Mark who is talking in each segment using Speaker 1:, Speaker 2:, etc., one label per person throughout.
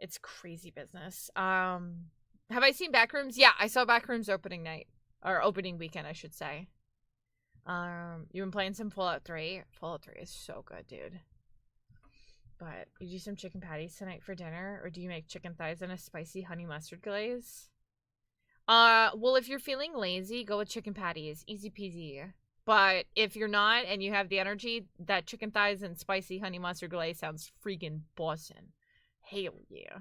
Speaker 1: It's crazy business. Have I seen Backrooms? Yeah, I saw Backrooms opening night. Or opening weekend, I should say. You've been playing some Fallout 3. Fallout 3 is so good, dude. But you do some chicken patties tonight for dinner, or do you make chicken thighs in a spicy honey mustard glaze? Well, if you're feeling lazy, go with chicken patties. Easy peasy. But if you're not and you have the energy, that chicken thighs and spicy honey mustard glaze sounds freaking bossin'. Hell yeah.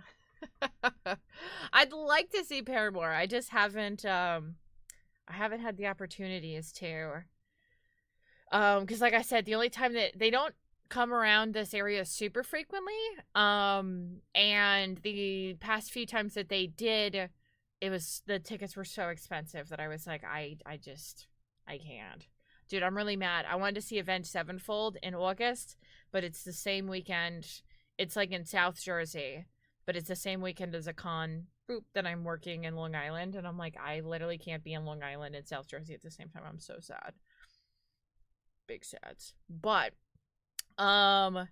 Speaker 1: I'd like to see Paramore. I just haven't I haven't had the opportunities to. Because like I said, the only time that they don't come around this area super frequently, and the past few times that they did, the tickets were so expensive that I was like, I can't. Dude, I'm really mad. I wanted to see Avenged Sevenfold in August, but it's the same weekend. It's like in South Jersey, but it's the same weekend as a con group that I'm working in Long Island, and I'm like, I literally can't be in Long Island and South Jersey at the same time. I'm so sad. Big sads. But I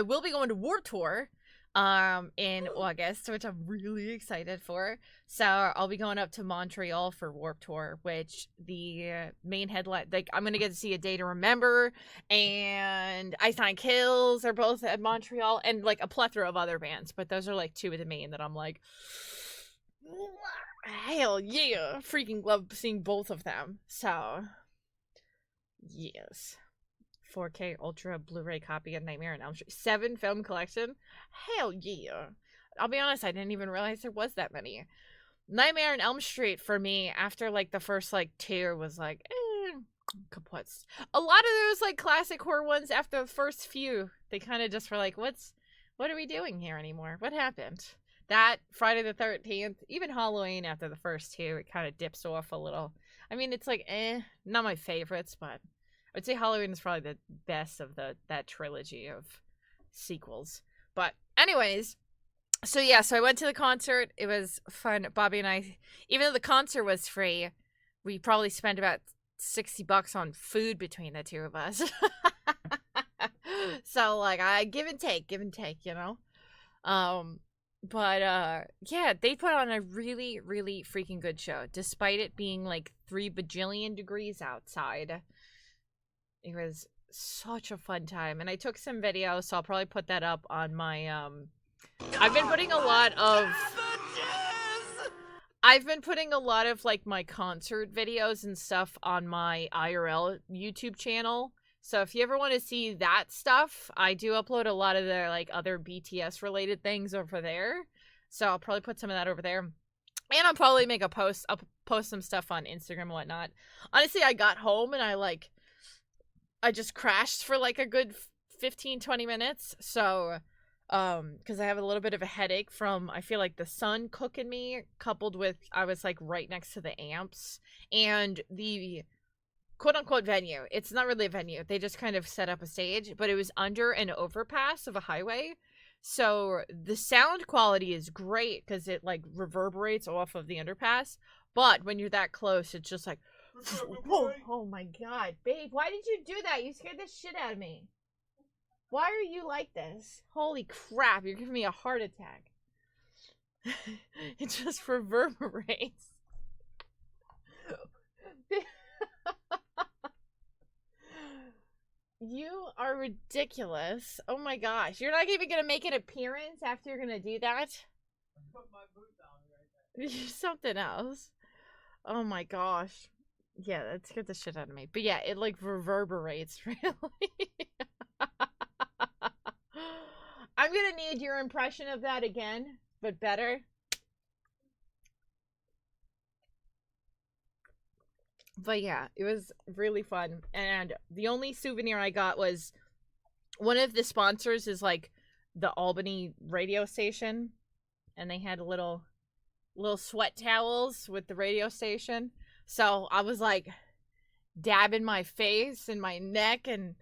Speaker 1: will be going to Warped Tour in August, which I'm really excited for. So I'll be going up to Montreal for Warped Tour, which the main headline, like, I'm gonna get to see A Day to Remember and Ice Nine Kills are both at Montreal, and like a plethora of other bands, but those are like two of the main that I'm like, hell yeah, freaking love seeing both of them. So yes. 4K Ultra Blu-ray copy of Nightmare on Elm Street. 7 film collection? Hell yeah. I'll be honest, I didn't even realize there was that many. Nightmare on Elm Street, for me, after, like, the first, like, 2 was like, kaputs. A lot of those, like, classic horror ones, after the first few, they kind of just were like, what are we doing here anymore? What happened? That, Friday the 13th, even Halloween after the first 2, it kind of dips off a little. I mean, it's like, not my favorites, but I'd say Halloween is probably the best of that trilogy of sequels. But anyways, so I went to the concert. It was fun. Bobby and I, even though the concert was free, we probably spent about $60 on food between the two of us. So like, I give and take, you know. But yeah, they put on a really, really freaking good show, despite it being like 3 bajillion degrees outside. It was such a fun time, and I took some videos, so I'll probably put that up on my I've been putting a lot of like my concert videos and stuff on my IRL YouTube channel. So if you ever want to see that stuff, I do upload a lot of the like other BTS related things over there. So I'll probably put some of that over there. And I'll probably make I'll post some stuff on Instagram and whatnot. Honestly, I got home and I just crashed for like a good 15-20 minutes. So because I have a little bit of a headache from, I feel like, the sun cooking me, coupled with I was like right next to the amps and the quote-unquote venue. It's not really a venue. They just kind of set up a stage, but it was under an overpass of a highway. So the sound quality is great because it like reverberates off of the underpass. But when you're that close, it's just like, whoa, oh my god, babe, why did you do that? You scared the shit out of me. Why are you like this? Holy crap, you're giving me a heart attack. It just reverberates. You are ridiculous. Oh my gosh, you're not even gonna make an appearance after you're gonna do that? I put my boot down right there. Something else. Oh my gosh. Yeah, that scared the shit out of me. But yeah, it like reverberates, really. I'm gonna need your impression of that again, but better. But yeah, it was really fun. And the only souvenir I got was one of the sponsors is like the Albany radio station. And they had little sweat towels with the radio station. So I was like dabbing my face and my neck and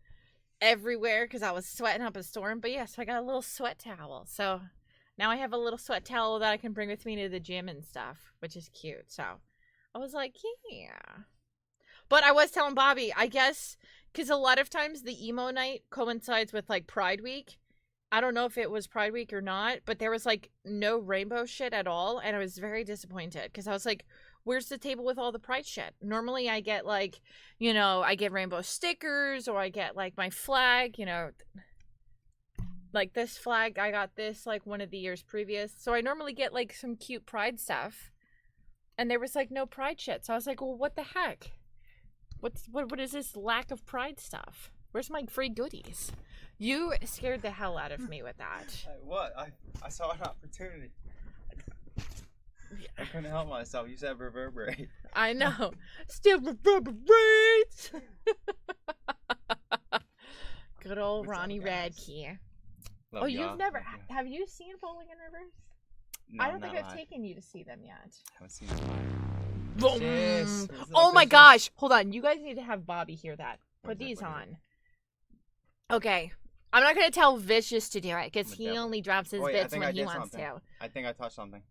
Speaker 1: everywhere because I was sweating up a storm. But yeah, so I got a little sweat towel. So now I have a little sweat towel that I can bring with me to the gym and stuff, which is cute. So I was like, yeah. But I was telling Bobby, I guess, because a lot of times the emo night coincides with like Pride Week. I don't know if it was Pride Week or not, but there was like no rainbow shit at all, and I was very disappointed because I was like, "Where's the table with all the Pride shit?" Normally, I get like, I get rainbow stickers or I get like my flag, like this flag. I got this like one of the years previous, so I normally get like some cute Pride stuff, and there was like no Pride shit. So I was like, "Well, what the heck? What is this lack of Pride stuff? Where's my free goodies?" You scared the hell out of me with that.
Speaker 2: What? I saw an opportunity. I couldn't help myself. You said reverberate.
Speaker 1: I know. Still reverberates. Good old
Speaker 2: What's up,
Speaker 1: Ronnie
Speaker 2: guys?
Speaker 1: Radke.
Speaker 2: Love
Speaker 1: Oh,
Speaker 2: y'all.
Speaker 1: you've never.
Speaker 2: Love you.
Speaker 1: Have you seen Bowling in Rivers?
Speaker 2: No,
Speaker 1: I don't think
Speaker 2: not
Speaker 1: I've
Speaker 2: live.
Speaker 1: taken you to see them yet.
Speaker 2: Haven't seen it live.
Speaker 1: Boom.
Speaker 2: Cheers.
Speaker 1: Oh my gosh. Hold on. You guys need to have Bobby hear that.
Speaker 2: What
Speaker 1: Put
Speaker 2: is it?
Speaker 1: these
Speaker 2: What is
Speaker 1: on. Okay. I'm not going to tell Vicious to do it because
Speaker 2: The
Speaker 1: he
Speaker 2: devil.
Speaker 1: only drops his
Speaker 2: Wait, I
Speaker 1: bits
Speaker 2: think
Speaker 1: when
Speaker 2: I
Speaker 1: he
Speaker 2: did
Speaker 1: wants
Speaker 2: something.
Speaker 1: to.
Speaker 2: I think I touched something.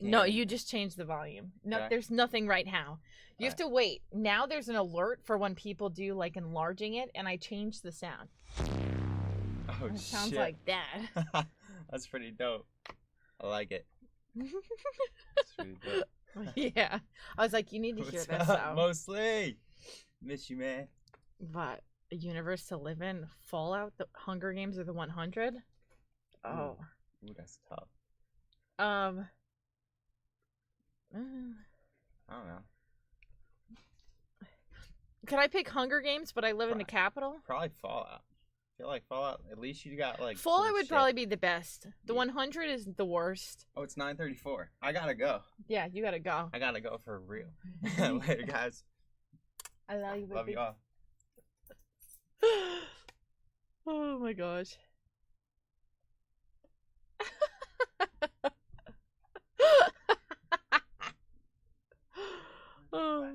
Speaker 1: No, you just changed the volume. No,
Speaker 2: Okay.
Speaker 1: there's nothing right now. You have
Speaker 2: Alright.
Speaker 1: to wait. Now there's an alert for when people do like enlarging it, and I changed the sound.
Speaker 2: Oh,
Speaker 1: It sounds
Speaker 2: shit.
Speaker 1: like that.
Speaker 2: That's pretty dope. I like it. That's pretty dope.
Speaker 1: Yeah. I was like, you need to hear
Speaker 2: What's
Speaker 1: this
Speaker 2: up,
Speaker 1: though.
Speaker 2: Mostly. Miss you, man.
Speaker 1: But a universe to live in, Fallout, the Hunger Games, or the 100. Oh.
Speaker 2: Ooh, that's tough.
Speaker 1: Mm,
Speaker 2: I don't know.
Speaker 1: Could I pick Hunger Games, but I live in the capital?
Speaker 2: Probably Fallout. I feel like Fallout, at least you got like
Speaker 1: Fallout
Speaker 2: cool
Speaker 1: would
Speaker 2: shit.
Speaker 1: probably be the best. The
Speaker 2: Yeah.
Speaker 1: 100 is the worst.
Speaker 2: Oh, it's 9:34. I gotta go.
Speaker 1: Yeah, you gotta go.
Speaker 2: I gotta go for real. Later, guys.
Speaker 1: I love you,
Speaker 2: Love
Speaker 1: baby.
Speaker 2: you all.
Speaker 1: Oh my gosh. Oh.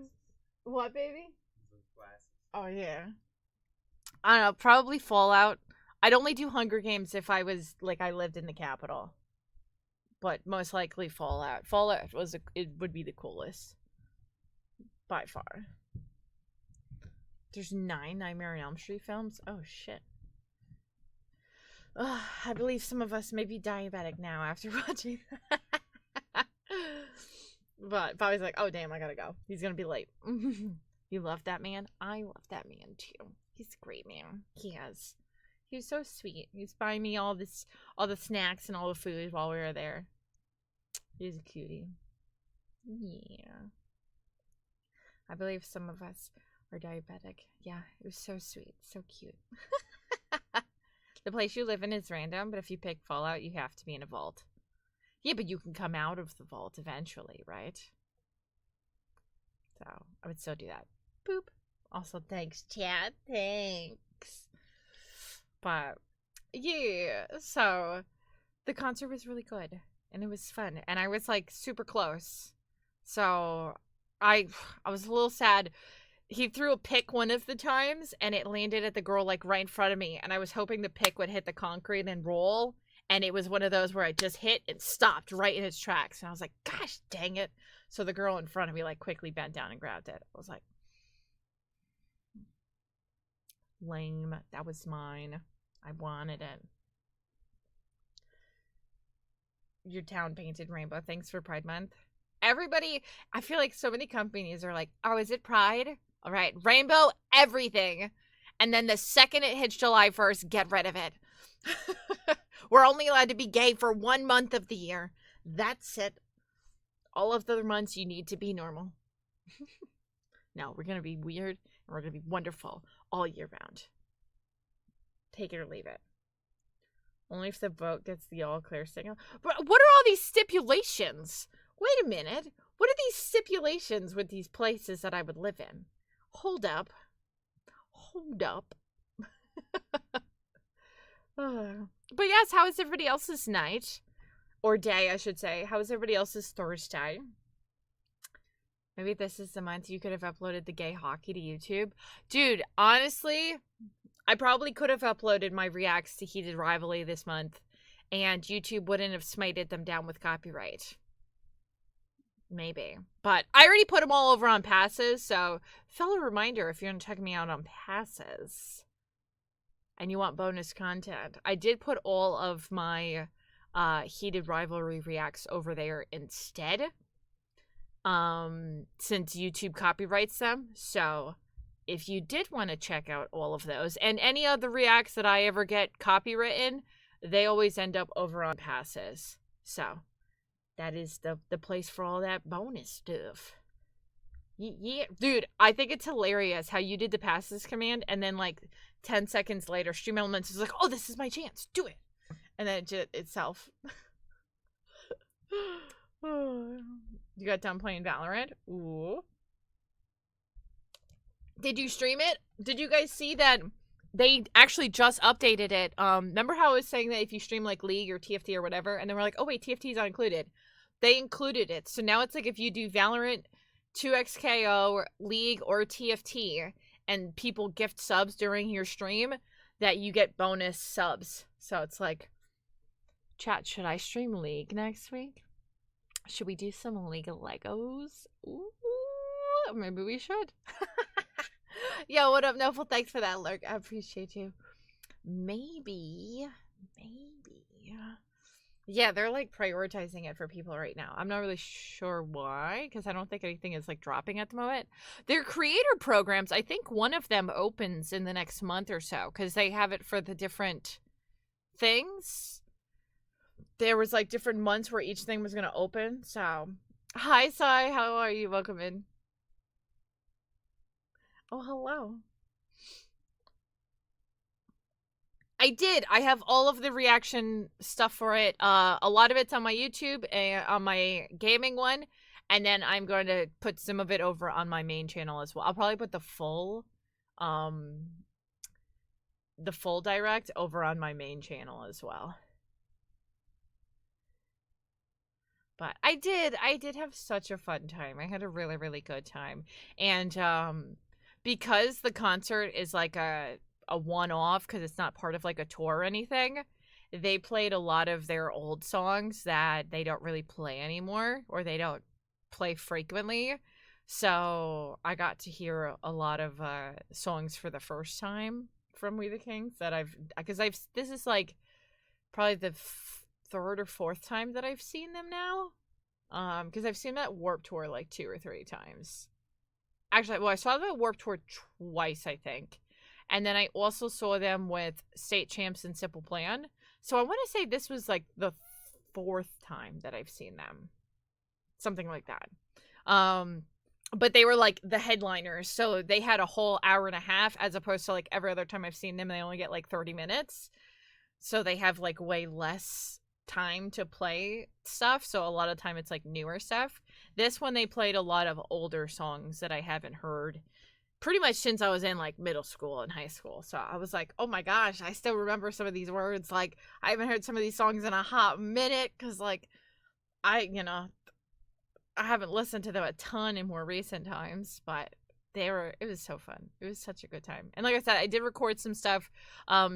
Speaker 1: What, baby? Oh, yeah. I don't know. Probably Fallout. I'd only do Hunger Games if I was, like, I lived in the capital. But most likely Fallout. Fallout it would be the coolest. By far. There's 9 Nightmare on Elm Street films? Oh, shit. Ugh, I believe some of us may be diabetic now after watching that. But Bobby's like, oh, damn, I gotta go. He's gonna be late. You love that man? I love that man, too. He's a great man. He is. He was so sweet. He was buying me all the snacks and all the food while we were there. He's a cutie. Yeah. I believe some of us are diabetic. Yeah, it was so sweet. So cute. The place you live in is random, but if you pick Fallout, you have to be in a vault. Yeah, but you can come out of the vault eventually, right? So, I would still do that. Boop. Also, thanks, chat. Thanks. But, yeah. So, the concert was really good. And it was fun. And I was, like, super close. So, I was a little sad. He threw a pick one of the times, and it landed at the girl, like, right in front of me. And I was hoping the pick would hit the concrete and roll. And it was one of those where I just hit and stopped right in its tracks. And I was like, gosh, dang it. So the girl in front of me, like, quickly bent down and grabbed it. I was like, lame. That was mine. I wanted it. Your town painted rainbow. Thanks for Pride Month. Everybody, I feel like so many companies are like, oh, is it Pride? All right, rainbow, everything. And then the second it hits July 1st, get rid of it. We're only allowed to be gay for 1 month of the year. That's it. All of the other months, you need to be normal. No, we're going to be weird, and we're going to be wonderful all year round. Take it or leave it. Only if the vote gets the all clear signal. But what are all these stipulations? Wait a minute. What are these stipulations with these places that I would live in? Hold up. Hold up. But yes, how is everybody else's night? Or day, I should say. How is everybody else's Thursday? Maybe this is the month you could have uploaded the gay hockey to YouTube. Dude, honestly, I probably could have uploaded my reacts to Heated Rivalry this month, and YouTube wouldn't have smited them down with copyright. Maybe. But I already put them all over on Passes, so fellow reminder if you're going to check me out on Passes. and you want bonus content, I did put all of my Heated Rivalry reacts over there instead. Since YouTube copyrights them. So if you did want to check out all of those and any other reacts that I ever get copywritten, they always end up over on passes. So that is the place for all that bonus stuff. Yeah, dude, I think it's hilarious how you did the passes command and then like 10 seconds later, Stream Elements is like, oh, this is my chance. Do it. And then it itself. You got done playing Valorant? Ooh. Did you stream it? Did you guys see that they actually just updated it? Remember how I was saying that if you stream like League or TFT or whatever, and then we're like, oh wait, TFT's not included. They included it. So now it's like if you do Valorant, 2XKO, League, or TFT, and people gift subs during your stream, that you get bonus subs. So it's like, chat, should I stream League next week? Should we do some League of Legos? Ooh, maybe we should. Yo, what up, Noful? Thanks for that lurk. I appreciate you. Maybe. Yeah, they're like prioritizing it for people right now. I'm not really sure why, because I don't think anything is like dropping at the moment. Their creator programs, I think one of them opens in the next month or so, because they have it for the different things. There was like different months where each thing was going to open. So, hi, Sai. How are you? Welcome in. Oh, hello. I did. I have all of the reaction stuff for it. A lot of it's on my YouTube and on my gaming one. And then I'm going to put some of it over on my main channel as well. I'll probably put the full direct over on my main channel as well. But I did have such a fun time. I had a really, really good time. And because the concert is like a one-off, because it's not part of like a tour or anything, they played a lot of their old songs that they don't really play anymore, or they don't play frequently. So I got to hear a lot of songs for the first time from We the Kings that this is like probably the third or fourth time that I've seen them now. Because I've seen them at Warped Tour like 2 or 3 times. Actually, well, I saw them at Warped Tour twice, I think. And then I also saw them with State Champs and Simple Plan. So I want to say this was like the 4th time that I've seen them. Something like that. But they were like the headliners. So they had a whole hour and a half, as opposed to like every other time I've seen them, they only get like 30 minutes. So they have like way less time to play stuff. So a lot of time it's like newer stuff. This one, they played a lot of older songs that I haven't heard pretty much since I was in like middle school and high school. So I was like, oh my gosh, I still remember some of these words. Like, I haven't heard some of these songs in a hot minute, because like I haven't listened to them a ton in more recent times, but it was so fun. It was such a good time. And like I said, I did record some stuff.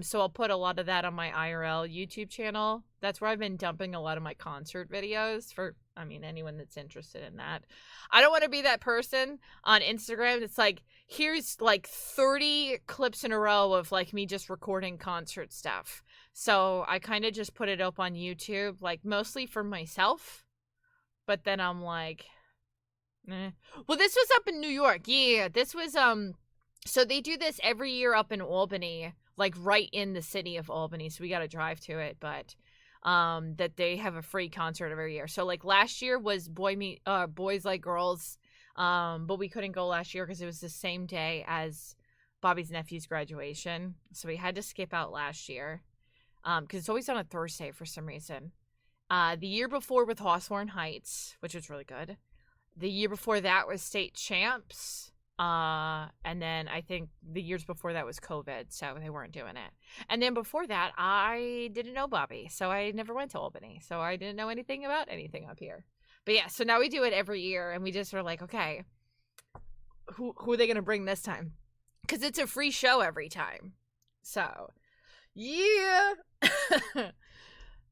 Speaker 1: So I'll put a lot of that on my IRL YouTube channel. That's where I've been dumping a lot of my concert videos for, anyone that's interested in that. I don't want to be that person on Instagram that's like, here's like 30 clips in a row of like me just recording concert stuff. So I kind of just put it up on YouTube, like mostly for myself. But then I'm like, Well, this was up in New York. Yeah, this was so they do this every year up in Albany, like right in the city of Albany, so we got to drive to it, but that they have a free concert every year. So like last year was Boys Like Girls, but we couldn't go last year because it was the same day as Bobby's nephew's graduation, so we had to skip out last year because it's always on a Thursday for some reason. The year before with Hawthorne Heights, which was really good. The year before that was State Champs. And then I think the years before that was COVID, so they weren't doing it. And then before that, I didn't know Bobby, so I never went to Albany. So I didn't know anything about anything up here. But yeah, so now we do it every year, and we just were like, okay, who are they going to bring this time? Because it's a free show every time. So, yeah.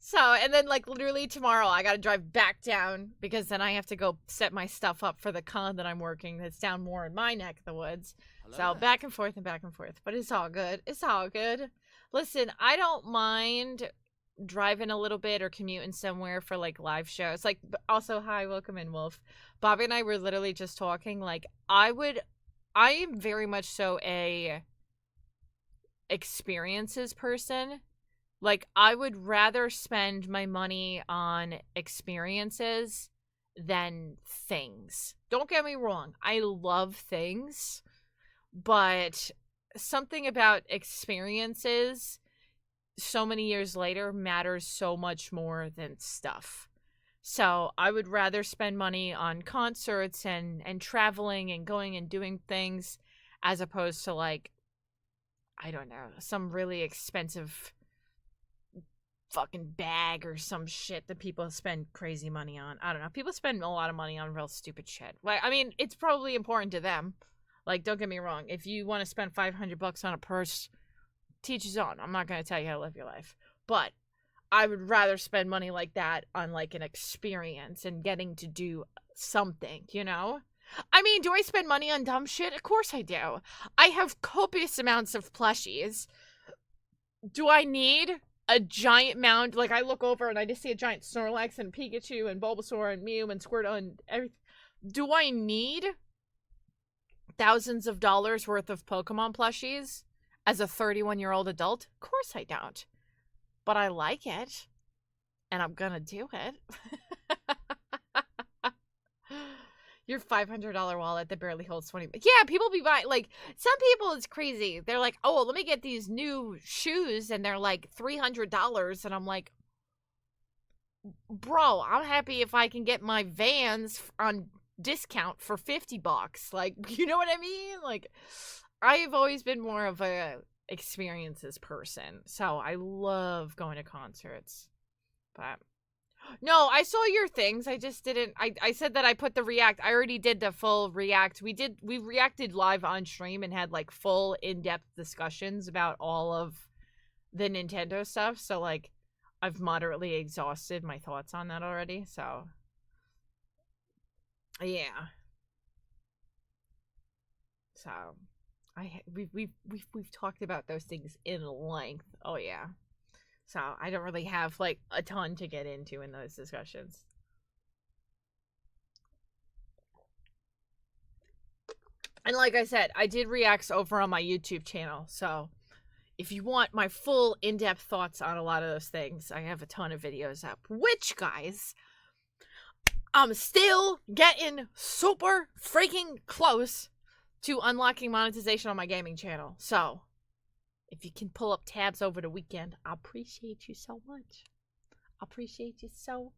Speaker 1: So, and then, like, literally tomorrow, I gotta drive back down, because then I have to go set my stuff up for the con that I'm working that's down more in my neck of the woods. Hello. So, back and forth and back and forth. But it's all good. It's all good. Listen, I don't mind driving a little bit or commuting somewhere for like live shows. Like, also, hi, welcome in, Wolf. Bobby and I were literally just talking. Like, I am very much so a experiences person. Like, I would rather spend my money on experiences than things. Don't get me wrong. I love things, but something about experiences so many years later matters so much more than stuff. So I would rather spend money on concerts and traveling and going and doing things as opposed to like, I don't know, some really expensive fucking bag or some shit that people spend crazy money on. I don't know. People spend a lot of money on real stupid shit. Like, I mean, it's probably important to them. Like, don't get me wrong. If you want to spend $500 on a purse, teach his own. I'm not going to tell you how to live your life. But I would rather spend money like that on like an experience and getting to do something, you know? I mean, do I spend money on dumb shit? Of course I do. I have copious amounts of plushies. Do I need a giant mound? Like, I look over and I just see a giant Snorlax and Pikachu and Bulbasaur and Mew and Squirtle and everything. Do I need thousands of dollars worth of Pokemon plushies as a 31-year-old adult? Of course I don't. But I like it. And I'm gonna do it. Your $500 wallet that barely holds 20. Yeah, people be buying, like, some people, it's crazy. They're like, oh, let me get these new shoes, and they're like $300. And I'm like, bro, I'm happy if I can get my Vans on discount for $50. Like, you know what I mean? Like, I've always been more of a experiences person. So I love going to concerts. But no, I saw your things. I just didn't. I said that I put the react. I already did the full react. We reacted live on stream and had like full in-depth discussions about all of the Nintendo stuff. So like, I've moderately exhausted my thoughts on that already. So yeah. So we've talked about those things in length. Oh yeah. So I don't really have like a ton to get into in those discussions. And like I said, I did reacts over on my YouTube channel. So if you want my full in-depth thoughts on a lot of those things, I have a ton of videos up. Which, guys, I'm still getting super freaking close to unlocking monetization on my gaming channel. So if you can pull up tabs over the weekend, I appreciate you so much. I appreciate you so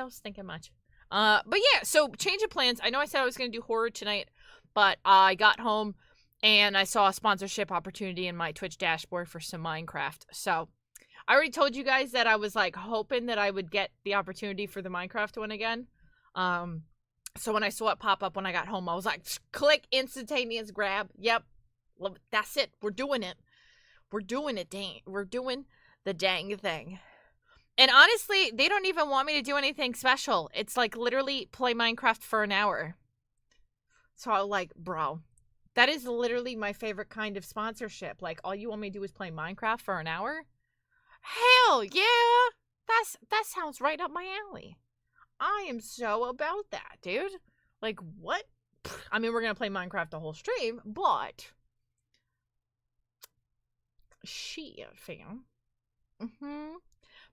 Speaker 1: stinking much. But yeah, so change of plans. I know I said I was going to do horror tonight, but I got home and I saw a sponsorship opportunity in my Twitch dashboard for some Minecraft. So I already told you guys that I was like hoping that I would get the opportunity for the Minecraft one again. So when I saw it pop up when I got home, I was like, click, instantaneous grab. Yep, that's it. We're doing it. We're doing it, dang. We're doing the dang thing. And honestly, they don't even want me to do anything special. It's like literally play Minecraft for an hour. So I'm like, bro, that is literally my favorite kind of sponsorship. Like, all you want me to do is play Minecraft for an hour? Hell yeah! That sounds right up my alley. I am so about that, dude. Like, what? I mean, we're going to play Minecraft the whole stream, but shit, fam.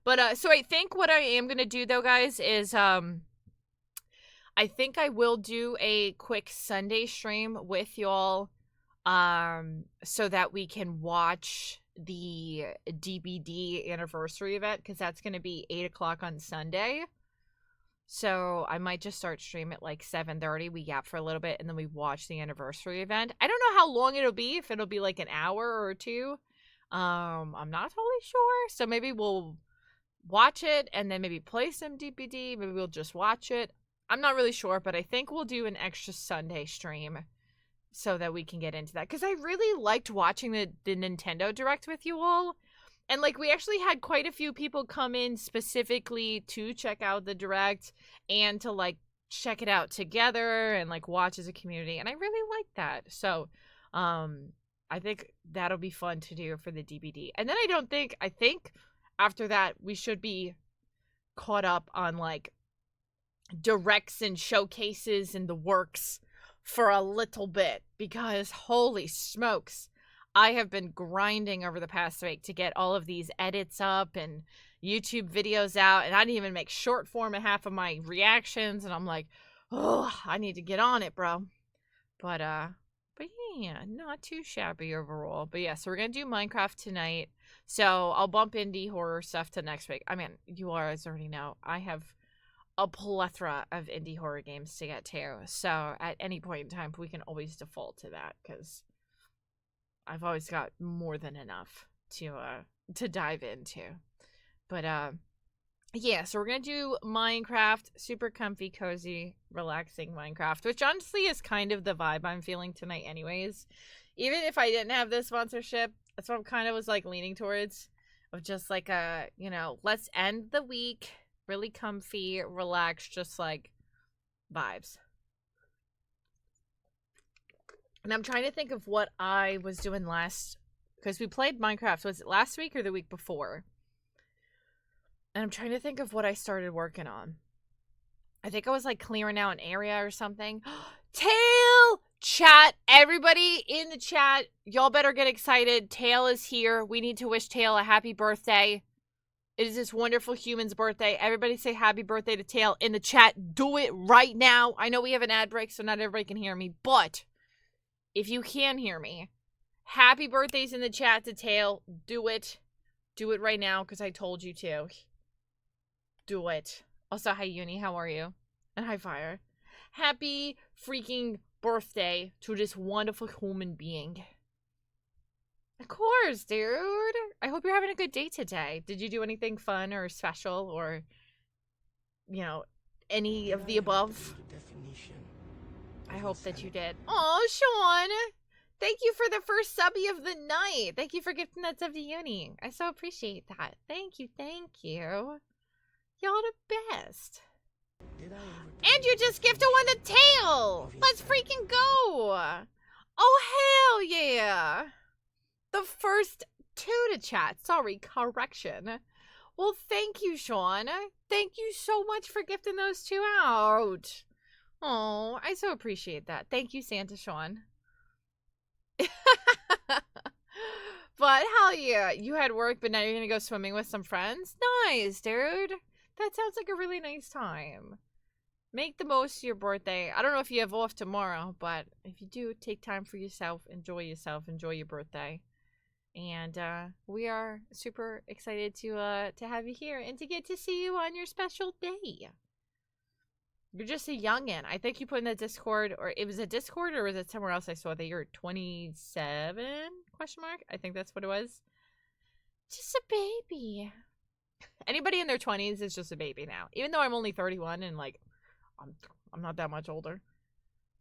Speaker 1: But so I think what I am gonna do though, guys, is I think I will do a quick Sunday stream with y'all, so that we can watch the DBD anniversary event, because that's gonna be 8 o'clock on Sunday. So I might just start stream at like 7:30. We yap for a little bit and then we watch the anniversary event. I don't know how long it'll be. If it'll be like an hour or two. I'm not totally sure. So maybe we'll watch it and then maybe play some DBD. Maybe we'll just watch it. I'm not really sure, but I think we'll do an extra Sunday stream so that we can get into that. Because I really liked watching the Nintendo Direct with you all. And like, we actually had quite a few people come in specifically to check out the Direct and to like check it out together and like watch as a community. And I really liked that. So, I think that'll be fun to do for the DBD. And then I think after that we should be caught up on like directs and showcases and the works for a little bit, because holy smokes, I have been grinding over the past week to get all of these edits up and YouTube videos out, and I didn't even make short form of half of my reactions, and I'm like, oh, I need to get on it, bro. But yeah, not too shabby overall. But yeah, so we're gonna do Minecraft tonight. So I'll bump indie horror stuff to next week. I mean, you guys already know I have a plethora of indie horror games to get to. So at any point in time, we can always default to that, because I've always got more than enough to dive into. But yeah, so we're gonna do Minecraft, super comfy, cozy, relaxing Minecraft, which honestly is kind of the vibe I'm feeling tonight anyways. Even if I didn't have this sponsorship, that's what I'm kind of was like leaning towards, of just like a, you know, let's end the week really comfy, relaxed, just like vibes. And I'm trying to think of what I was doing last, because we played Minecraft, was it last week or the week before? And I'm trying to think of what I started working on. I think I was like clearing out an area or something. Tail! Chat, everybody in the chat, y'all better get excited. Tail is here. We need to wish Tail a happy birthday. It is this wonderful human's birthday. Everybody say happy birthday to Tail in the chat. Do it right now. I know we have an ad break, so not everybody can hear me, but if you can hear me, happy birthdays in the chat to Tail. Do it. Do it right now, because I told you to. Do it. Also, hi Uni, how are you? And hi Fire. Happy freaking birthday to this wonderful human being. Of course, dude. I hope you're having a good day today. Did you do anything fun or special, or, you know, any of the above? I hope that you did. Oh, Sean! Thank you for the first subby of the night. Thank you for gifting that sub to Uni. I so appreciate that. Thank you, thank you. Y'all the best. And you just gifted one to Tail! Let's freaking go! Oh, hell yeah! The first two to chat. Sorry, correction. Well, thank you, Sean. Thank you so much for gifting those two out. Oh, I so appreciate that. Thank you, Santa Sean. But hell yeah, you had work, but now you're gonna go swimming with some friends? Nice, dude. That sounds like a really nice time. Make the most of your birthday. I don't know if you have off tomorrow, but if you do, take time for yourself, enjoy your birthday. And we are super excited to have you here and to get to see you on your special day. You're just a youngin'. I think you put in the Discord, or it was a Discord, or was it somewhere else I saw that you're 27? Question mark? I think that's what it was. Just a baby. Anybody in their 20s is just a baby now. Even though I'm only 31 and like I'm not that much older.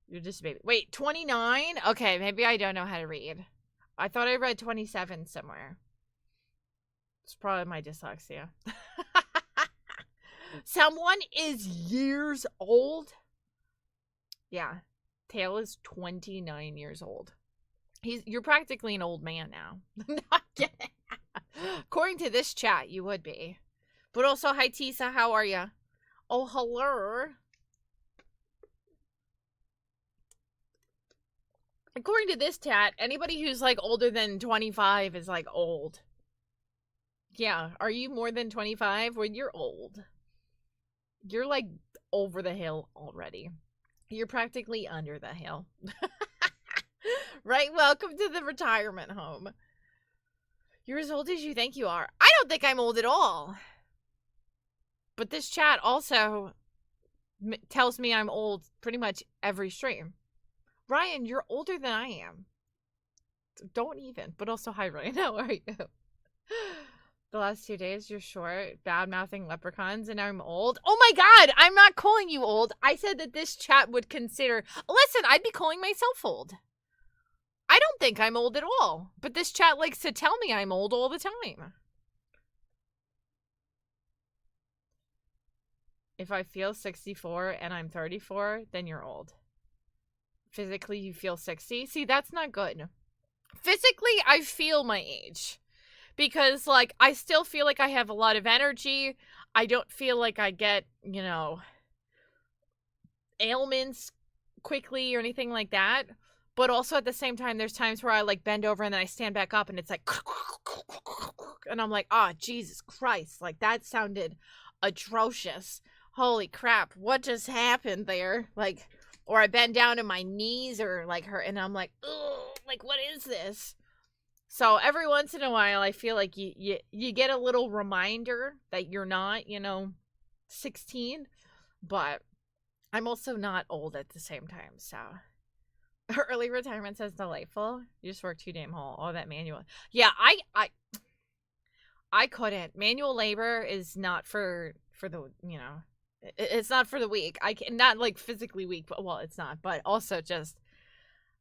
Speaker 1: You're just a baby. Wait, 29? Okay, maybe I don't know how to read. I thought I read 27 somewhere. It's probably my dyslexia. Someone is years old? Yeah. Tail is 29 years old. You're practically an old man now. Not kidding. According to this chat, you would be. But also, hi Tisa, how are ya? Oh, hello. According to this chat, anybody who's like older than 25 is like old. Yeah, are you more than 25? Well, you're old. You're like over the hill already. You're practically under the hill. Right? Welcome to the retirement home. You're as old as you think you are. I don't think I'm old at all. But this chat also tells me I'm old pretty much every stream. Ryan, you're older than I am. Don't even. But also, hi Ryan, how are you? The last 2 days, you're short, bad-mouthing leprechauns, and I'm old. Oh my god, I'm not calling you old. I said that this chat would consider... Listen, I'd be calling myself old. I don't think I'm old at all. But this chat likes to tell me I'm old all the time. If I feel 64 and I'm 34, then you're old. Physically, you feel 60. See, that's not good. physically, I feel my age. Because, like, I still feel like I have a lot of energy. I don't feel like I get, ailments quickly or anything like that. But also at the same time, there's times where I, like, bend over and then I stand back up and it's like, and I'm like, oh, Jesus Christ. Like, that sounded atrocious. Holy crap. What just happened there? Like, or I bend down and my knees are, like, hurt and I'm like, ugh, like, what is this? So every once in a while, I feel like you get a little reminder that you're not, 16, but I'm also not old at the same time. So early retirement says delightful. You just work too damn hard. All that manual. Yeah, I couldn't. Manual labor is not for the, it's not for the weak. I can not like physically weak, but well, it's not, but also just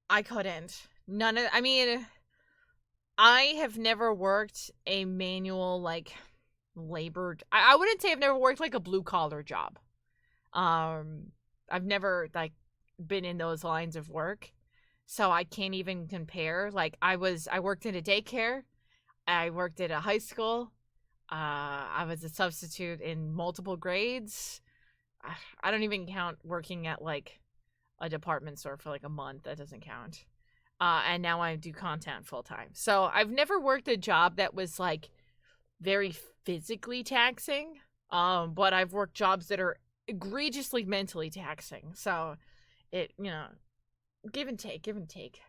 Speaker 1: I couldn't. I mean, I have never worked a manual, like, labored. I wouldn't say I've never worked, like, a blue-collar job. I've never, like, been in those lines of work, so I can't even compare. Like, I worked in a daycare. I worked at a high school. I was a substitute in multiple grades. I don't even count working at, like, a department store for, like, a month. That doesn't count. And now I do content full time. So I've never worked a job that was like very physically taxing. But I've worked jobs that are egregiously mentally taxing. So it, give and take, give and take.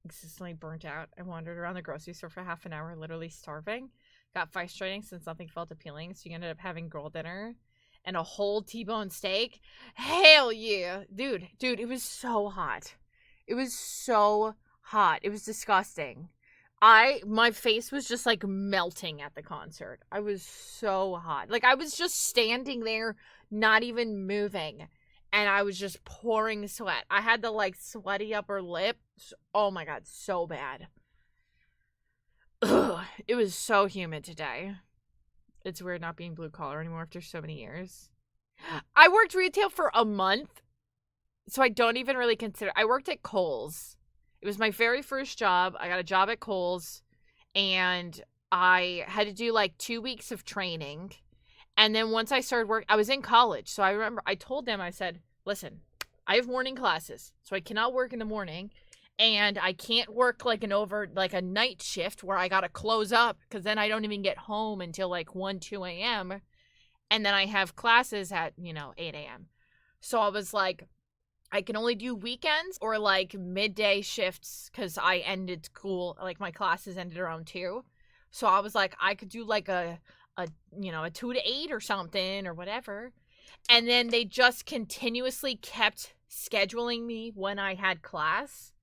Speaker 1: Consistently burnt out. I wandered around the grocery store for half an hour, literally starving. Got frustrating since nothing felt appealing. So you ended up having girl dinner and a whole T-bone steak. Hell yeah. Dude, it was so hot. It was so hot. It was disgusting. My face was just like melting at the concert. I was so hot. Like I was just standing there, not even moving. And I was just pouring sweat. I had the like sweaty upper lip. Oh my God, so bad. Ugh, it was so humid today. It's weird not being blue collar anymore after so many years. I worked retail for a month. So I don't even really consider. I worked at Kohl's. It was my very first job. I got a job at Kohl's, and I had to do like 2 weeks of training. And then once I started work, I was in college. So I remember I told them, I said, listen, I have morning classes, so I cannot work in the morning. And I can't work like a night shift where I got to close up because then I don't even get home until like 1, 2 a.m. And then I have classes at, 8 a.m. So I was like, I can only do weekends or like midday shifts because I ended school, like my classes ended around 2. So I was like, I could do like a 2 to 8 or something or whatever. And then they just continuously kept scheduling me when I had class.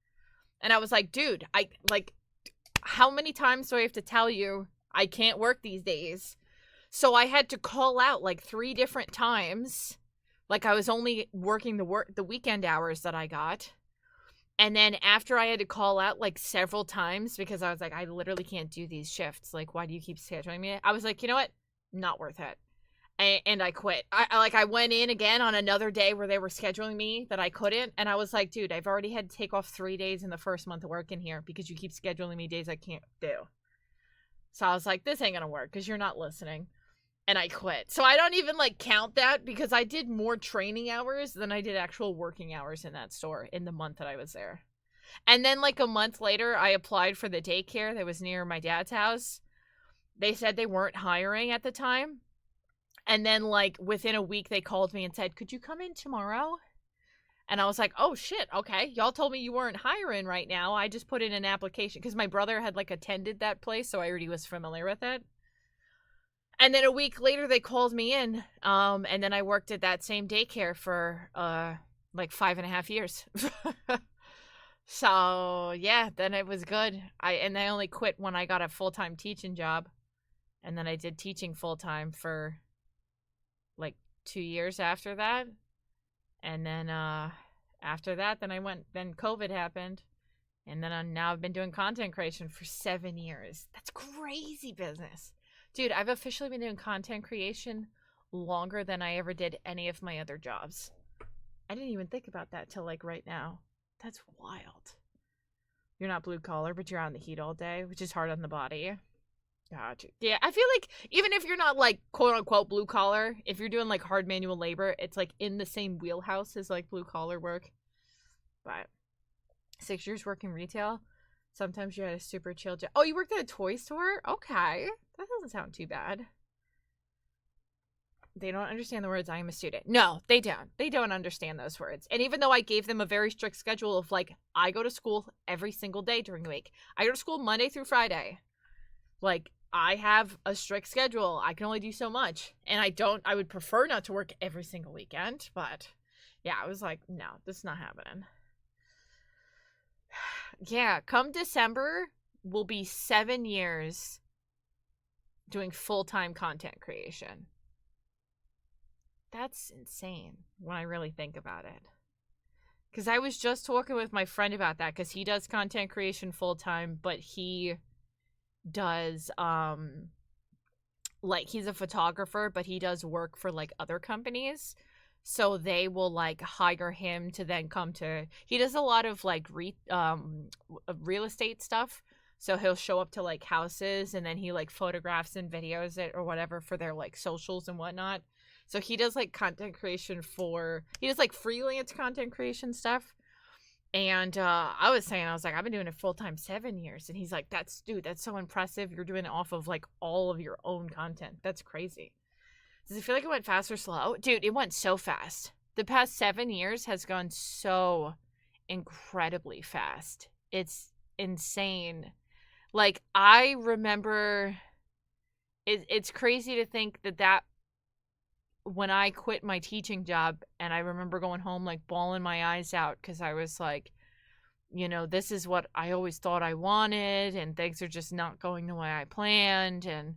Speaker 1: And I was like, dude, how many times do I have to tell you I can't work these days? So I had to call out like 3 different times. Like I was only working the weekend hours that I got. And then after I had to call out like several times because I was like, I literally can't do these shifts. Like, why do you keep scheduling me? I was like, you know what? Not worth it. And I quit. I went in again on another day where they were scheduling me that I couldn't. And I was like, dude, I've already had to take off 3 days in the first month of working here because you keep scheduling me days I can't do. So I was like, this ain't going to work because you're not listening. And I quit. So I don't even like count that because I did more training hours than I did actual working hours in that store in the month that I was there. And then like a month later, I applied for the daycare that was near my dad's house. They said they weren't hiring at the time. And then like within a week, they called me and said, could you come in tomorrow? And I was like, oh shit, okay. Y'all told me you weren't hiring right now. I just put in an application because my brother had like attended that place. So I already was familiar with it. And then a week later, they called me in, and then I worked at that same daycare for, like 5.5 years. So, yeah, then it was good. I only quit when I got a full-time teaching job, and then I did teaching full-time for, like, 2 years after that. And then, after that, then COVID happened, and then now I've been doing content creation for 7 years. That's crazy business. Dude, I've officially been doing content creation longer than I ever did any of my other jobs. I didn't even think about that till like right now. That's wild. You're not blue collar, but you're out in the heat all day, which is hard on the body. Gotcha. Yeah, I feel like even if you're not like quote unquote blue collar, if you're doing like hard manual labor, it's like in the same wheelhouse as like blue collar work. But 6 years working retail, sometimes you had a super chill job. Oh, you worked at a toy store? Okay. That doesn't sound too bad. They don't understand the words "I am a student." No, they don't. They don't understand those words. And even though I gave them a very strict schedule of like, I go to school every single day during the week. I go to school Monday through Friday. Like, I have a strict schedule. I can only do so much. And I would prefer not to work every single weekend. But yeah, I was like, no, this is not happening. Yeah, come December, will be 7 years doing full-time content creation. That's insane when I really think about it. Because I was just talking with my friend about that, because he does content creation full-time, but he does, like, he's a photographer, but he does work for, like, other companies. So they will, like, hire him to then come to... He does a lot of, like, real estate stuff. So he'll show up to, like, houses, and then he, like, photographs and videos it or whatever for their, like, socials and whatnot. So he does, like, content creation for... He does, like, freelance content creation stuff. And I was like, I've been doing it full-time 7 years. And he's like, that's so impressive. You're doing it off of, like, all of your own content. That's crazy. Does it feel like it went fast or slow? Dude, it went so fast. The past 7 years has gone so incredibly fast. It's insane. Like, I remember... It's crazy to think that when I quit my teaching job, and I remember going home, like, bawling my eyes out because I was like, you know, this is what I always thought I wanted, and things are just not going the way I planned, and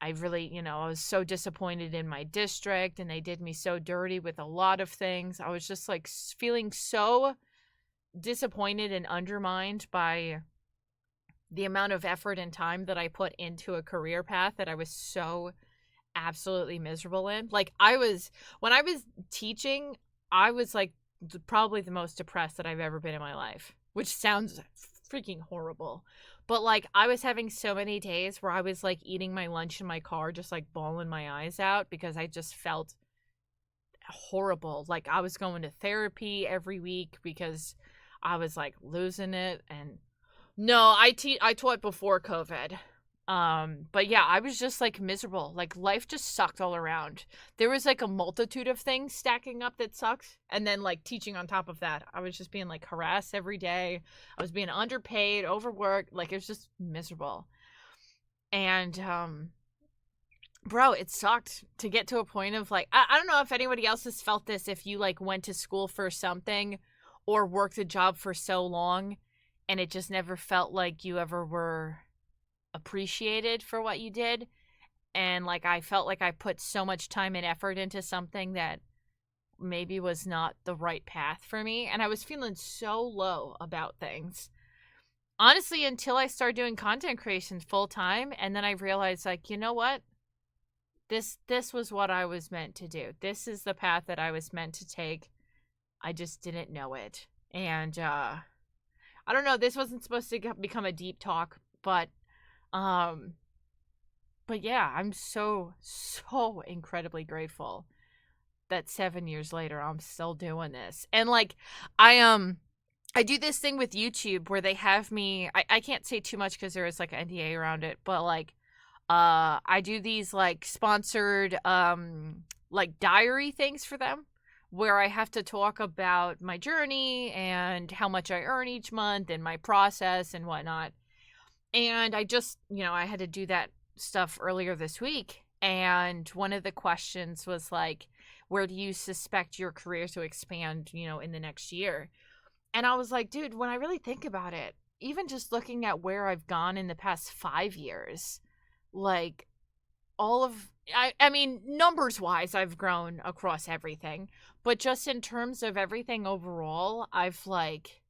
Speaker 1: I really, you know, I was so disappointed in my district, and they did me so dirty with a lot of things. I was just, like, feeling so disappointed and undermined by the amount of effort and time that I put into a career path that I was so absolutely miserable in. Like, when I was teaching, I was like probably the most depressed that I've ever been in my life, which sounds freaking horrible. But like, I was having so many days where I was like eating my lunch in my car, just like bawling my eyes out because I just felt horrible. Like, I was going to therapy every week because I was like losing it. And no, I taught before COVID. But yeah, I was just like miserable. Like, life just sucked all around. There was like a multitude of things stacking up that sucked. And then like teaching on top of that, I was just being like harassed every day. I was being underpaid, overworked. Like, it was just miserable. And, bro, it sucked to get to a point of like, I don't know if anybody else has felt this, if you like went to school for something or worked a job for so long and it just never felt like you ever were appreciated for what you did. And like, I felt like I put so much time and effort into something that maybe was not the right path for me, and I was feeling so low about things, honestly, until I started doing content creation full time. And then I realized, like, you know what, this was what I was meant to do. This is the path that I was meant to take. I just didn't know it. And I don't know, this wasn't supposed to become a deep talk, but yeah, I'm so incredibly grateful that 7 years later I'm still doing this. And like, I do this thing with YouTube where they have me, I can't say too much because there is like an NDA around it, but like, I do these like sponsored like diary things for them where I have to talk about my journey and how much I earn each month and my process and whatnot. And I just, you know, I had to do that stuff earlier this week. And one of the questions was like, where do you suspect your career to expand, you know, in the next year? And I was like, dude, when I really think about it, even just looking at where I've gone in the past 5 years, like I mean, numbers wise, I've grown across everything, but just in terms of everything overall, I've like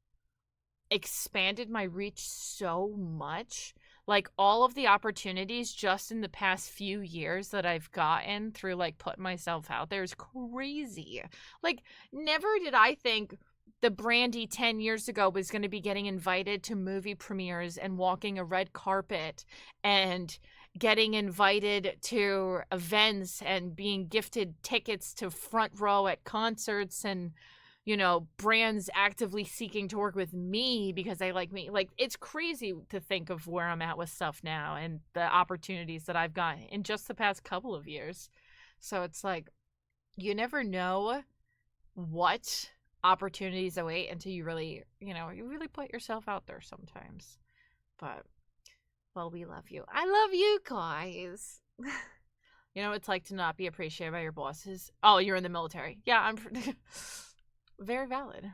Speaker 1: expanded my reach so much. Like, all of the opportunities just in the past few years that I've gotten through like putting myself out there is crazy. Like, never did I think the Brandy 10 years ago was going to be getting invited to movie premieres and walking a red carpet and getting invited to events and being gifted tickets to front row at concerts and, you know, brands actively seeking to work with me because they like me. Like, it's crazy to think of where I'm at with stuff now and the opportunities that I've gotten in just the past couple of years. So it's like, you never know what opportunities await until you really, you know, you really put yourself out there sometimes. But, well, we love you. I love you guys. You know what it's like to not be appreciated by your bosses? Oh, you're in the military. Yeah, I'm very valid.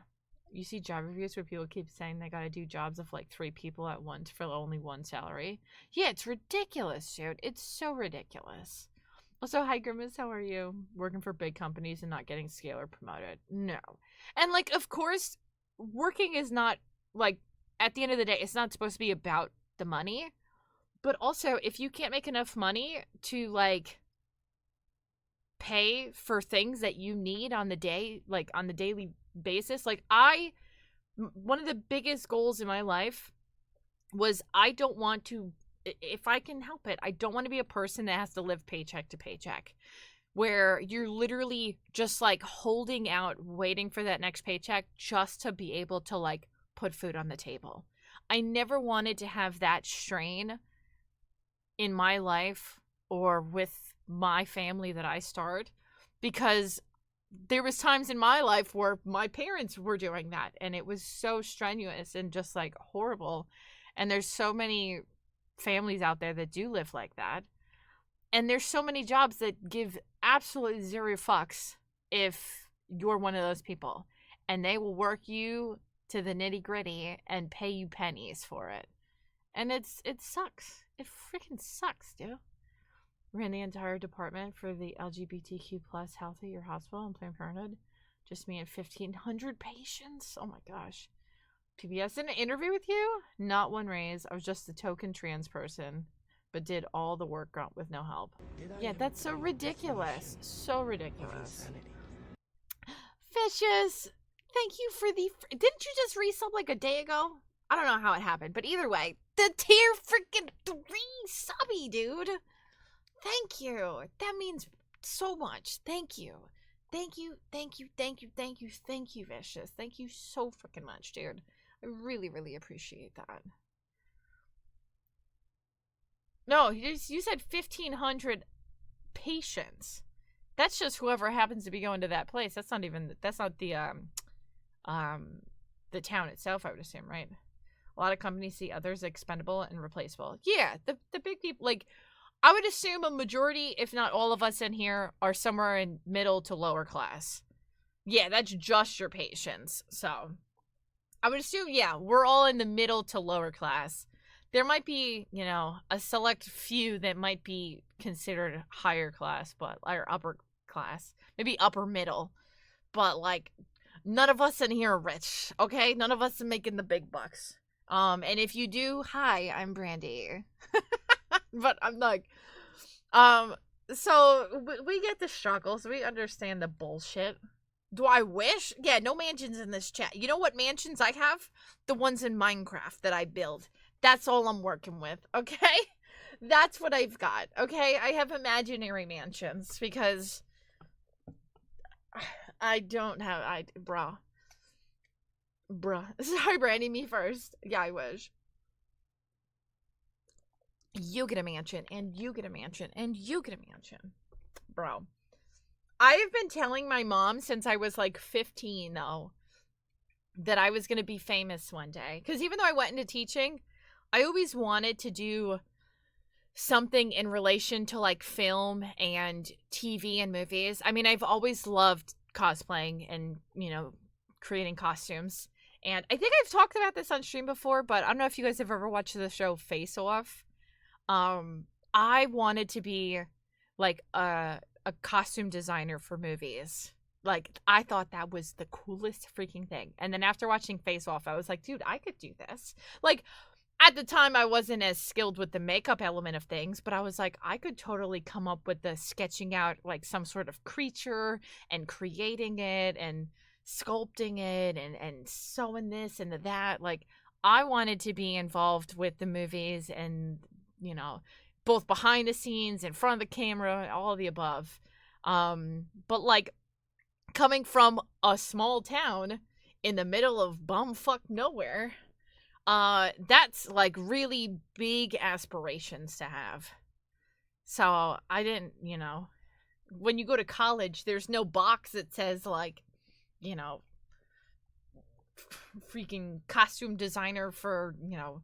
Speaker 1: You see job reviews where people keep saying they gotta do jobs of like 3 people at once for only 1 salary. Yeah, it's ridiculous, dude. It's so ridiculous. Also, hi Grimace, how are you? Working for big companies and not getting scaled or promoted. No. And like, of course, working is not, like, at the end of the day, it's not supposed to be about the money. But also, if you can't make enough money to, like, pay for things that you need on the day, like, on the daily basis, like, one of the biggest goals in my life was I don't want to, if I can help it, I don't want to be a person that has to live paycheck to paycheck, where you're literally just like holding out, waiting for that next paycheck just to be able to like put food on the table. I never wanted to have that strain in my life or with my family that I start, because there was times in my life where my parents were doing that and it was so strenuous and just like horrible. And there's so many families out there that do live like that. And there's so many jobs that give absolutely zero fucks if you're one of those people. And they will work you to the nitty gritty and pay you pennies for it. And it sucks. It freaking sucks, dude. Ran the entire department for the LGBTQ plus health at your hospital in Planned Parenthood. Just me and 1,500 patients. Oh my gosh. PBS in an interview with you? Not one raise. I was just a token trans person, but did all the work with no help. Yeah, that's so ridiculous. So ridiculous. Vicious, thank you for the... Didn't you just resub like a day ago? I don't know how it happened, but either way, the tier freaking 3 subby, dude. Thank you. That means so much. Thank you. Thank you, thank you, thank you, thank you, thank you, Vicious. Thank you so freaking much, dude. I really, really appreciate that. No, you said 1,500 patients. That's just whoever happens to be going to that place. That's not the town itself, I would assume, right? A lot of companies see others expendable and replaceable. Yeah, the big people, like, I would assume a majority, if not all of us in here, are somewhere in middle to lower class. Yeah, that's just your patients. So I would assume, yeah, we're all in the middle to lower class. There might be, you know, a select few that might be considered higher class, or upper class, maybe upper middle. But, like, none of us in here are rich, okay? None of us are making the big bucks. And if you do, hi, I'm Brandy. But I'm like, so we get the struggles. We understand the bullshit. Do I wish? Yeah, no mansions in this chat. You know what mansions I have? The ones in Minecraft that I build. That's all I'm working with, okay? That's what I've got, okay? I have imaginary mansions because I don't have, bruh. Sorry, Brandy, me first. Yeah, I wish. You get a mansion, and you get a mansion, and you get a mansion. Bro. I've been telling my mom since I was like 15, though, that I was going to be famous one day. Because even though I went into teaching, I always wanted to do something in relation to like film and TV and movies. I mean, I've always loved cosplaying and, you know, creating costumes. And I think I've talked about this on stream before, but I don't know if you guys have ever watched the show Face Off. I wanted to be like a costume designer for movies. Like, I thought that was the coolest freaking thing. And then after watching Face Off, I was like, dude, I could do this. Like, at the time, I wasn't as skilled with the makeup element of things, but I was like, I could totally come up with the sketching out like some sort of creature and creating it and sculpting it and sewing this and that. Like, I wanted to be involved with the movies and, you know, both behind the scenes, in front of the camera, all of the above. But like, coming from a small town in the middle of bumfuck nowhere, that's like really big aspirations to have. So I didn't, you know, when you go to college, there's no box that says like, you know, freaking costume designer for, you know,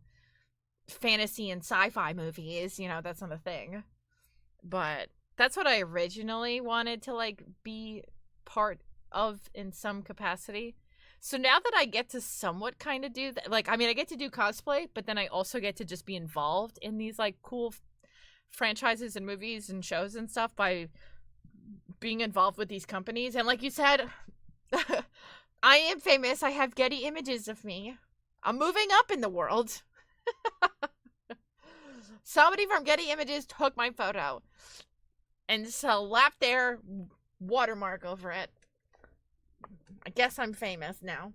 Speaker 1: fantasy and sci-fi movies. You know, that's not a thing. But that's what I originally wanted to like be part of in some capacity. So now that I get to somewhat kind of do that, like, I mean, I get to do cosplay, but then I also get to just be involved in these like cool franchises and movies and shows and stuff by being involved with these companies. And like you said, I am famous. I have Getty images of me. I'm moving up in the world. Somebody from Getty Images took my photo and slapped their watermark over it. I guess I'm famous now.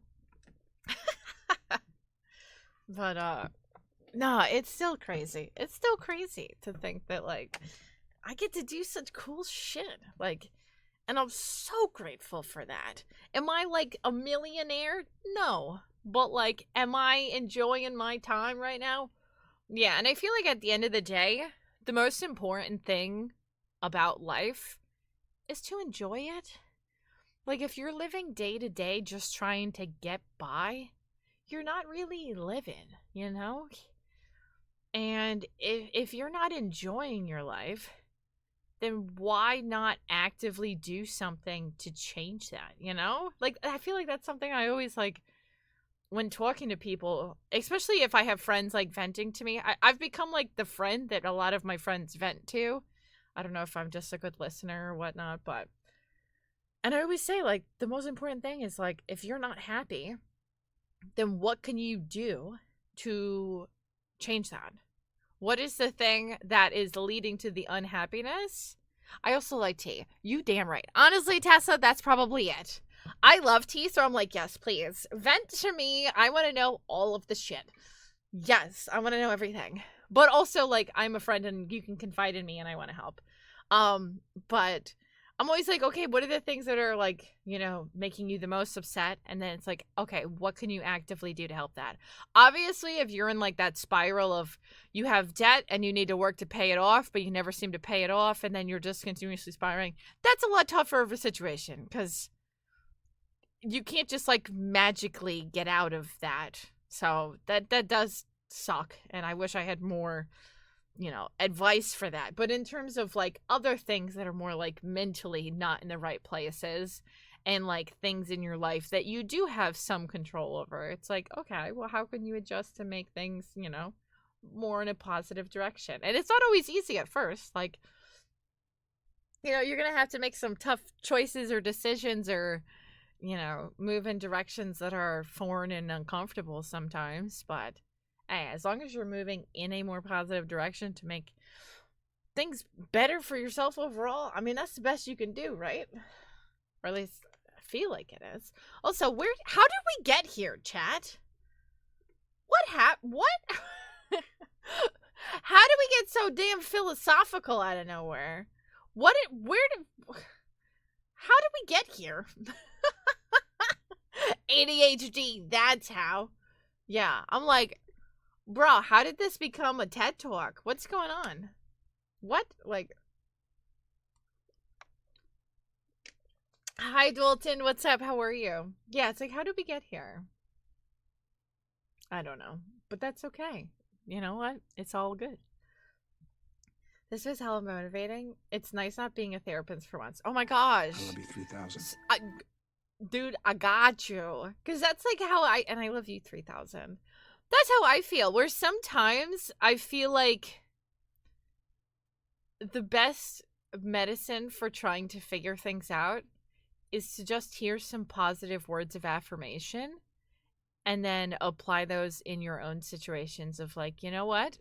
Speaker 1: But, no, it's still crazy. It's still crazy to think that, like, I get to do such cool shit. Like, and I'm so grateful for that. Am I, like, a millionaire? No. But, like, am I enjoying my time right now? Yeah, and I feel like at the end of the day, the most important thing about life is to enjoy it. Like, if you're living day to day just trying to get by, you're not really living, you know? And if you're not enjoying your life, then why not actively do something to change that, you know? Like, I feel like that's something I always, like, when talking to people, especially if I have friends, like, venting to me. I've become, like, the friend that a lot of my friends vent to. I don't know if I'm just a good listener or whatnot, but... And I always say, like, the most important thing is, like, if you're not happy, then what can you do to change that? What is the thing that is leading to the unhappiness? I also like tea. You damn right. Honestly, Tessa, that's probably it. I love tea, so I'm like, yes, please. Vent to me. I want to know all of the shit. Yes, I want to know everything. But also, like, I'm a friend and you can confide in me and I want to help. But I'm always like, okay, what are the things that are, like, you know, making you the most upset? And then it's like, okay, what can you actively do to help that? Obviously, if you're in, like, that spiral of you have debt and you need to work to pay it off, but you never seem to pay it off, and then you're just continuously spiraling, that's a lot tougher of a situation because you can't just, like, magically get out of that. So that does suck, and I wish I had more, you know, advice for that. But in terms of, like, other things that are more, like, mentally not in the right places and, like, things in your life that you do have some control over, it's like, okay, well, how can you adjust to make things, you know, more in a positive direction? And it's not always easy at first. Like, you know, you're gonna have to make some tough choices or decisions or, you know, move in directions that are foreign and uncomfortable sometimes. But hey, as long as you're moving in a more positive direction to make things better for yourself overall, I mean, that's the best you can do, right? Or at least I feel like it is. Also, how did we get here, chat? What? How did we get so damn philosophical out of nowhere? How did we get here? ADHD, that's how. Yeah, I'm like, bro, how did this become a TED Talk? What's going on? What? Like, hi, Dalton, what's up? How are you? Yeah, it's like, how did we get here? I don't know, but that's okay. You know what? It's all good. This was hella motivating. It's nice not being a therapist for once. Oh my gosh.
Speaker 3: I love you 3,000.
Speaker 1: Dude, I got you. Because that's like how and I love you 3,000. That's how I feel. Where sometimes I feel like the best medicine for trying to figure things out is to just hear some positive words of affirmation and then apply those in your own situations of like, you know what?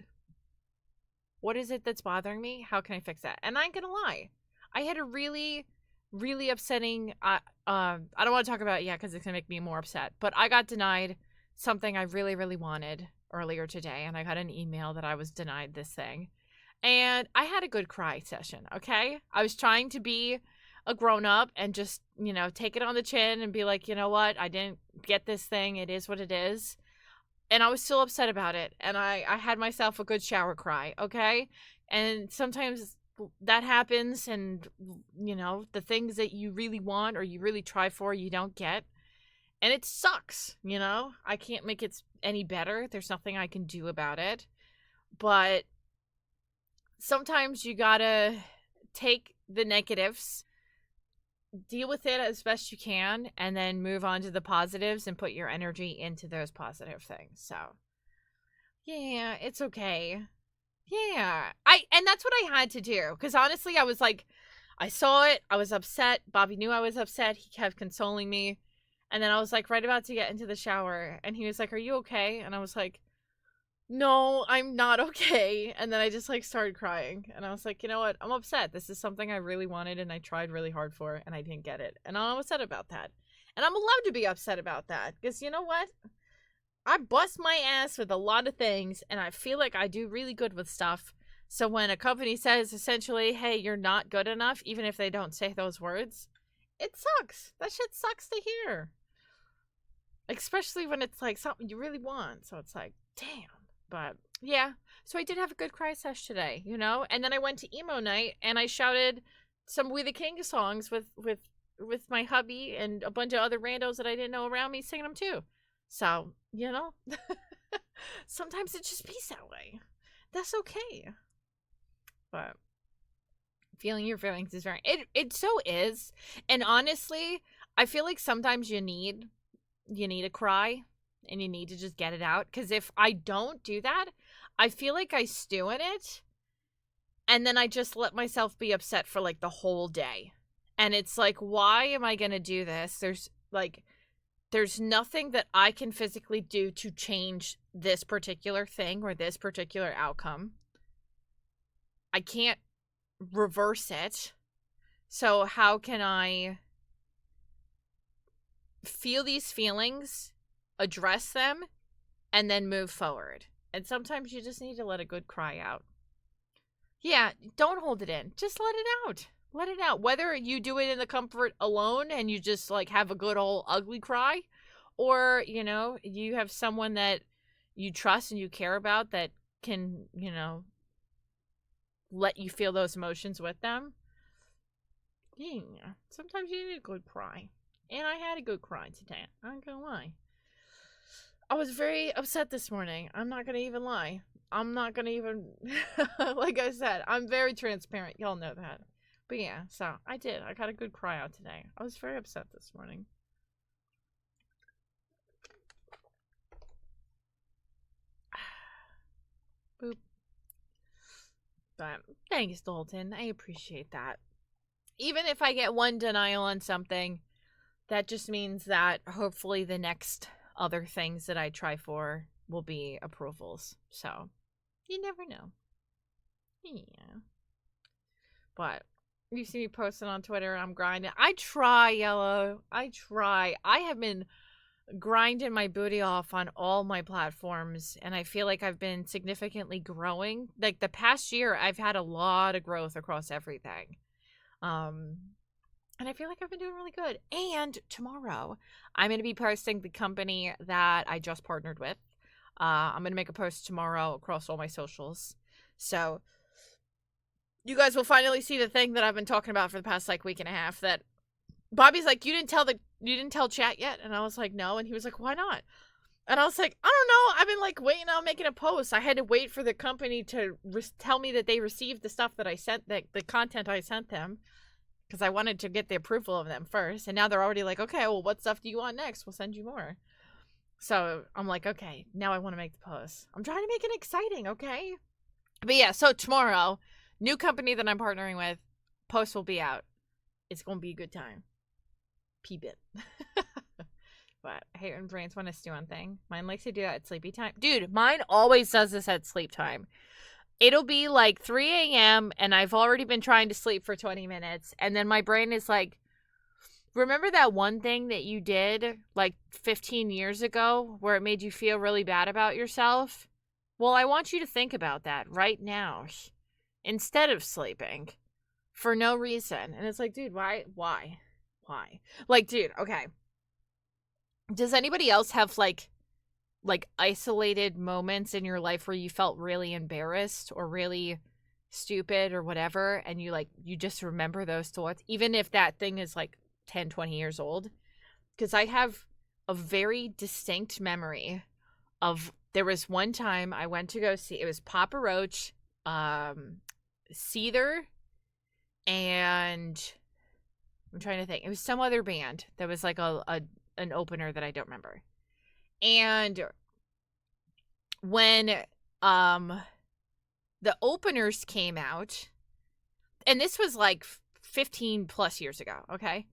Speaker 1: What is it that's bothering me? How can I fix that? And I ain't gonna lie. I had a really really upsetting. I don't want to talk about it yet because it's gonna make me more upset. But I got denied something I really, really wanted earlier today, and I got an email that I was denied this thing, and I had a good cry session. Okay, I was trying to be a grown up and just take it on the chin and be like, you know what, I didn't get this thing. It is what it is. And I was still upset about it. And I had myself a good shower cry, okay? And sometimes that happens, and, the things that you really want or you really try for, you don't get. And it sucks, I can't make it any better. There's nothing I can do about it. But sometimes you gotta take the negatives, deal with it as best you can, and then move on to the positives and put your energy into those positive things. So yeah, it's okay. Yeah, and that's what I had to do, because honestly I was like, I saw it, I was upset. Bobby knew I was upset. He kept consoling me, and then I was like right about to get into the shower, and he was like, are you okay? And I was like, no, I'm not okay. And then I just like started crying, and I was like, you know what, I'm upset. This is something I really wanted and I tried really hard for, and I didn't get it, and I'm upset about that. And I'm allowed to be upset about that, because you know what, I bust my ass with a lot of things, and I feel like I do really good with stuff. So when a company says essentially, hey, you're not good enough, even if they don't say those words, it sucks. That shit sucks to hear, especially when it's like something you really want. So it's like, damn. But yeah, so I did have a good cry sesh today, and then I went to emo night and I shouted some We the King songs with my hubby and a bunch of other randos that I didn't know around me singing them too. So, sometimes it just be that way. That's okay. But feeling your feelings is very, it so is. And honestly, I feel like sometimes you need a cry. And you need to just get it out. Because if I don't do that, I feel like I stew in it. And then I just let myself be upset for like the whole day. And it's like, why am I going to do this? There's nothing that I can physically do to change this particular thing or this particular outcome. I can't reverse it. So how can I feel these feelings, address them, and then move forward? And sometimes you just need to let a good cry out. Yeah, don't hold it in. Just let it out. Let it out. Whether you do it in the comfort alone and you just like have a good old ugly cry, or, you have someone that you trust and you care about that can, let you feel those emotions with them. Yeah, sometimes you need a good cry. And I had a good cry today. I'm not gonna lie. I was very upset this morning. I'm not gonna even lie. I'm not gonna even, like I said, I'm very transparent. Y'all know that. But yeah, so I did. I got a good cry out today. I was very upset this morning. Boop. But thanks, Dalton. I appreciate that. Even if I get one denial on something, that just means that hopefully the next other things that I try for will be approvals. So, you never know. Yeah. But you see me posting on Twitter, I'm grinding. I try, Yellow. I try. I have been grinding my booty off on all my platforms, and I feel like I've been significantly growing. Like the past year, I've had a lot of growth across everything. And I feel like I've been doing really good. And tomorrow, I'm going to be posting the company that I just partnered with. I'm going to make a post tomorrow across all my socials. So you guys will finally see the thing that I've been talking about for the past like week and a half, that Bobby's like, you didn't tell chat yet? And I was like, no. And he was like, why not? And I was like, I don't know. I've been like waiting on making a post. I had to wait for the company to tell me that they received the stuff that I sent, the content I sent them, because I wanted to get the approval of them first. And now they're already like, okay, well, what stuff do you want next? We'll send you more. So I'm like, okay, now I want to make the post. I'm trying to make it exciting, okay? But yeah, so tomorrow, new company that I'm partnering with, post will be out. It's going to be a good time. P-bit. But hair and brains want to do one thing. Mine likes to do that at sleepy time. Dude, mine always does this at sleep time. it'll be like 3 a.m. and I've already been trying to sleep for 20 minutes. And then my brain is like, remember that one thing that you did like 15 years ago where it made you feel really bad about yourself? Well, I want you to think about that right now instead of sleeping for no reason. And it's like, dude, why? Like, dude, okay. Does anybody else have like isolated moments in your life where you felt really embarrassed or really stupid or whatever, and you just remember those thoughts, even if that thing is like 10, 20 years old? Because I have a very distinct memory of, there was one time I went to go see, it was Papa Roach, Seether, and I'm trying to think, it was some other band that was like an opener that I don't remember. And when the openers came out, and this was like 15 plus years ago, okay?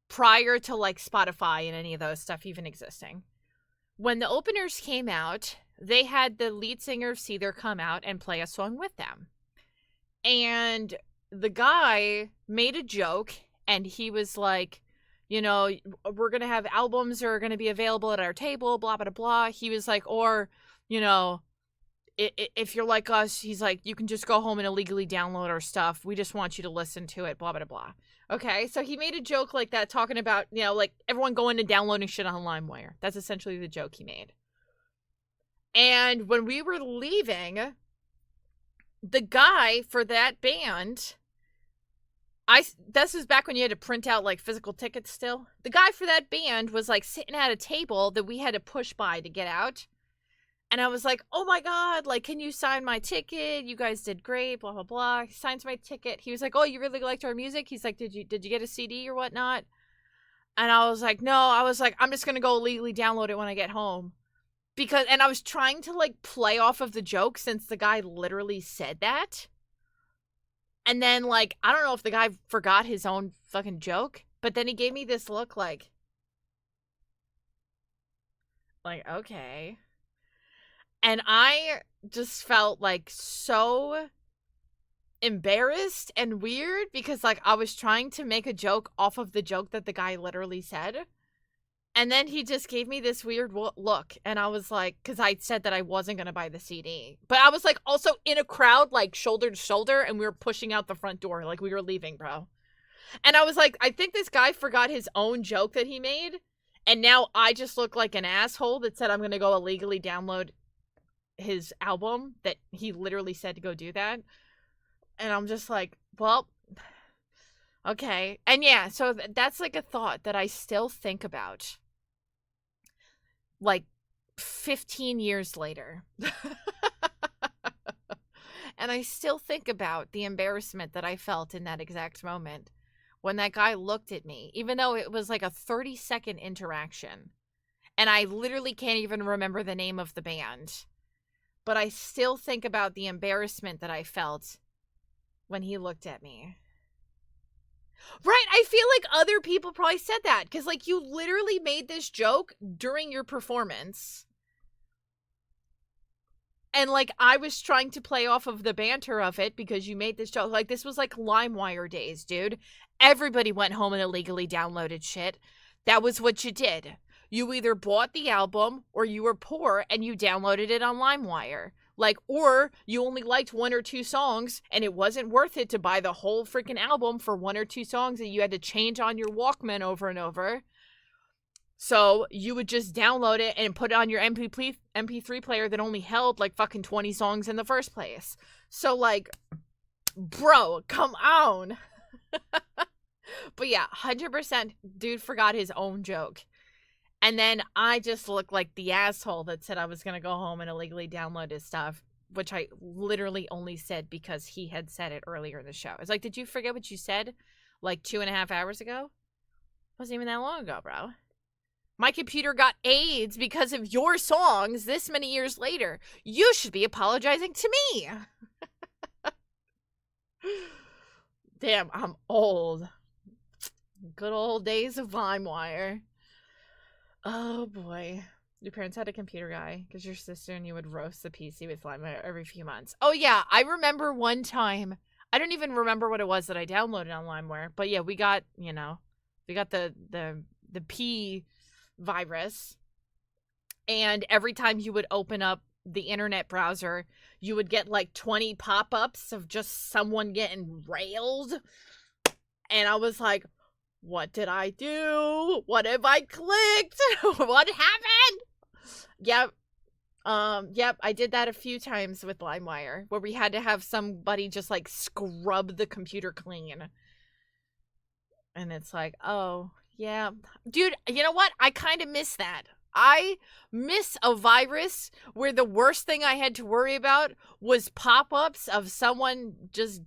Speaker 1: Prior to like Spotify and any of those stuff even existing. When the openers came out, they had the lead singer of Seether come out and play a song with them. And the guy made a joke, and he was like, you know, we're going to have albums that are going to be available at our table, blah, blah, blah. He was like, or, you know, if you're like us, he's like, you can just go home and illegally download our stuff. We just want you to listen to it, blah, blah, blah. Okay, so he made a joke like that, talking about, you know, like everyone going and downloading shit on LimeWire. That's essentially the joke he made. And when we were leaving, the guy for that band, this was back when you had to print out like physical tickets still. The guy for that band was like sitting at a table that we had to push by to get out. And I was like, oh my God, like, can you sign my ticket? You guys did great, blah, blah, blah. He signs my ticket. He was like, oh, you really liked our music? He's like, did you get a CD or whatnot? And I was like, no. I was like, I'm just going to go illegally download it when I get home. And I was trying to like play off of the joke since the guy literally said that. And then like, I don't know if the guy forgot his own fucking joke, but then he gave me this look like, okay. And I just felt like so embarrassed and weird because like I was trying to make a joke off of the joke that the guy literally said. And then he just gave me this weird look. And I was like, because I said that I wasn't going to buy the CD. But I was like also in a crowd, like shoulder to shoulder. And we were pushing out the front door. Like we were leaving, bro. And I was like, I think this guy forgot his own joke that he made. And now I just look like an asshole that said I'm going to go illegally download his album that he literally said to go do that. And I'm just like, well, okay. And yeah, so that's like a thought that I still think about like 15 years later. And I still think about the embarrassment that I felt in that exact moment when that guy looked at me, even though it was like a 30-second interaction. And I literally can't even remember the name of the band. But I still think about the embarrassment that I felt when he looked at me. Right, I feel like other people probably said that. Because, like, you literally made this joke during your performance. And, like, I was trying to play off of the banter of it because you made this joke. Like, this was, like, LimeWire days, dude. Everybody went home and illegally downloaded shit. That was what you did. You either bought the album or you were poor and you downloaded it on LimeWire. Like, or you only liked one or two songs and it wasn't worth it to buy the whole freaking album for one or two songs that you had to change on your Walkman over and over. So you would just download it and put it on your MP3 player that only held like fucking 20 songs in the first place. So like, bro, come on. But yeah, 100% dude forgot his own joke. And then I just looked like the asshole that said I was going to go home and illegally download his stuff, which I literally only said because he had said it earlier in the show. It's like, did you forget what you said like 2.5 hours ago? Wasn't even that long ago, bro. My computer got AIDS because of your songs this many years later. You should be apologizing to me. Damn, I'm old. Good old days of LimeWire. Oh, boy. Your parents had a computer guy because your sister and you would roast the PC with LimeWire every few months. Oh, yeah. I remember one time. I don't even remember what it was that I downloaded on LimeWire. But yeah, we got, you know, we got the P virus. And every time you would open up the internet browser, you would get like 20 pop-ups of just someone getting railed. And I was like, what did I do? What have I clicked? What happened? Yep. Yep, I did that a few times with LimeWire, where we had to have somebody just like scrub the computer clean. And it's like, oh, yeah. Dude, you know what? I kind of miss that. I miss a virus where the worst thing I had to worry about was pop-ups of someone just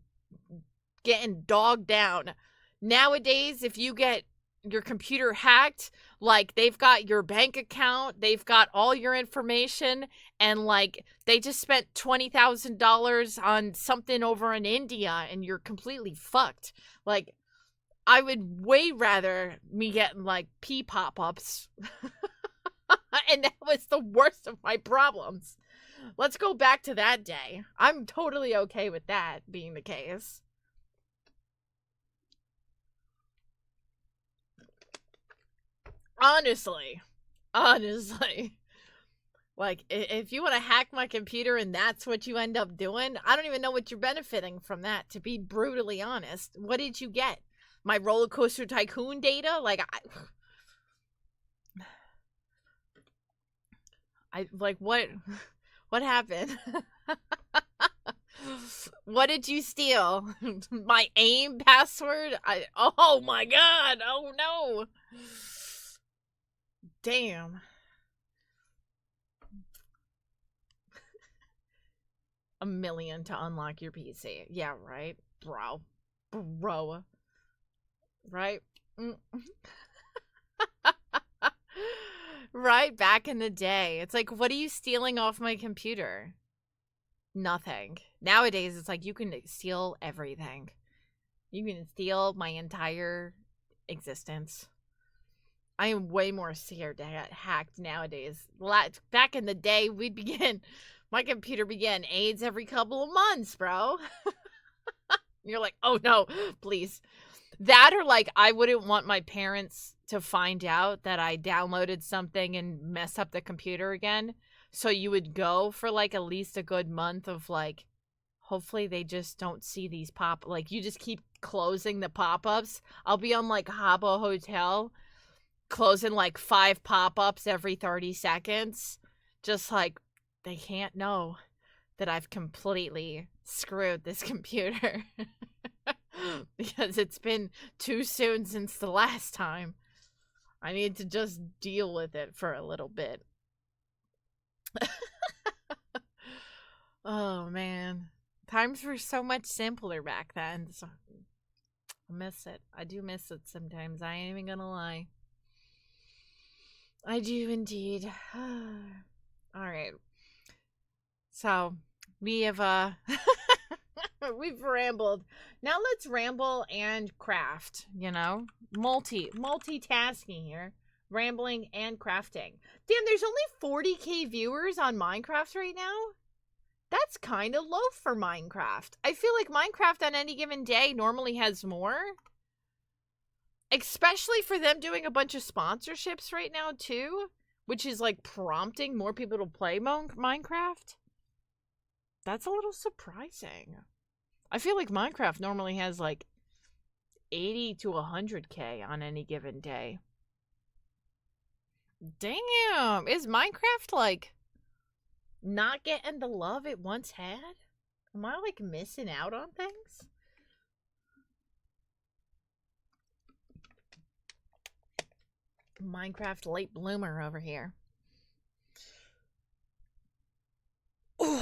Speaker 1: getting dogged down. Nowadays, if you get your computer hacked, like, they've got your bank account, they've got all your information, and like they just spent $20,000 on something over in India and you're completely fucked. Like, I would way rather me getting like P pop-ups. And that was the worst of my problems. Let's go back to that day. I'm totally okay with that being the case. Honestly. Like, if you want to hack my computer and that's what you end up doing, I don't even know what you're benefiting from that, to be brutally honest. What did you get? My Roller Coaster Tycoon data? Like, I like, what happened? What did you steal? My AIM password? Oh my god, oh no. Damn. $1 million to unlock your PC. Yeah, right, bro. Right? Right, back in the day. It's like, what are you stealing off my computer? Nothing. Nowadays, it's like you can steal everything. You can steal my entire existence. I am way more scared to get hacked nowadays. Back in the day, my computer began AIDS every couple of months, bro. You're like, oh no, please. That, or like, I wouldn't want my parents to find out that I downloaded something and mess up the computer again. So you would go for like at least a good month of like, hopefully they just don't see these like, you just keep closing the pop-ups. I'll be on like Habbo Hotel, closing like 5 pop-ups every 30 seconds. Just like, they can't know that I've completely screwed this computer. Because it's been too soon since the last time. I need to just deal with it for a little bit. Oh, man. Times were so much simpler back then. So I miss it. I do miss it sometimes. I ain't even gonna lie. I do indeed. Alright. So, we have, we've rambled. Now let's ramble and craft, you know? Multitasking here. Rambling and crafting. Damn, there's only 40k viewers on Minecraft right now? That's kind of low for Minecraft. I feel like Minecraft on any given day normally has more. Especially for them doing a bunch of sponsorships right now, too. Which is, like, prompting more people to play Minecraft. That's a little surprising. I feel like Minecraft normally has, like, 80 to 100k on any given day. Damn! Is Minecraft, like, not getting the love it once had? Am I, like, missing out on things? Minecraft late bloomer over here. Ooh,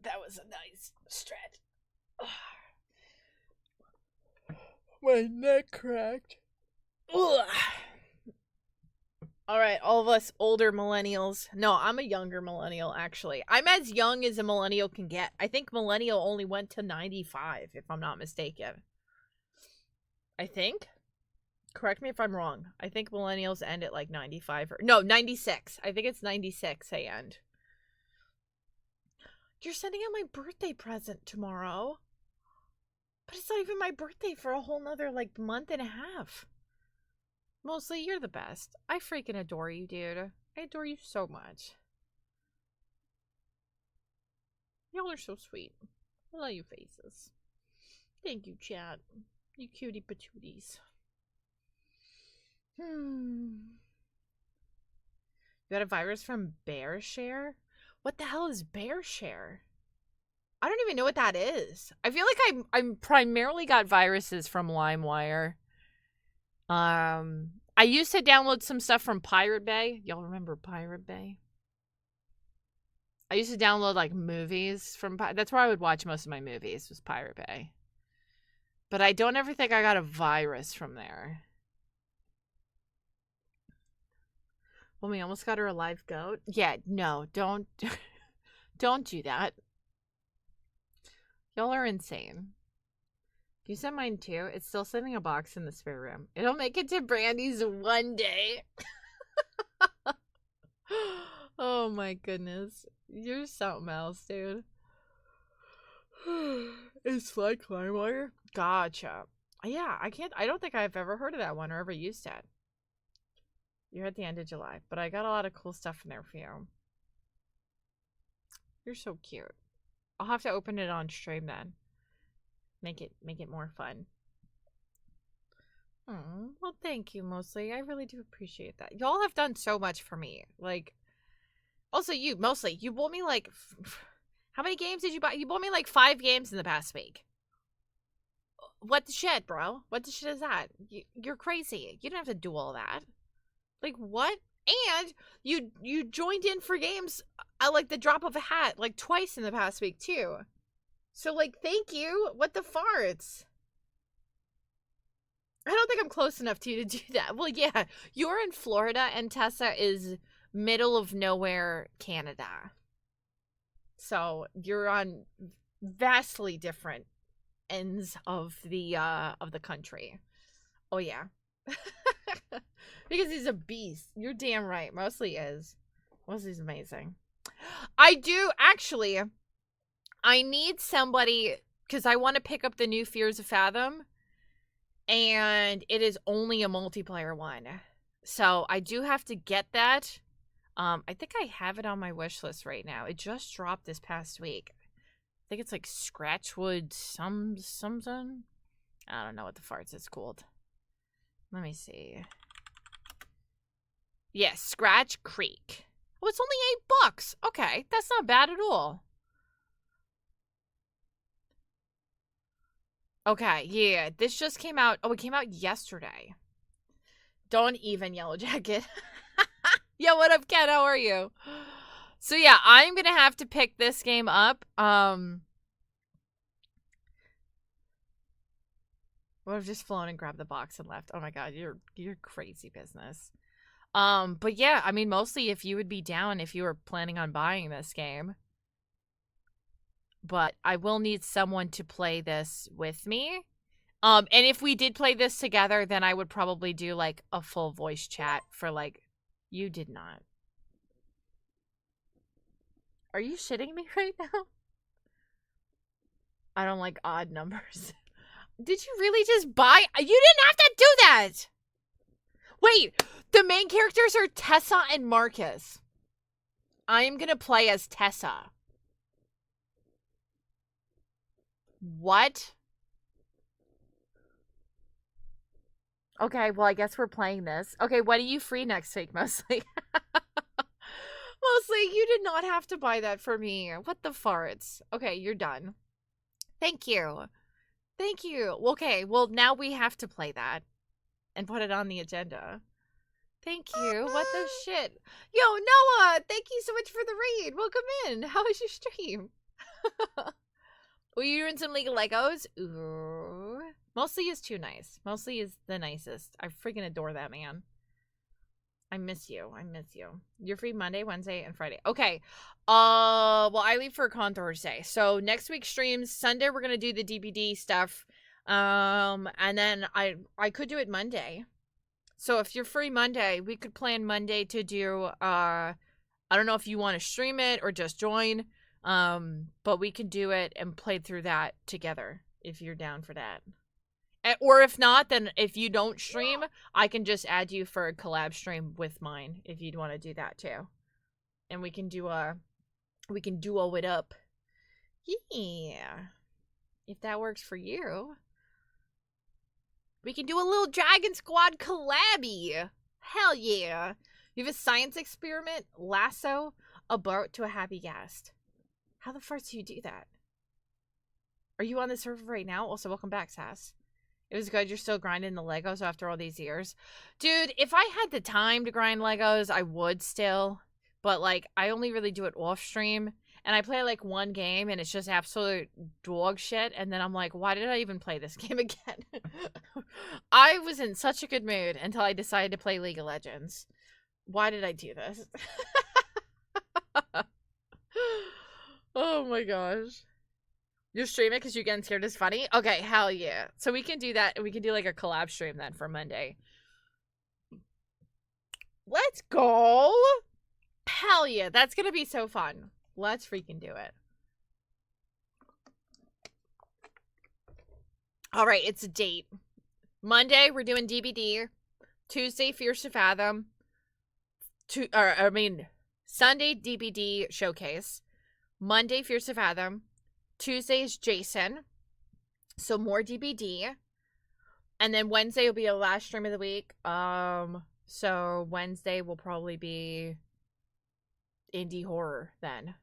Speaker 1: that was a nice stretch. My neck cracked. Ugh. All right, all of us older millennials. No, I'm a younger millennial, actually. I'm as young as a millennial can get. I think millennial only went to 95, if I'm not mistaken. I think. Correct me if I'm wrong. I think millennials end at like 95 or no, 96. I think it's 96 they end. You're sending out my birthday present tomorrow. But it's not even my birthday for a whole nother like month and a half. Mostly, you're the best. I freaking adore you, dude. I adore you so much. Y'all are so sweet. I love you faces. Thank you, chat. You cutie patooties. You got a virus from BearShare? What the hell is BearShare? I don't even know what that is. I feel like I'm primarily got viruses from LimeWire. I used to download some stuff from Pirate Bay. Y'all remember Pirate Bay? I used to download like movies from that's where I would watch most of my movies was Pirate Bay. But I don't ever think I got a virus from there. Well, we almost got her a live goat. Yeah, no, don't don't do that. Y'all are insane. If you sent mine too, it's still sitting in a box in the spare room. It'll make it to Brandy's one day. Oh my goodness. You're something else, dude. It's like LimeWire? Gotcha. Yeah, I don't think I've ever heard of that one or ever used it. You're at the end of July, but I got a lot of cool stuff in there for you. You're so cute. I'll have to open it on stream then. Make it more fun. Oh, well, thank you, Mostly. I really do appreciate that. Y'all have done so much for me. Like, also you, Mostly. You bought me like, how many games did you buy? You bought me like 5 games in the past week. What the shit, bro? What the shit is that? You're crazy. You don't have to do all that. Like, what? And you joined in for games at like the drop of a hat like twice in the past week too. So like, thank you. What the farts? I don't think I'm close enough to you to do that. Well, yeah, you're in Florida and Tessa is middle of nowhere, Canada. So you're on vastly different ends of the country. Oh yeah. Because he's a beast. You're damn right. Mostly is. Mostly's amazing. I do actually. I need somebody because I want to pick up the new Fears of Fathom, and it is only a multiplayer one. So I do have to get that. I think I have it on my wish list right now. It just dropped this past week. I think it's like Scratchwood something. I don't know what the farts it's called. Let me see. Yes, Scratch Creek. Oh, it's only $8. Okay, that's not bad at all. Okay, yeah, this just came out. Oh, it came out yesterday. Don't even, Yellow Jacket. Yo, what up, Ken? How are you? So yeah, I'm gonna have to pick this game up. Would have just flown and grabbed the box and left. Oh my god, you're crazy business. But yeah, I mean, mostly if you would be down if you were planning on buying this game. But I will need someone to play this with me. And if we did play this together, then I would probably do like a full voice chat for like, you did not. Are you shitting me right now? I don't like odd numbers. Did you really just buy? You didn't have to do that. Wait, the main characters are Tessa and Marcus. I am going to play as Tessa. What? Okay, well, I guess we're playing this. Okay, when are you free next week, Mostly? Mostly, you did not have to buy that for me. What the farts? Okay, you're done. Thank you. Thank you. Okay, well, now we have to play that and put it on the agenda. Thank you. What the shit? Yo, Noah, thank you so much for the raid. Welcome in. How was your stream? Were you doing some League of Legos? Ooh. Mostly is too nice. Mostly is the nicest. I freaking adore that man. I miss you. I miss you. You're free Monday, Wednesday, and Friday. Okay. Well, I leave for a con Thursday. So next week's streams, Sunday we're gonna do the DBD stuff. And then I could do it Monday. So if you're free Monday, we could plan Monday to do, I don't know if you want to stream it or just join, but we can do it and play through that together if you're down for that. Or if not, then if you don't stream, I can just add you for a collab stream with mine if you'd want to do that too. And we can duo it up. Yeah. If that works for you. We can do a little Dragon Squad collabby. Hell yeah. You have a science experiment, lasso, a boat to a happy guest. How the fuck do you do that? Are you on the server right now? Also, welcome back, Sass. It was good. You're still grinding the Legos after all these years. Dude, if I had the time to grind Legos, I would still. But, like, I only really do it off stream. And I play, like, one game, and it's just absolute dog shit. And then I'm like, why did I even play this game again? I was in such a good mood until I decided to play League of Legends. Why did I do this? Oh, my gosh. You're streaming because you're getting scared is funny? Okay, hell yeah. So we can do that. We can do like a collab stream then for Monday. Let's go. Hell yeah. That's going to be so fun. Let's freaking do it. All right, it's a date. Monday, we're doing DBD. Tuesday, Fierce to Fathom. Sunday, DBD Showcase. Monday, Fierce to Fathom. Tuesday is Jason, so more DBD, and then Wednesday will be a last stream of the week. So Wednesday will probably be indie horror then,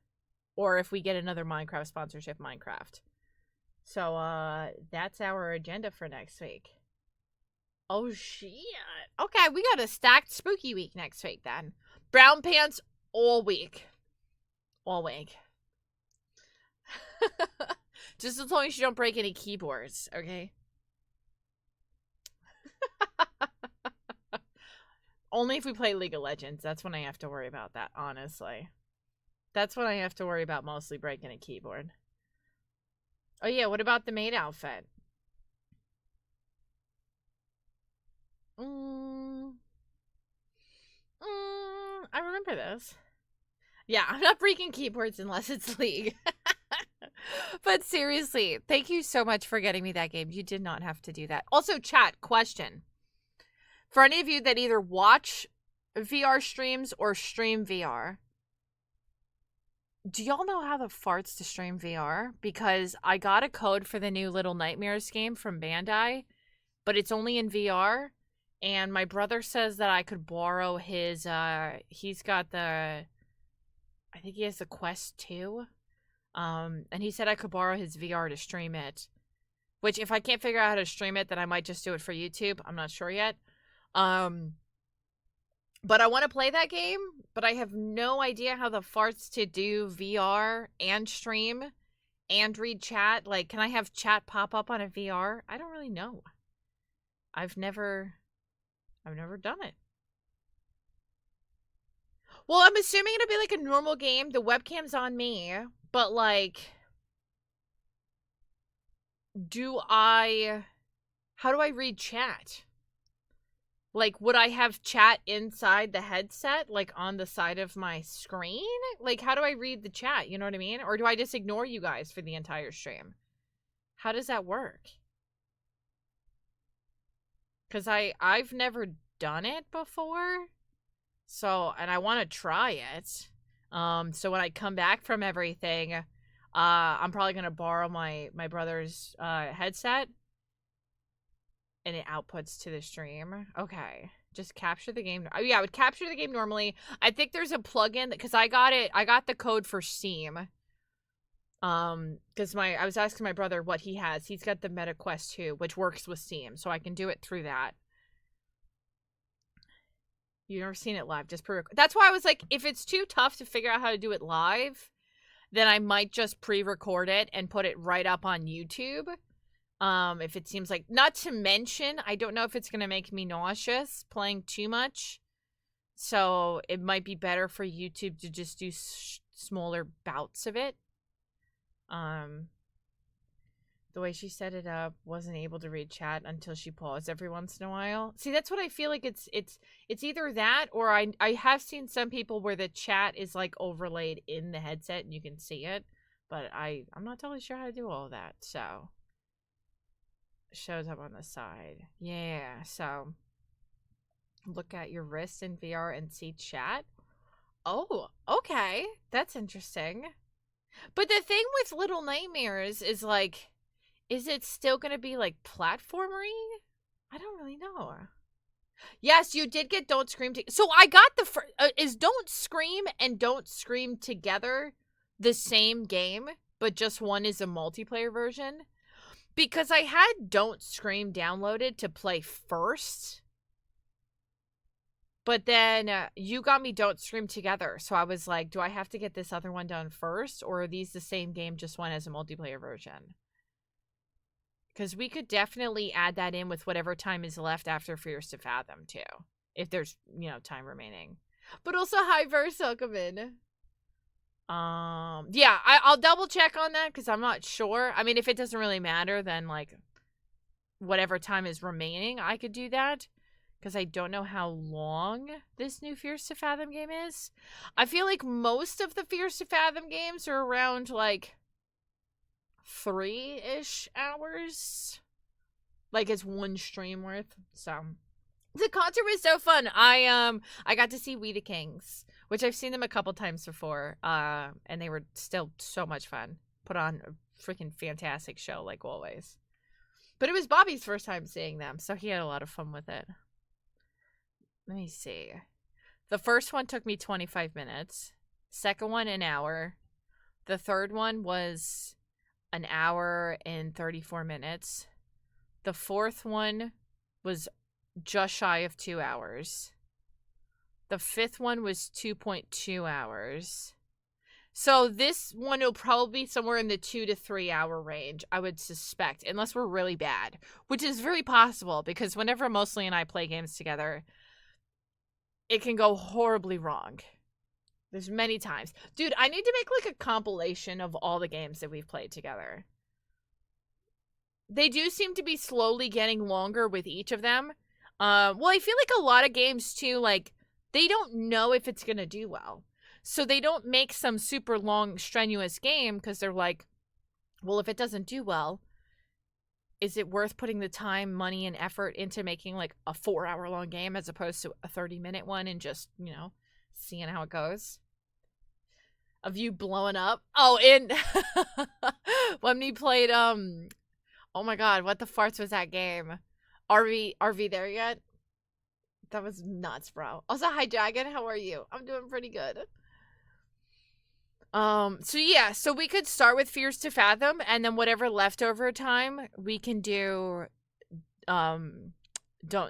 Speaker 1: or if we get another Minecraft sponsorship, Minecraft. So that's our agenda for next week. Oh shit! Okay, we got a stacked spooky week next week then. Brown pants all week, all week. Just as long as you don't break any keyboards, okay? Only if we play League of Legends. That's when I have to worry about that, honestly. That's when I have to worry about mostly breaking a keyboard. Oh yeah, what about the maid outfit? I remember this. Yeah, I'm not breaking keyboards unless it's League. But seriously, thank you so much for getting me that game. You did not have to do that. Also, chat, question. For any of you that either watch VR streams or stream VR, do y'all know how the farts to stream VR? Because I got a code for the new Little Nightmares game from Bandai, but it's only in VR. And my brother says that I could borrow his, he's got the, I think he has the Quest 2. And he said I could borrow his VR to stream it. Which, if I can't figure out how to stream it, then I might just do it for YouTube. I'm not sure yet. But I want to play that game, but I have no idea how the farts to do VR and stream and read chat. Like, can I have chat pop up on a VR? I don't really know. I've never done it. Well, I'm assuming it'll be like a normal game. The webcam's on me. But, like, how do I read chat? Like, would I have chat inside the headset, like, on the side of my screen? Like, how do I read the chat? You know what I mean? Or do I just ignore you guys for the entire stream? How does that work? Because I've never done it before. So, and I want to try it. So when I come back from everything, I'm probably going to borrow my brother's headset. And it outputs to the stream. Okay. Just capture the game. Oh, yeah, I would capture the game normally. I think there's a plugin, because I got the code for Steam. Because I was asking my brother what he has. He's got the Meta Quest 2, which works with Steam. So I can do it through that. You've never seen it live, just that's why I was like, if it's too tough to figure out how to do it live, then I might just pre-record it and put it right up on YouTube. If it seems like, not to mention, I don't know if it's gonna make me nauseous playing too much, so it might be better for YouTube to just do smaller bouts of it. The way she set it up, wasn't able to read chat until she paused every once in a while. See, that's what I feel like it's either that or I have seen some people where the chat is like overlaid in the headset and you can see it, but I'm not totally sure how to do all of that. So it shows up on the side. Yeah, so look at your wrist in VR and see chat. Oh, okay. That's interesting. But the thing with Little Nightmares is like, is it still going to be, like, platformery? I don't really know. Yes, you did get Don't Scream. So I got the... is Don't Scream and Don't Scream together the same game, but just one is a multiplayer version? Because I had Don't Scream downloaded to play first. But then you got me Don't Scream together. So I was like, do I have to get this other one done first? Or are these the same game, just one as a multiplayer version? Because we could definitely add that in with whatever time is left after Fears to Fathom, too. If there's, time remaining. But also, hi, Verse, welcome in. Yeah, I'll double check on that because I'm not sure. I mean, if it doesn't really matter, then, like, whatever time is remaining, I could do that. Because I don't know how long this new Fears to Fathom game is. I feel like most of the Fears to Fathom games are around, like... 3-ish hours. Like it's one stream worth. So the concert was so fun. I got to see We the Kings, which I've seen them a couple times before. And they were still so much fun. Put on a freaking fantastic show like always. But it was Bobby's first time seeing them, so he had a lot of fun with it. Let me see. The first one took me 25 minutes. Second one, an hour. The third one was an hour and 34 minutes. The fourth one was just shy of 2 hours. The fifth one was 2.2 hours. So this one will probably be somewhere in the 2 to 3 hour range, I would suspect, unless we're really bad, which is very possible because whenever Mostly and I play games together, it can go horribly wrong. There's many times. Dude, I need to make, like, a compilation of all the games that we've played together. They do seem to be slowly getting longer with each of them. Well, I feel like a lot of games, too, like, they don't know if it's going to do well. So they don't make some super long, strenuous game because they're like, well, if it doesn't do well, is it worth putting the time, money, and effort into making, like, a 4-hour-long game as opposed to a 30-minute one and just, seeing how it goes? Of you blowing up. Oh, and when we played, oh my god, what the farts was that game? RV there yet? That was nuts, bro. Also, hi, Dragon. How are you? I'm doing pretty good. So yeah, so we could start with Fears to Fathom, and then whatever leftover time, we can do, Don't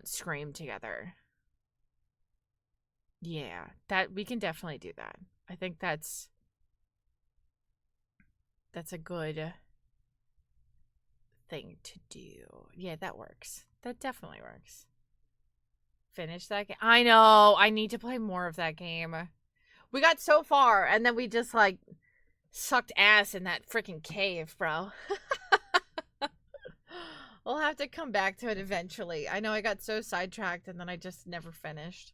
Speaker 1: Scream together. Yeah, that, we can definitely do that. I think that's a good thing to do. Yeah, that works. That definitely works. Finish that game. I know. I need to play more of that game. We got so far, and then we just, like, sucked ass in that freaking cave, bro. We'll have to come back to it eventually. I know I got so sidetracked, and then I just never finished.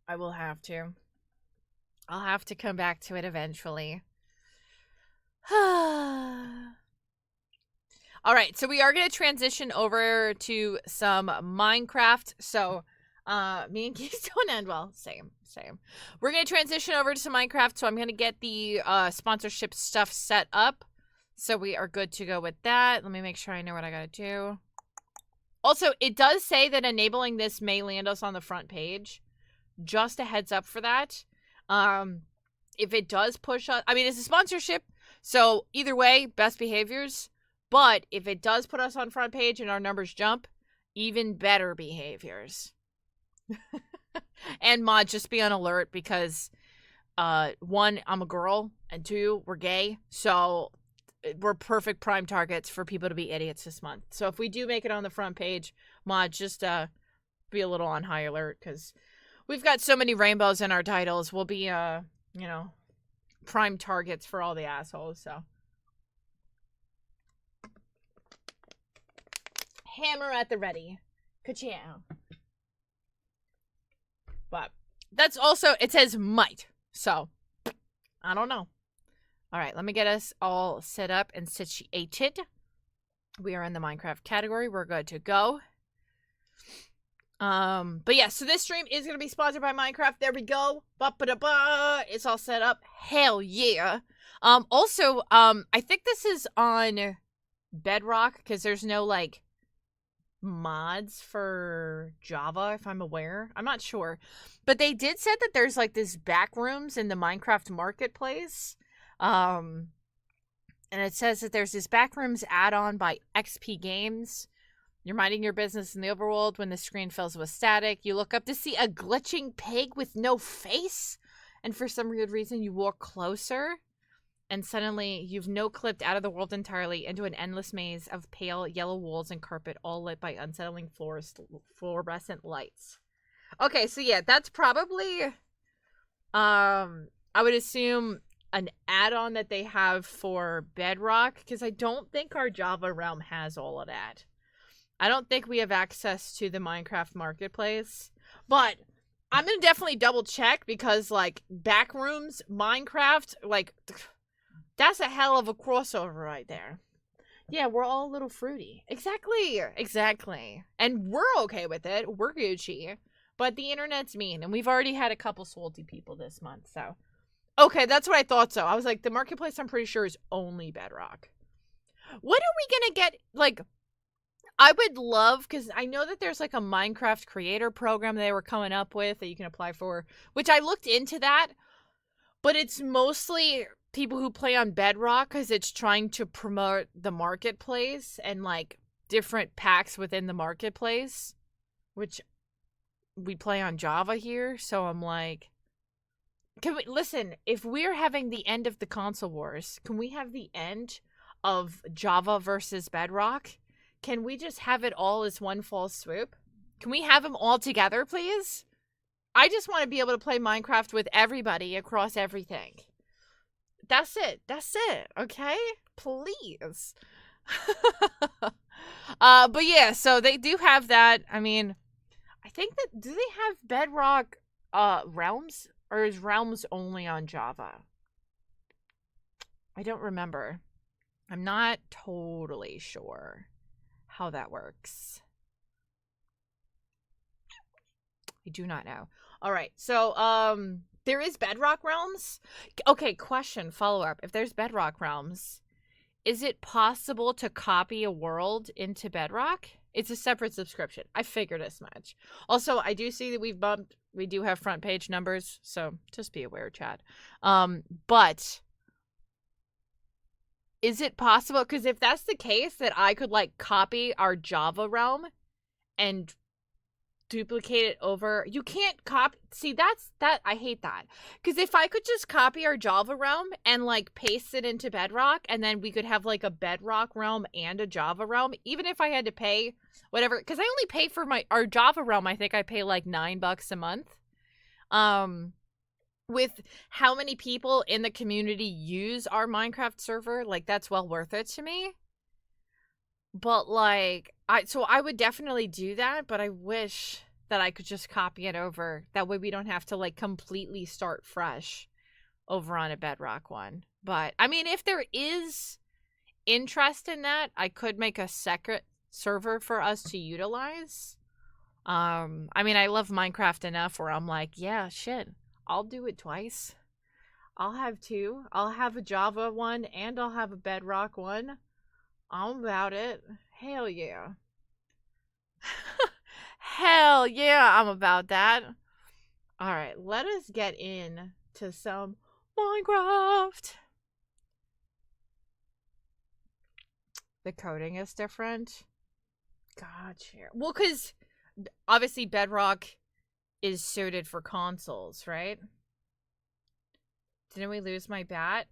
Speaker 1: I will have to. I'll have to come back to it eventually. All right, so we are going to transition over to some Minecraft. So, me and Keystone end well. Same. We're going to transition over to some Minecraft, so I'm going to get the sponsorship stuff set up. So we are good to go with that. Let me make sure I know what I got to do. Also, it does say that enabling this may land us on the front page. Just a heads up for that. If it does push us, I mean, it's a sponsorship, so either way, best behaviors. But if it does put us on front page and our numbers jump, even better behaviors. And mod, just be on alert because, 1, I'm a girl, and 2, we're gay, so we're perfect prime targets for people to be idiots this month. So if we do make it on the front page, mod, just be a little on high alert because we've got so many rainbows in our titles. We'll be, prime targets for all the assholes, so. Hammer at the ready. Ka-chow. But that's also, it says might, so I don't know. All right, let me get us all set up and situated. We are in the Minecraft category. We're good to go. But yeah, so this stream is going to be sponsored by Minecraft. There we go. Ba-ba-da-ba. It's all set up. Hell yeah. Also, I think this is on Bedrock because there's no, like, mods for Java, if I'm aware. I'm not sure. But they did say that there's, like, this back rooms in the Minecraft marketplace. And it says that there's this Backrooms add-on by XP Games. You're minding your business in the overworld when the screen fills with static. You look up to see a glitching pig with no face. And for some weird reason, you walk closer. And suddenly, you've no-clipped out of the world entirely into an endless maze of pale yellow walls and carpet, all lit by unsettling fluorescent lights. Okay, so yeah, that's probably, I would assume, an add-on that they have for Bedrock, because I don't think our Java realm has all of that. I don't think we have access to the Minecraft marketplace, but I'm going to definitely double check because, like, Backrooms, Minecraft, like, that's a hell of a crossover right there. Yeah, we're all a little fruity. Exactly. And we're okay with it. We're Gucci. But the internet's mean, and we've already had a couple salty people this month, so. Okay, that's what I thought so. I was like, the marketplace, I'm pretty sure, is only Bedrock. What are we going to get, like, I would love, because I know that there's, like, a Minecraft creator program they were coming up with that you can apply for, which I looked into that, but it's mostly people who play on Bedrock because it's trying to promote the marketplace and, like, different packs within the marketplace, which we play on Java here, so I'm like, can we, listen, if we're having the end of the console wars, can we have the end of Java versus Bedrock? Can we just have it all as one fall swoop? Can we have them all together, please? I just want to be able to play Minecraft with everybody across everything. That's it. Okay? Please. But yeah, so they do have that. I mean, I think that, do they have Bedrock realms? Or is realms only on Java? I don't remember. I'm not totally sure how that works. I do not know. All right. So, there is Bedrock realms. Okay, question, follow-up. If there's Bedrock realms, is it possible to copy a world into Bedrock? It's a separate subscription. I figured as much. Also, I do see that we do have front page numbers, so just be aware, chat. But is it possible? Because if that's the case, that I could, like, copy our Java realm and duplicate it over. You can't copy. See, that I hate that. Because if I could just copy our Java realm and, like, paste it into Bedrock, and then we could have, like, a Bedrock realm and a Java realm, even if I had to pay whatever, because I only pay for our Java realm, I think I pay like $9 a month. With how many people in the community use our Minecraft server, like, that's well worth it to me. But, like, so I would definitely do that, but I wish that I could just copy it over. That way we don't have to, like, completely start fresh over on a Bedrock one. But, I mean, if there is interest in that, I could make a second server for us to utilize. I mean, I love Minecraft enough where I'm like, yeah, shit, I'll do it twice. I'll have two. I'll have a Java one and I'll have a Bedrock one. I'm about it. Hell yeah. Hell yeah, I'm about that. Alright, let us get in to some Minecraft. The coding is different. Gotcha. Well, because obviously Bedrock is suited for consoles, right? Didn't we lose my bat?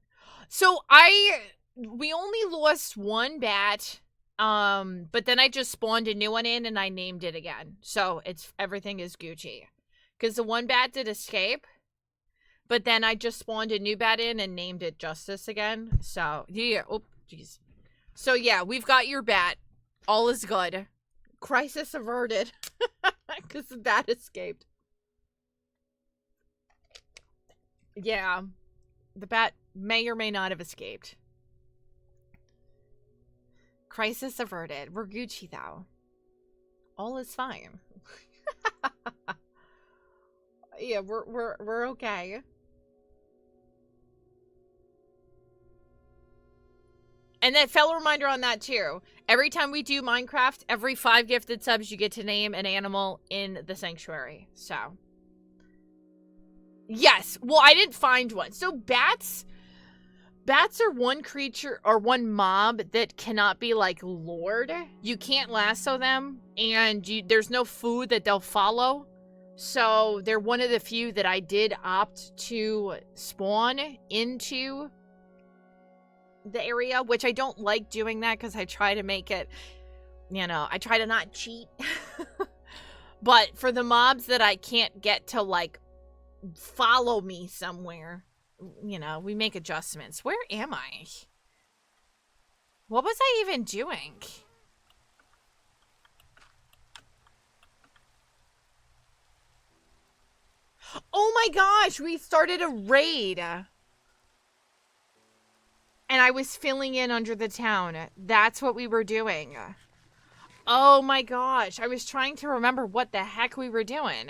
Speaker 1: So we only lost one bat, but then I just spawned a new one in and I named it again. So everything is Gucci. Because the one bat did escape, But then I just spawned a new bat in and named it Justice again. So, yeah. Oh, jeez. So, yeah, we've got your bat. All is good. Crisis averted. Because the bat escaped. Yeah. The bat may or may not have escaped. Crisis averted. We're Gucci, though. All is fine. Yeah, we're okay. And that fellow reminder on that too. Every time we do Minecraft, every 5 gifted subs, you get to name an animal in the sanctuary. So, yes. Well, I didn't find one. So bats are one creature or one mob that cannot be like lured. You can't lasso them, and there's no food that they'll follow. So they're one of the few that I did opt to spawn into the area, which I don't like doing that because I try to make it, you know, I try to not cheat. But for the mobs that I can't get to, like, follow me somewhere, you know, we make adjustments. Where am I? What was I even doing? Oh my gosh, we started a raid. And I was filling in under the town. That's what we were doing. Oh my gosh, I was trying to remember what the heck we were doing.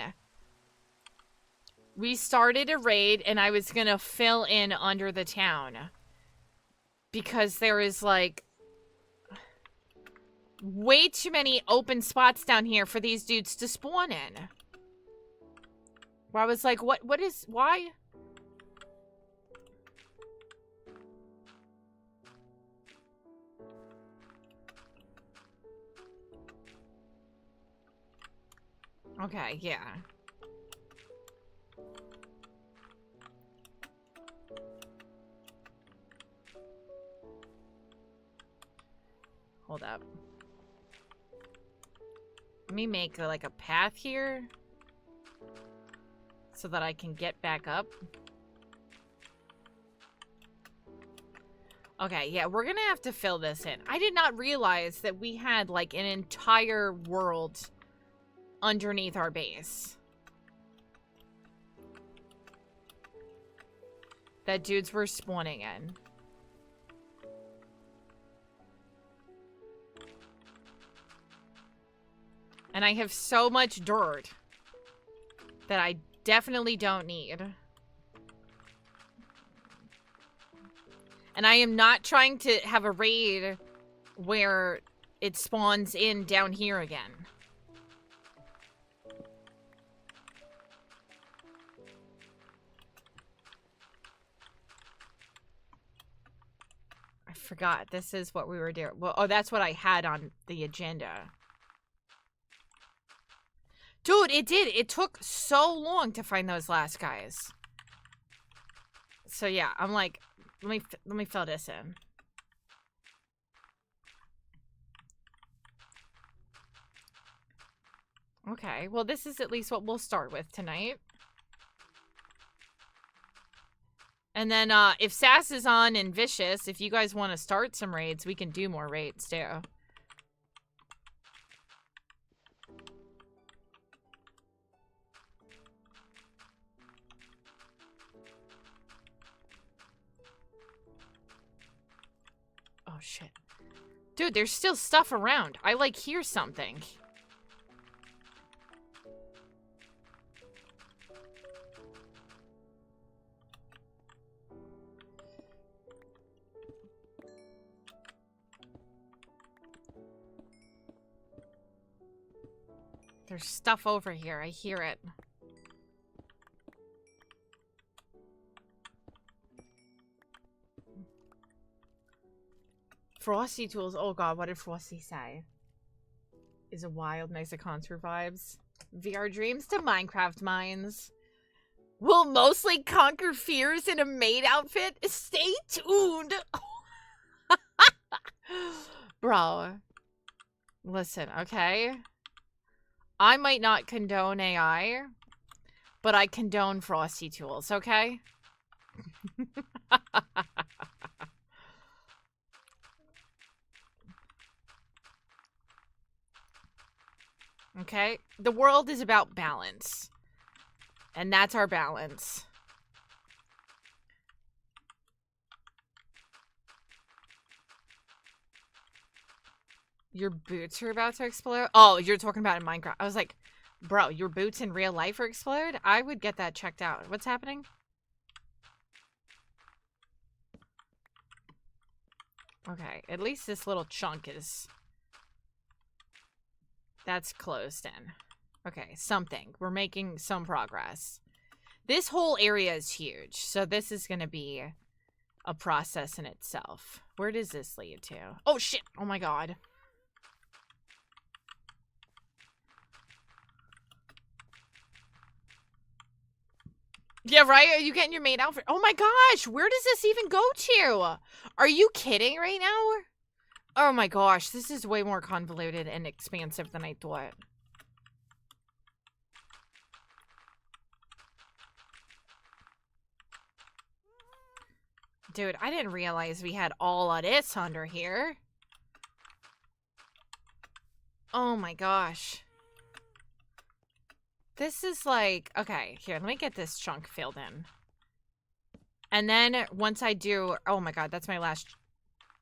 Speaker 1: We started a raid and I was gonna fill in under the town. Because there is like way too many open spots down here for these dudes to spawn in. Where I was like, why? Okay, yeah. Hold up. Let me make like a path here so that I can get back up. Okay, yeah, we're gonna have to fill this in. I did not realize that we had like an entire world underneath our base that dudes were spawning in. And I have so much dirt that I definitely don't need. And I am not trying to have a raid where it spawns in down here again. I forgot. This is what we were doing. Well, oh, that's what I had on the agenda. Dude, it did. It took so long to find those last guys. So yeah, I'm like, let me fill this in. Okay, well this is at least what we'll start with tonight. And then if Sass is on and Vicious, if you guys want to start some raids, we can do more raids too. Oh, shit. Dude, there's still stuff around. I, like, hear something. There's stuff over here. I hear it. Frosty tools. Oh god, what did Frosty say? Is a wild, nice concert vibes. VR dreams to Minecraft minds. Will mostly conquer fears in a maid outfit. Stay tuned. Bro. Listen, okay? I might not condone AI, but I condone frosty tools, okay? Okay? The world is about balance. And that's our balance. Your boots are about to explode? Oh, you're talking about in Minecraft. I was like, bro, your boots in real life are explode? I would get that checked out. What's happening? Okay, at least this little chunk is... That's closed in. Okay, something. We're making some progress. This whole area is huge, so this is going to be a process in itself. Where does this lead to? Oh, shit! Oh, my God. Yeah, right? Are you getting your maid outfit? Oh, my gosh! Where does this even go to? Are you kidding right now? Oh, my gosh. This is way more convoluted and expansive than I thought. Dude, I didn't realize we had all of this under here. Oh my gosh. This is like... Okay, here, let me get this chunk filled in. And then once I do... Oh my god, that's my last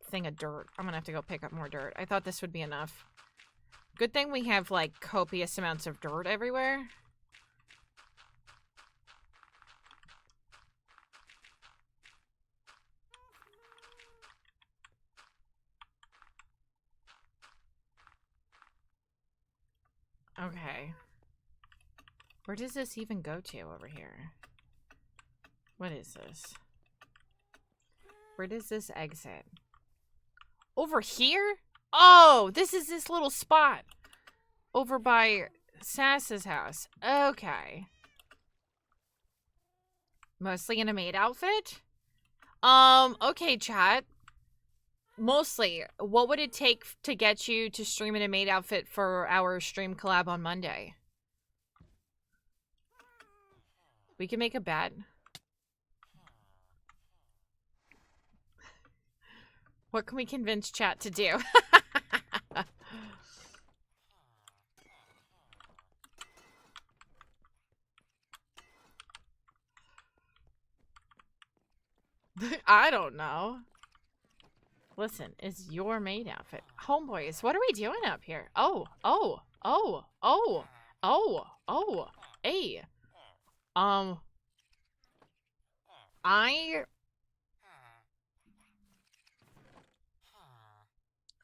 Speaker 1: thing of dirt. I'm gonna have to go pick up more dirt. I thought this would be enough. Good thing we have, like, copious amounts of dirt everywhere. Okay. Where does this even go to over here? What is this? Where does this exit? Over here? Oh, this is this little spot. Over by Sass's house. Okay. Mostly in a maid outfit? Okay, chat. Mostly, what would it take to get you to stream in a maid outfit for our stream collab on Monday? We can make a bet. What can we convince chat to do? I don't know. Listen, it's your maid outfit. Homeboys, what are we doing up here? Oh, hey.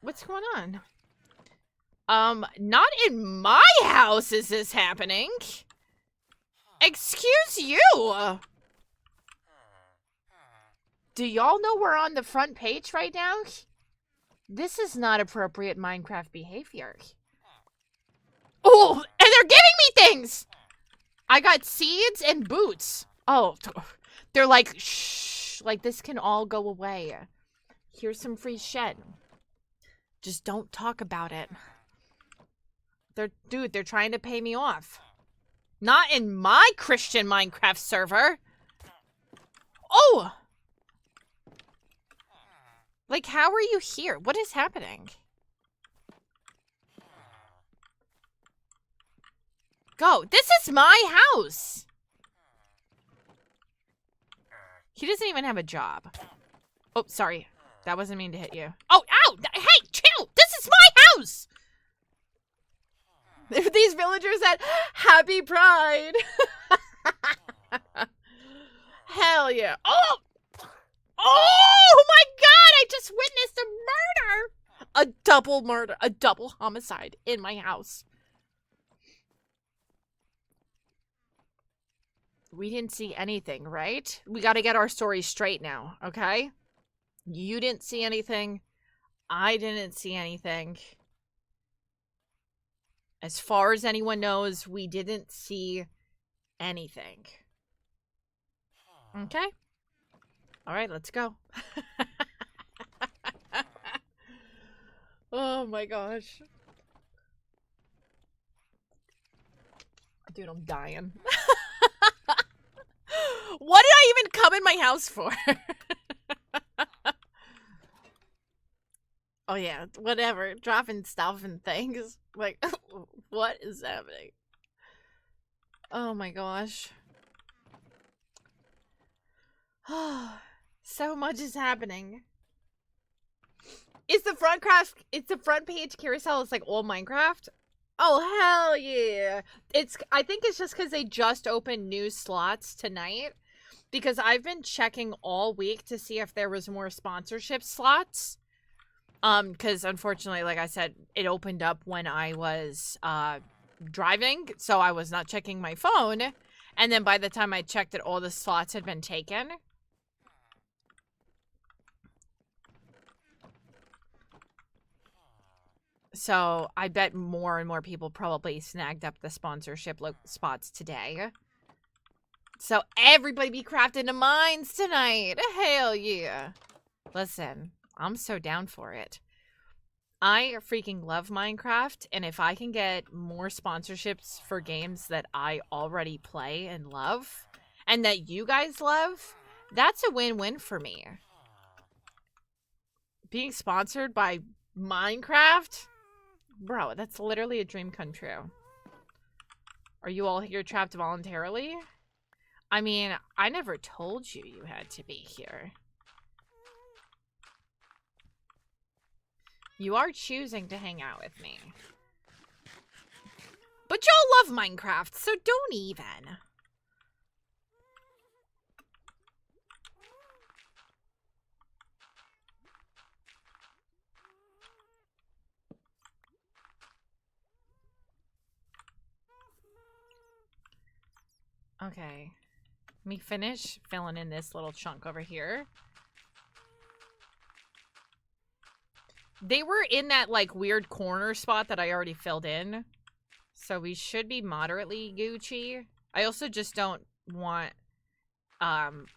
Speaker 1: What's going on? Not in my house is this happening. Excuse you. Do y'all know we're on the front page right now? This is not appropriate Minecraft behavior. Oh, and they're giving me things! I got seeds and boots. Oh, they're like, shh, like this can all go away. Here's some free shit. Just don't talk about it. Dude, they're trying to pay me off. Not in my Christian Minecraft server. Oh! Like, how are you here? What is happening? Go. This is my house. He doesn't even have a job. Oh, sorry. That wasn't mean to hit you. Oh, ow! Hey, chill! This is my house! These villagers said, Happy Pride! Hell yeah. Oh! Oh my god! I just witnessed a murder! A double murder. A double homicide in my house. We didn't see anything, right? We gotta get our story straight now, okay? You didn't see anything. I didn't see anything. As far as anyone knows, we didn't see anything. Okay? Alright, let's go. Oh my gosh. Dude, I'm dying. What did I even come in my house for? Oh yeah, whatever. Dropping stuff and things. Like, what is happening? Oh my gosh. So much is happening. It's the front page carousel. It's like all Minecraft. Oh hell yeah! I think it's just because they just opened new slots tonight. Because I've been checking all week to see if there was more sponsorship slots. Because unfortunately, like I said, it opened up when I was driving, so I was not checking my phone. And then by the time I checked it, all the slots had been taken. So I bet more and more people probably snagged up the sponsorship spots today. So everybody be crafting the mines tonight. Hell yeah. Listen, I'm so down for it. I freaking love Minecraft, and if I can get more sponsorships for games that I already play and love, and that you guys love, that's a win-win for me. Being sponsored by Minecraft? Bro, that's literally a dream come true. Are you all here trapped voluntarily? I mean, I never told you you had to be here. You are choosing to hang out with me. But y'all love Minecraft, so don't even. Okay. Let me finish filling in this little chunk over here. They were in that, like, weird corner spot that I already filled in. So we should be moderately Gucci. I also just don't want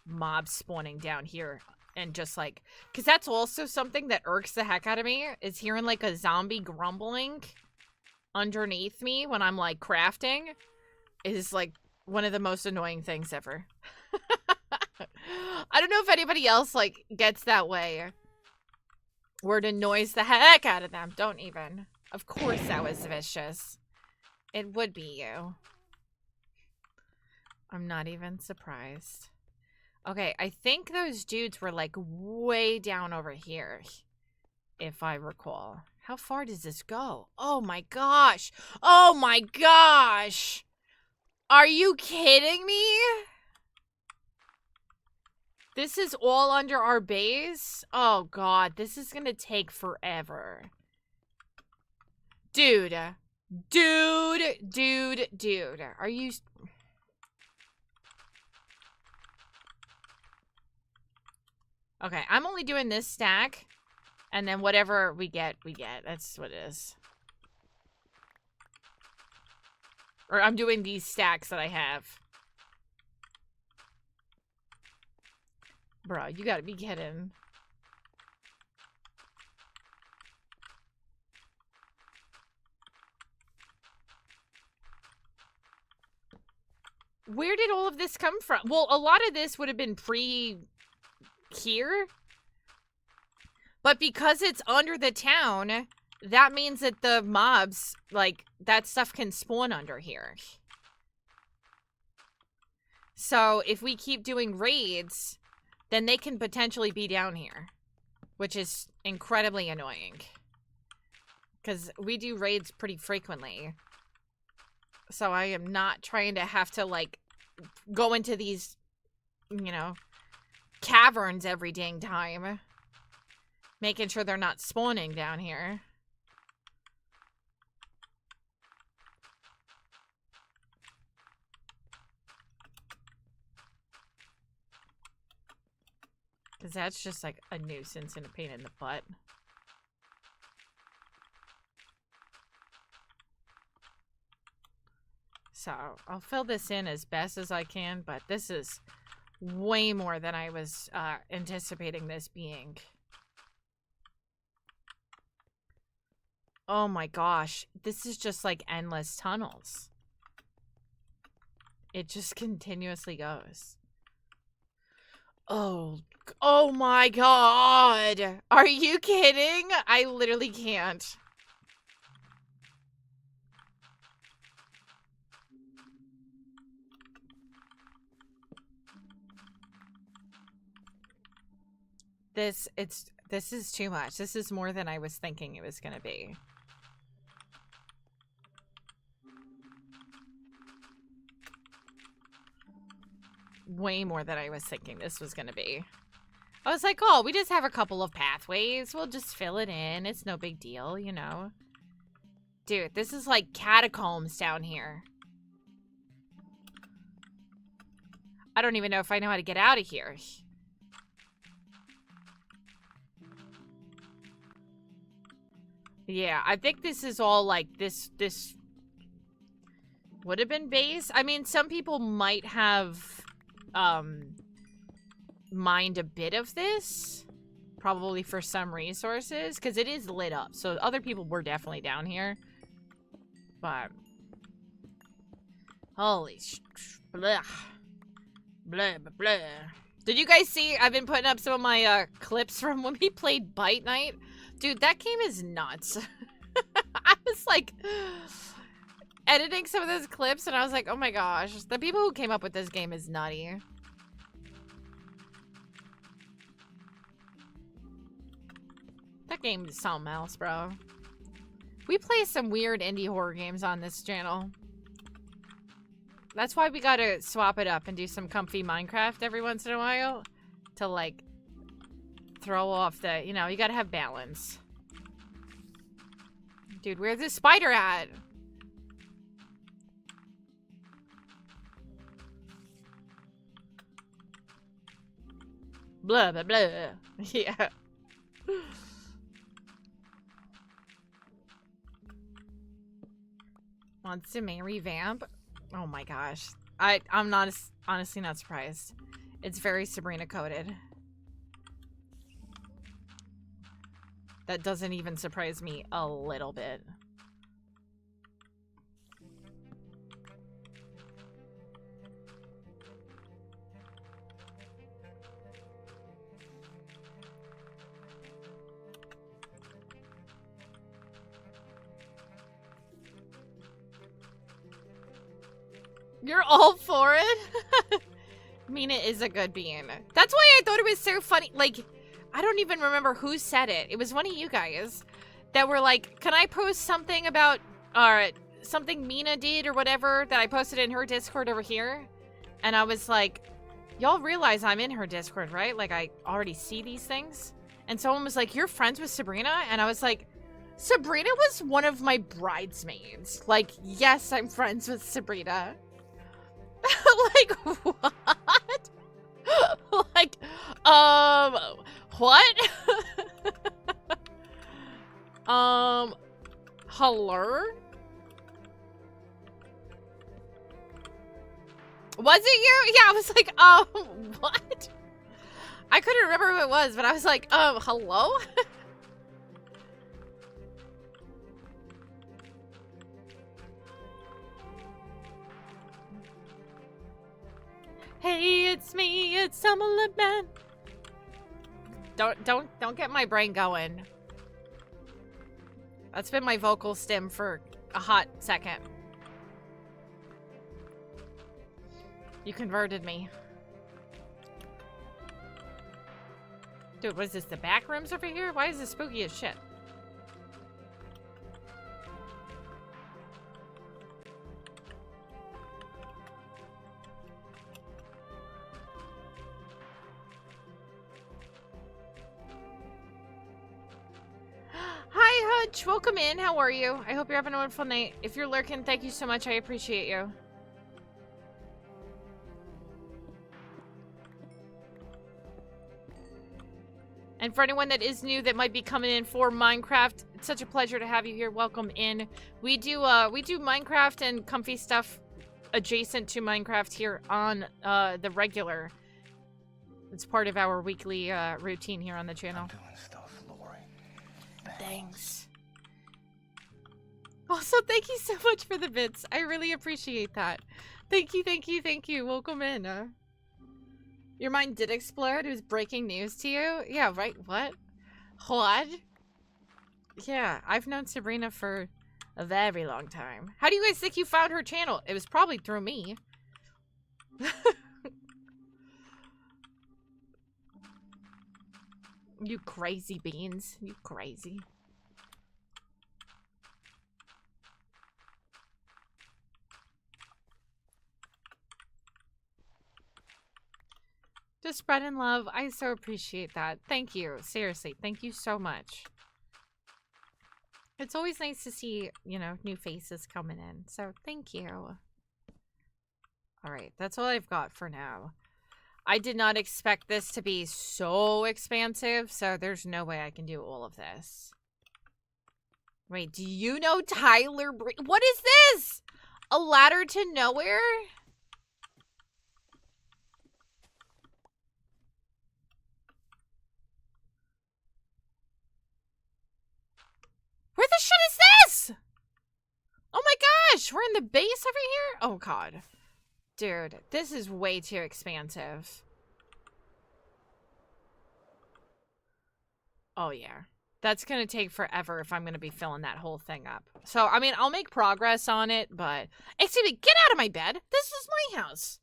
Speaker 1: mobs spawning down here. And just, like... Because that's also something that irks the heck out of me. Is hearing, like, a zombie grumbling underneath me when I'm, like, crafting. Is, like, one of the most annoying things ever. I don't know if anybody else, like, gets that way. Where it annoys the heck out of them. Don't even. Of course that was vicious. It would be you. I'm not even surprised. Okay, I think those dudes were, like, way down over here. If I recall. How far does this go? Oh my gosh. Oh my gosh. Are you kidding me? This is all under our base? Oh god, this is gonna take forever. Dude. Dude. Are you... Okay, I'm only doing this stack. And then whatever we get, we get. That's what it is. Or I'm doing these stacks that I have. Bro, you gotta be kidding. Where did all of this come from? Well, a lot of this would have been here. But because it's under the town, that means that the mobs, like, that stuff can spawn under here. So if we keep doing raids, then they can potentially be down here. Which is incredibly annoying. Because we do raids pretty frequently. So I am not trying to have to, like, go into these, you know, caverns every dang time. Making sure they're not spawning down here. Because that's just, like, a nuisance and a pain in the butt. So, I'll fill this in as best as I can, but this is way more than I was anticipating this being. Oh my gosh. This is just, like, endless tunnels. It just continuously goes. Oh my god. Are you kidding? I literally can't. This is too much. This is more than I was thinking it was gonna be. Way more than I was thinking this was gonna be. I was like, oh, we just have a couple of pathways. We'll just fill it in. It's no big deal, you know. Dude, this is like catacombs down here. I don't even know if I know how to get out of here. Yeah, I think this is all like this would have been base. I mean, some people might have mined a bit of this, probably for some resources, because it is lit up. So other people were definitely down here. But holy blah. Blah, blah, blah. Did you guys see? I've been putting up some of my clips from when we played Bite Night. Dude, that game is nuts. I was like editing some of those clips and I was like, oh my gosh, the people who came up with this game is nutty. That game is something else, bro. We play some weird indie horror games on this channel. That's why we gotta swap it up and do some comfy Minecraft every once in a while. To, like, throw off the, you know, you gotta have balance. Dude, where's this spider at? Blah, blah, blah. Yeah. Wants to marry Vamp? Oh my gosh. I'm not honestly not surprised. It's very Sabrina coded. That doesn't even surprise me a little bit. You're all for it? Mina is a good being. That's why I thought it was so funny. Like, I don't even remember who said it. It was one of you guys that were like, can I post something about something Mina did or whatever that I posted in her Discord over here? And I was like, y'all realize I'm in her Discord, right? Like, I already see these things. And someone was like, you're friends with Sabrina? And I was like, Sabrina was one of my bridesmaids. Like, yes, I'm friends with Sabrina. Like, what? Like, what? Hello? Was it you? Yeah, I was like, what? I couldn't remember who it was, but I was like, hello? Hey, it's me, it's Summer Man. Don't get my brain going. That's been my vocal stim for a hot second. You converted me. Dude, what is this, the back rooms over here? Why is this spooky as shit? Hi, Hutch. Welcome in. How are you? I hope you're having a wonderful night. If you're lurking, thank you so much. I appreciate you. And for anyone that is new that might be coming in for Minecraft, it's such a pleasure to have you here. Welcome in. We do Minecraft and comfy stuff adjacent to Minecraft here on the regular. It's part of our weekly routine here on the channel.
Speaker 3: I'm doing stuff, Lori.
Speaker 1: Thanks. Also, thank you so much for the bits. I really appreciate that. Thank you, thank you, thank you. Welcome in. Your mind did explode? It was breaking news to you? Yeah, right? What? What? Yeah, I've known Sabrina for a very long time. How do you guys think you found her channel? It was probably through me. You crazy beans. You crazy. Just spreading love. I so appreciate that. Thank you. Seriously, thank you so much. It's always nice to see, you know, new faces coming in. So thank you. Alright, that's all I've got for now. I did not expect this to be so expansive, so there's no way I can do all of this. Wait, do you know Tyler what is this? A ladder to nowhere? Where the shit is this? Oh my gosh, we're in the base over here? Oh god. Dude, this is way too expansive. Oh yeah. That's gonna take forever if I'm gonna be filling that whole thing up. So, I mean, I'll make progress on it, but... Excuse me, get out of my bed! This is my house!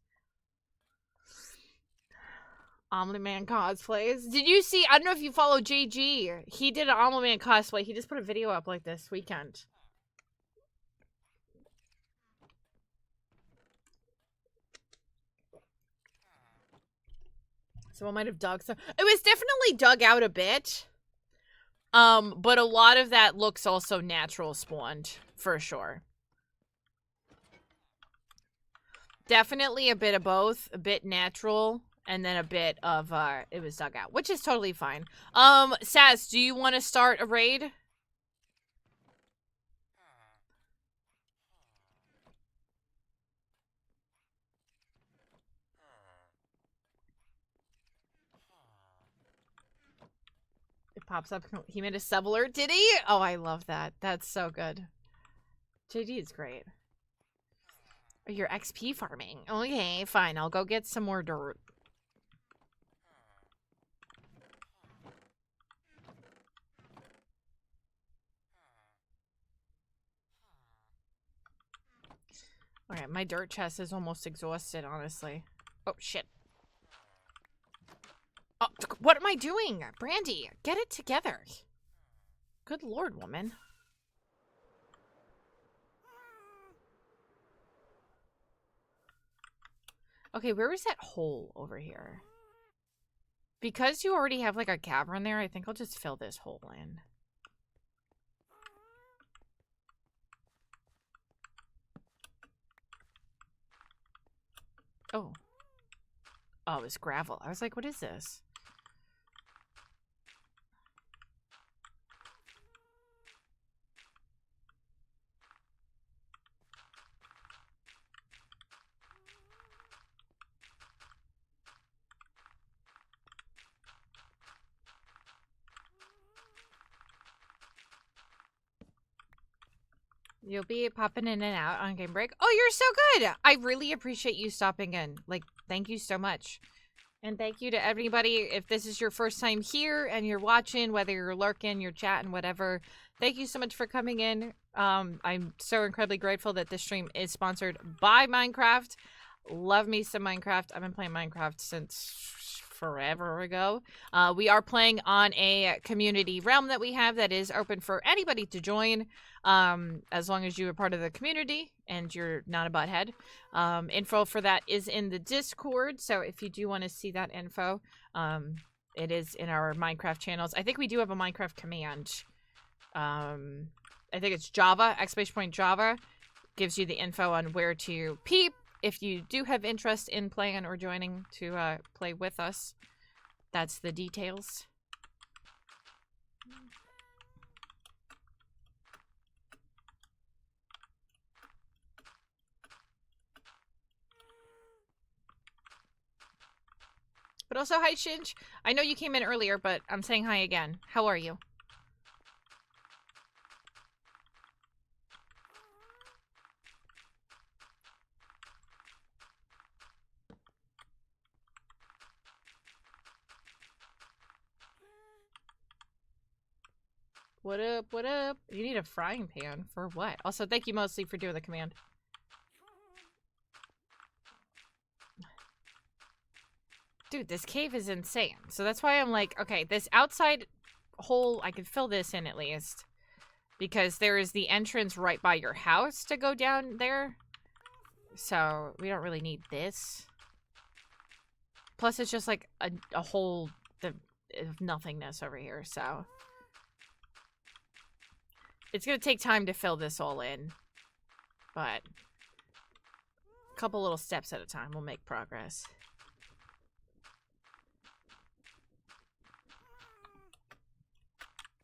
Speaker 1: Omelet Man cosplays. Did you see... I don't know if you follow JG. He did an Omelet Man cosplay. He just put a video up like this weekend. Someone might have dug some... It was definitely dug out a bit. But a lot of that looks also natural spawned, for sure. Definitely a bit of both. A bit natural, and then a bit of, it was dug out. Which is totally fine. Saz, do you want to start a raid? It pops up. He made a sub alert, did he? Oh, I love that. That's so good. JD is great. Oh, you're XP farming. Okay, fine. I'll go get some more dirt. Okay, my dirt chest is almost exhausted, honestly. Oh, shit. Oh, what am I doing? Brandy, get it together. Good lord, woman. Okay, where was that hole over here? Because you already have, like, a cavern there, I think I'll just fill this hole in. Oh. Oh, it's gravel. I was like, what is this? You'll be popping in and out on game break. Oh, you're so good! I really appreciate you stopping in. Like, thank you so much. And thank you to everybody. If this is your first time here and you're watching, whether you're lurking, you're chatting, whatever, thank you so much for coming in. I'm so incredibly grateful that this stream is sponsored by Minecraft. Love me some Minecraft. I've been playing Minecraft since forever ago. We are playing on a community realm that we have that is open for anybody to join, as long as you are part of the community and you're not a butthead. Info for that is in the Discord, so if you do want to see that info, it is in our Minecraft channels. I think we do have a Minecraft command. I think it's Java, !Java, gives you the info on where to peep if you do have interest in playing or joining to play with us. That's the details. But also, hi, Shinj. I know you came in earlier, but I'm saying hi again. How are you? What up? What up? You need a frying pan for what? Also, thank you mostly for doing the command. Dude, this cave is insane. So that's why I'm like, okay, this outside hole, I could fill this in at least. Because there is the entrance right by your house to go down there. So we don't really need this. Plus, it's just like a hole of nothingness over here, so. It's going to take time to fill this all in. But a couple little steps at a time will make progress.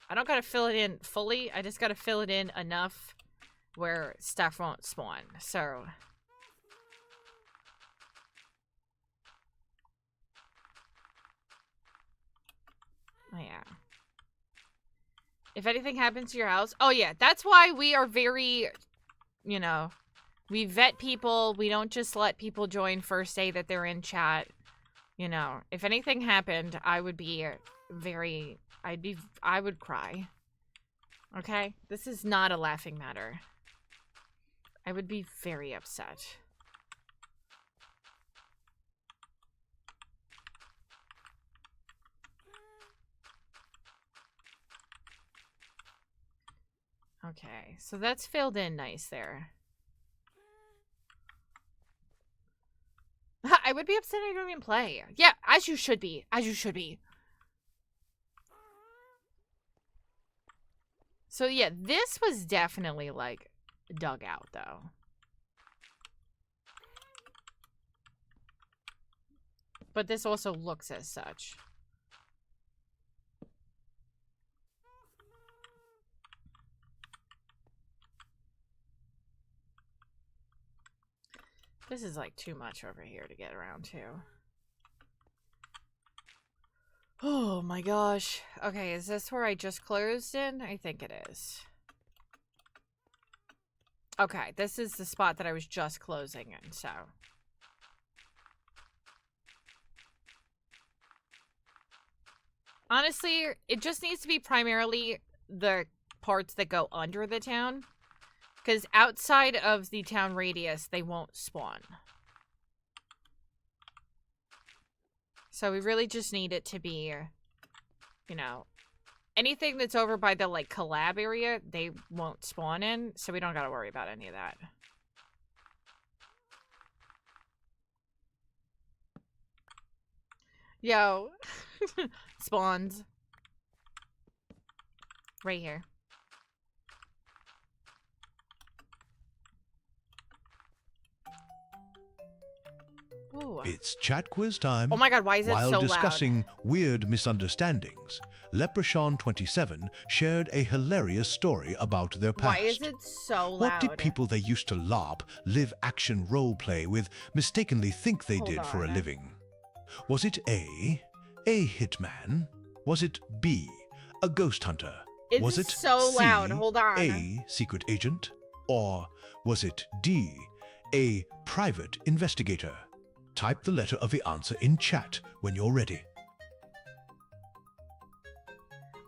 Speaker 1: I don't gotta fill it in fully. I just gotta fill it in enough where stuff won't spawn. So. Oh, yeah. If anything happens to your house. Oh, yeah. That's why we are very, you know, we vet people. We don't just let people join first day that they're in chat. You know, if anything happened, I would be very... I would cry. Okay? This is not a laughing matter. I would be very upset. Okay, so that's filled in nice there. I would be upset I don't even play. Yeah, as you should be. As you should be. So yeah, this was definitely like dug out though. But this also looks as such. This is like too much over here to get around to. Oh my gosh. Okay, is this where I just closed in? I think it is. Okay, this is the spot that I was just closing in, so. Honestly, it just needs to be primarily the parts that go under the town. Because outside of the town radius, they won't spawn. So we really just need it to be, you know, anything that's over by the, like, collab area, they won't spawn in, so we don't gotta worry about any of that. Yo. Spawns. Right here. Ooh.
Speaker 3: It's chat quiz time.
Speaker 1: Oh my god, why is it so loud?
Speaker 3: While discussing weird misunderstandings, Leprechaun27 shared a hilarious story about their past.
Speaker 1: Why is it so loud?
Speaker 3: What did people they used to LARP, live action roleplay with, mistakenly think they did for a living? Was it A hitman? Was it B, a ghost hunter? Was it
Speaker 1: so
Speaker 3: C,
Speaker 1: loud? Hold on.
Speaker 3: A secret agent? Or was it D, a private investigator? Type the letter of the answer in chat when you're ready.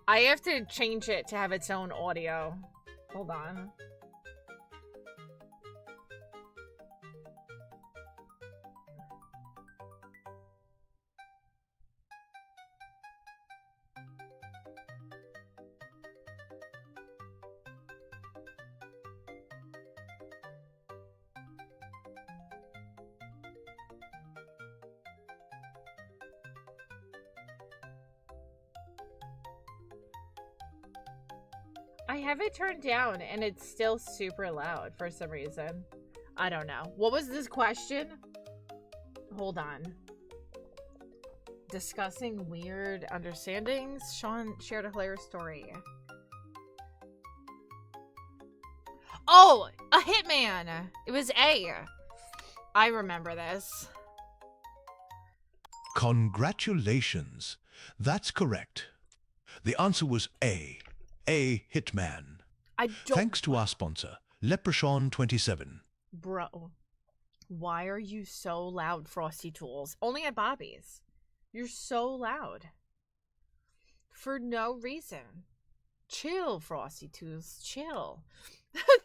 Speaker 1: I have to change it to have its own audio. Hold on. I have it turned down and it's still super loud for some reason. I don't know. What was this question? Hold on. Discussing weird understandings. Sean shared a hilarious story. Oh, a hitman. It was A. I remember this.
Speaker 3: Congratulations. That's correct. The answer was A hitman. Thanks to our sponsor, Leprechaun27.
Speaker 1: Bro, why are you so loud, Frosty Tools? Only at Bobby's. You're so loud. For no reason. Chill, Frosty Tooths. Chill.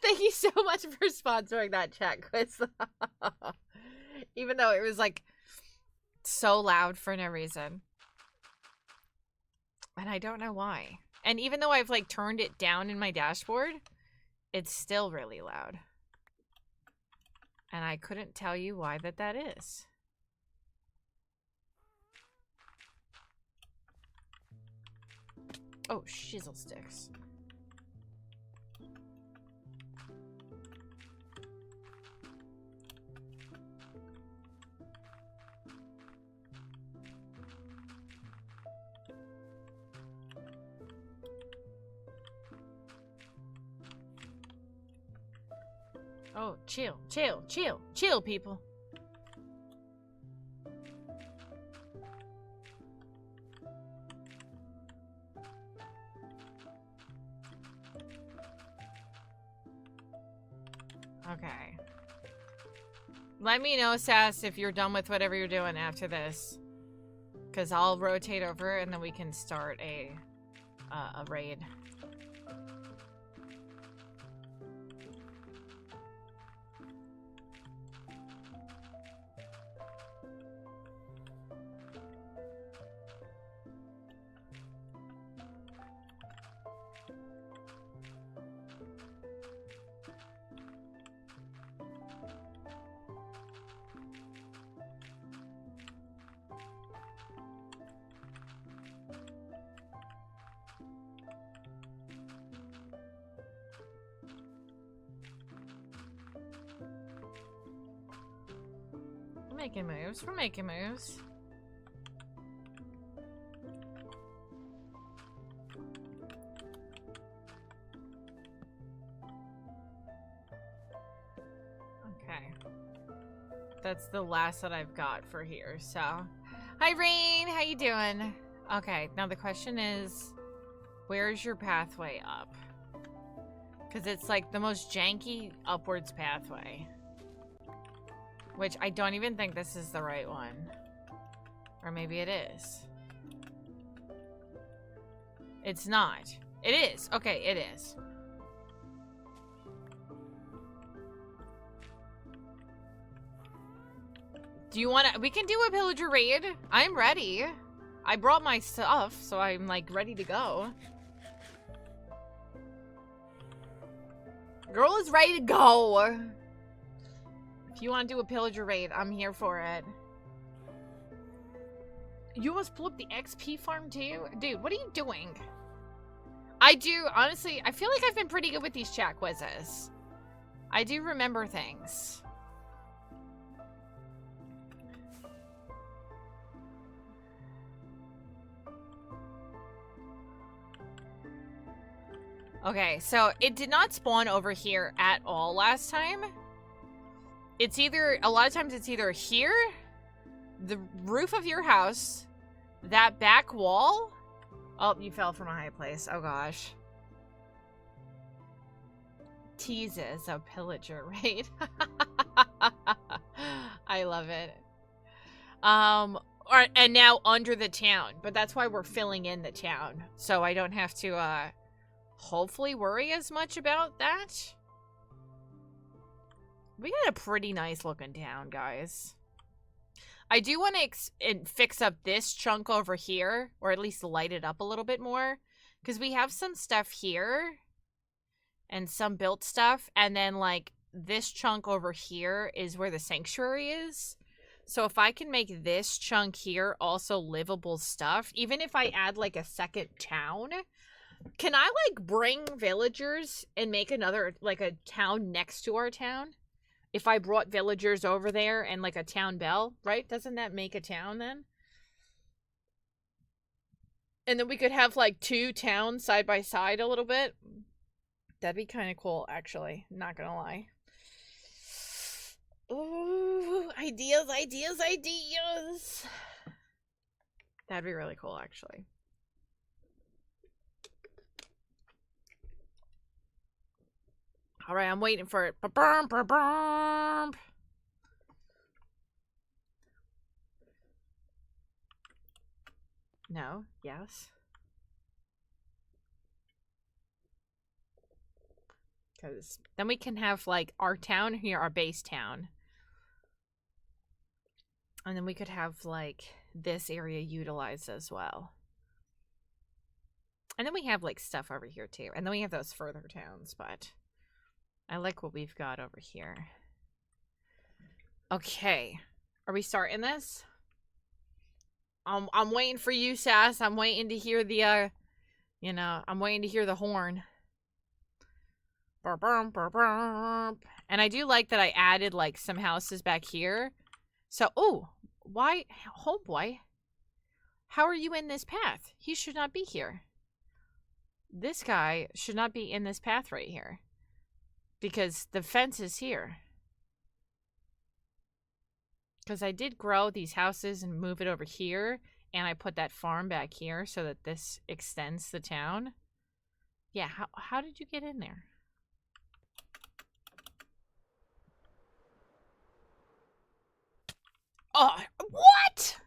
Speaker 1: Thank you so much for sponsoring that chat quiz. Even though it was like so loud for no reason. And I don't know why. And even though I've like turned it down in my dashboard, it's still really loud. And I couldn't tell you why that is. Oh, shizzle sticks. Oh, chill, chill, chill, chill, people. Okay. Let me know, Sass, if you're done with whatever you're doing after this. Because I'll rotate over and then we can start a raid. We're making moves. We're making moves. Okay. That's the last that I've got for here, so. Hi, Rain! How you doing? Okay, now the question is, where's your pathway up? Because it's like the most janky upwards pathway. Which I don't even think this is the right one. Or maybe it is. It's not. It is. Okay, it is. Do you want to... We can do a pillager raid. I'm ready. I brought my stuff, so I'm, like, ready to go. Girl is ready to go. If you want to do a pillager raid, I'm here for it. You almost blew up the XP farm too? Dude, what are you doing? I do, honestly, I feel like I've been pretty good with these chat quizzes. I do remember things. Okay, so it did not spawn over here at all last time. It's either, a lot of times it's either here, the roof of your house, that back wall. Oh, you fell from a high place. Oh gosh. Teases a pillager raid. I love it. And now under the town, but that's why we're filling in the town, so I don't have to hopefully worry as much about that. We got a pretty nice looking town, guys. I do want to fix up this chunk over here, or at least light it up a little bit more, because we have some stuff here and some built stuff, and then like this chunk over here is where the sanctuary is. So if I can make this chunk here also livable stuff, even if I add like a second town, can I like bring villagers and make another, like a town next to our town? If I brought villagers over there and like a town bell, right? Doesn't that make a town then? And then we could have like two towns side by side a little bit. That'd be kind of cool, actually. Not gonna lie. Ooh, ideas, ideas, ideas. That'd be really cool, actually. All right, I'm waiting for it. Ba-bum, ba-bum. No. Yes. Because then we can have, like, our town here, our base town. And then we could have, like, this area utilized as well. And then we have, like, stuff over here, too. And then we have those further towns, but I like what we've got over here. Okay. Are we starting this? I'm waiting for you, Sass. I'm waiting to hear the, you know, I'm waiting to hear the horn. Burp, burp, burp, burp. And I do like that I added, like, some houses back here. So, oh, why, homeboy, how are you in this path? He should not be here. This guy should not be in this path right here. Because the fence is here. Because I did grow these houses and move it over here. And I put that farm back here so that this extends the town. Yeah, how did you get in there? Oh, what?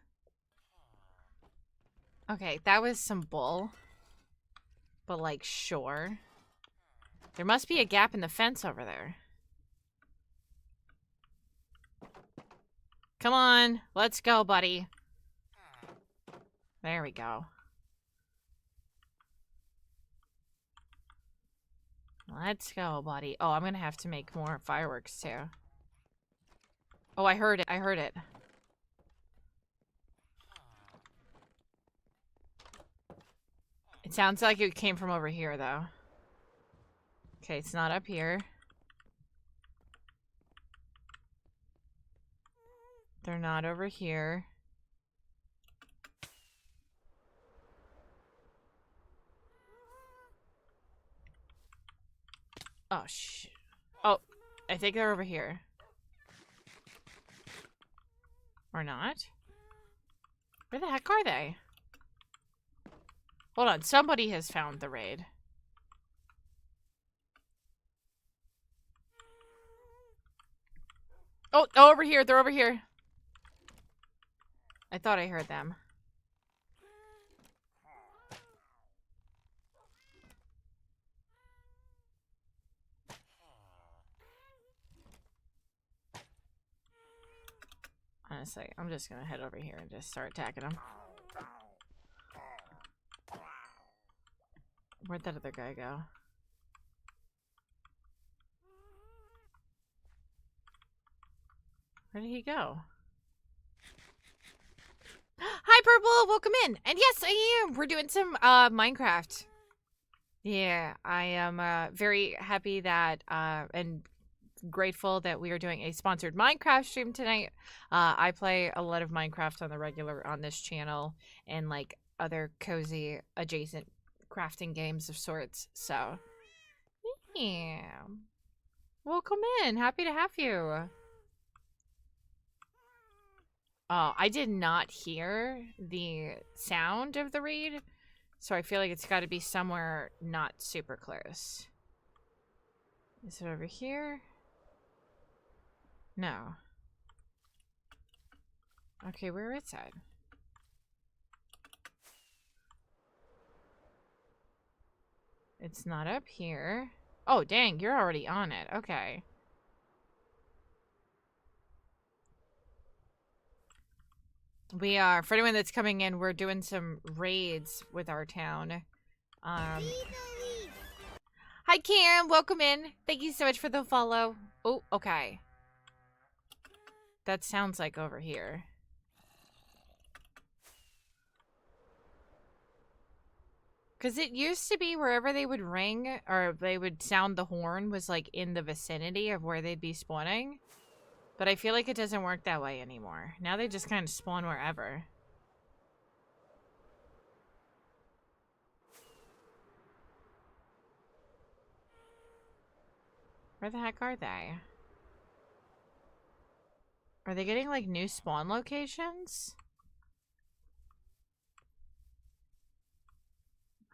Speaker 1: Okay, that was some bull. But, like, sure. There must be a gap in the fence over there. Come on, let's go, buddy. There we go. Let's go, buddy. Oh, I'm gonna have to make more fireworks, too. Oh, I heard it. I heard it. It sounds like it came from over here, though. Okay, it's not up here. They're not over here. Oh, shit. Oh, I think they're over here. Or not? Where the heck are they? Hold on, somebody has found the raid. Oh, over here, they're over here. I thought I heard them. Honestly, I'm just gonna head over here and just start attacking them. Where'd that other guy go? Where did he go? Hi, Purple! Welcome in! And yes, I am! We're doing some, Minecraft. Yeah, I am, very happy that, and grateful that we are doing a sponsored Minecraft stream tonight. I play a lot of Minecraft on the regular on this channel, and, like, other cozy, adjacent crafting games of sorts, so yeah. Welcome in. Happy to have you. Oh, I did not hear the sound of the raid, so I feel like it's got to be somewhere not super close. Is it over here? No. Okay, where is it? It's not up here. Oh, dang, you're already on it. Okay. We are, for anyone that's coming in, we're doing some raids with our town. Hi, Cam. Welcome in. Thank you so much for the follow. Oh, okay. That sounds like over here. Because it used to be wherever they would ring, or they would sound the horn, was like in the vicinity of where they'd be spawning. But I feel like it doesn't work that way anymore. Now they just kind of spawn wherever. Where the heck are they? Are they getting like new spawn locations?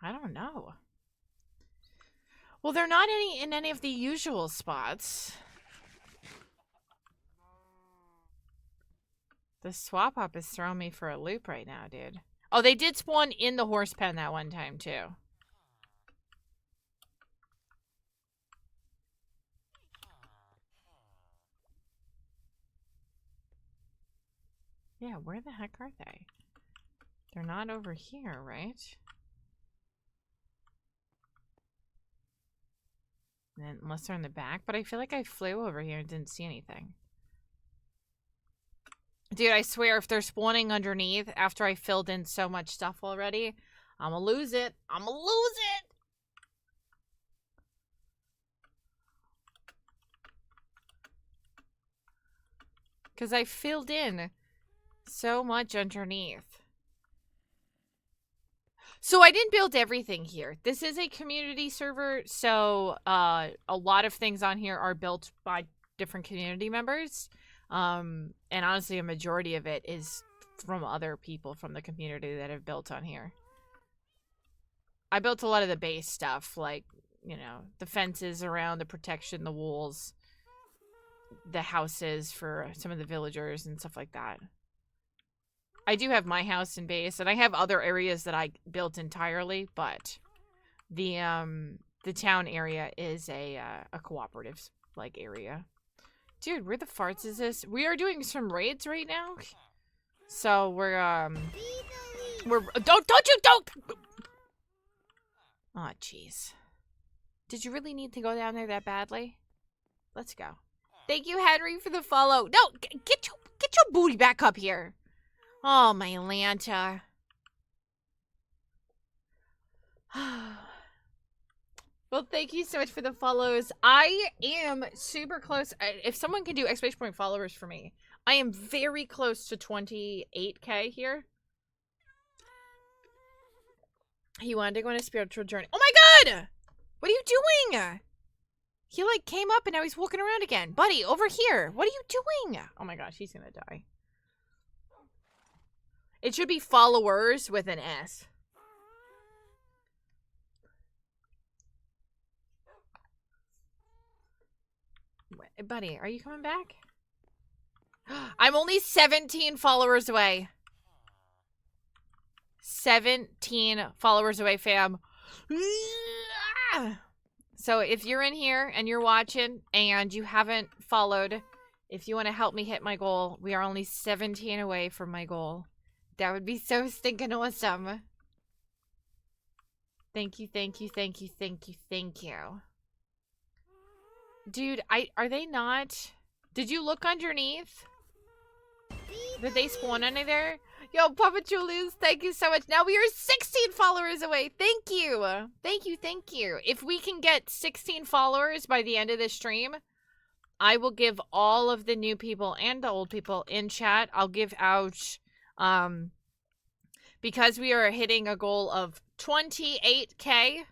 Speaker 1: I don't know. Well, they're not in any of the usual spots. The swap up is throwing me for a loop right now, dude. Oh, they did spawn in the horse pen that one time, too. Yeah, where the heck are they? They're not over here, right? And unless they're in the back, but I feel like I flew over here and didn't see anything. Dude, I swear if they're spawning underneath after I filled in so much stuff already, I'ma lose it. I'ma lose it! Because I filled in so much underneath. So I didn't build everything here. This is a community server, so a lot of things on here are built by different community members. And honestly, a majority of it is from other people from the community that have built on here. I built a lot of the base stuff, like, you know, the fences around, the protection, the walls, the houses for some of the villagers and stuff like that. I do have my house and base, and I have other areas that I built entirely, but the town area is a cooperative like area. Dude, where the farts is this? We are doing some raids right now, so we're don't. Oh, jeez. Did you really need to go down there that badly? Let's go. Thank you, Henry, for the follow. No, get your booty back up here. Oh, my Lanta. Well, thank you so much for the follows. I am super close. If someone can do exclamation point followers for me, I am very close to 28K here. He wanted to go on a spiritual journey. Oh my god! What are you doing? He, like, came up and now he's walking around again. Buddy, over here. What are you doing? Oh my gosh, he's gonna die. It should be followers with an S. Wait, buddy, are you coming back? I'm only 17 followers away. 17 followers away, fam. So if you're in here and you're watching and you haven't followed, if you want to help me hit my goal, we are only 17 away from my goal. That would be so stinking awesome. Thank you, thank you, thank you, thank you, thank you. Dude, are they not? Did you look underneath? Did they spawn under there? Yo, Papa Julius, thank you so much. Now we are 16 followers away. Thank you. Thank you, thank you. If we can get 16 followers by the end of this stream, I will give all of the new people and the old people in chat, I'll give out, because we are hitting a goal of 28K,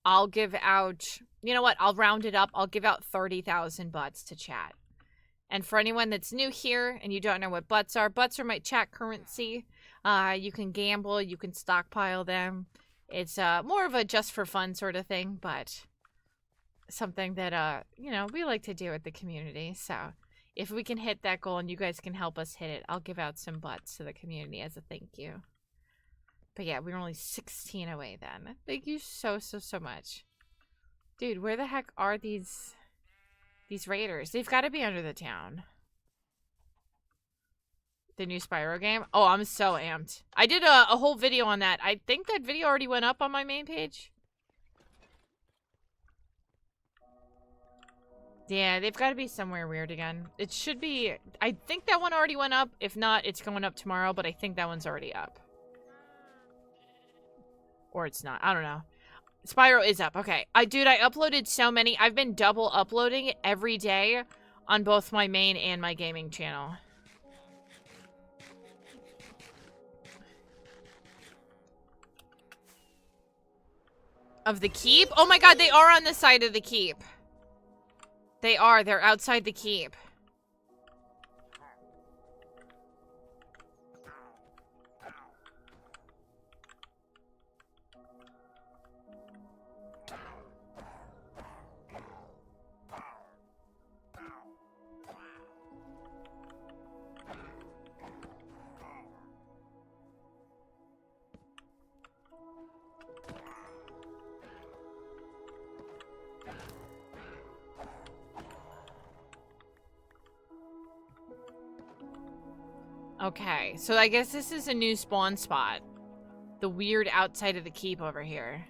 Speaker 1: I'll give out, you know what, I'll round it up. I'll give out 30,000 butts to chat. And for anyone that's new here and you don't know what butts are my chat currency. You can gamble, you can stockpile them. It's more of a just for fun sort of thing, but something that, you know, we like to do at the community. So if we can hit that goal and you guys can help us hit it, I'll give out some butts to the community as a thank you. But yeah, we're only 16 away then. Thank you so much. Dude, where the heck are these raiders? They've got to be under the town. The new Spyro game? Oh, I'm so amped. I did a whole video on that. I think that video already went up on my main page. Yeah, they've got to be somewhere weird again. It should be... I think that one already went up. If not, it's going up tomorrow, but I think that one's already up. Or it's not. I don't know. Spyro is up. Okay. Dude, I uploaded so many. I've been double uploading every day on both my main and my gaming channel. Of the keep? Oh my god, they are on the side of the keep. They are. They're outside the keep. Okay, so I guess this is a new spawn spot. The weird outside of the keep over here.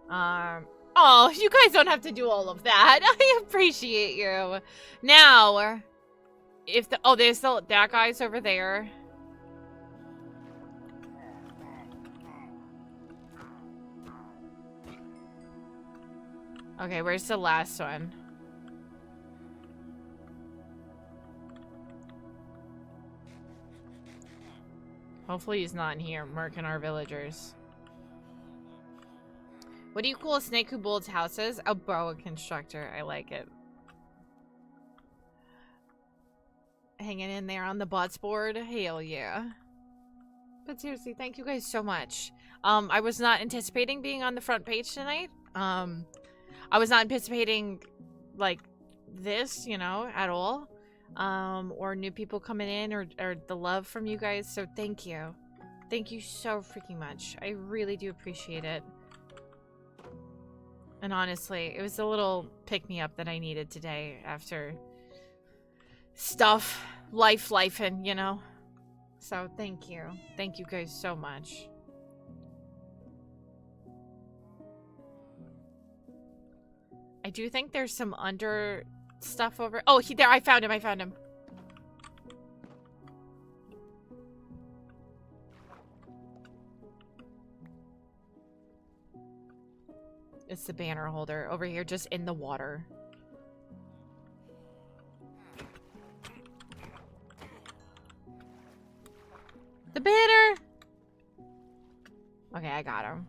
Speaker 1: Oh, you guys don't have to do all of that. I appreciate you. Now, if the, oh, there's the, that guy's over there. Okay, where's the last one? Hopefully he's not in here, murking our villagers. What do you call a snake who builds houses? A boa constructor. I like it. Hanging in there on the bots board. Hell yeah. But seriously, thank you guys so much. I was not anticipating being on the front page tonight. I was not anticipating, like, this, you know, at all. Or new people coming in, or the love from you guys. So thank you. Thank you so freaking much. I really do appreciate it. And honestly, it was a little pick-me-up that I needed today after stuff, lifing, you know? So thank you. Thank you guys so much. I do think there's some under stuff over... Oh, there, I found him. It's the banner holder over here, just in the water. The banner! Okay, I got him.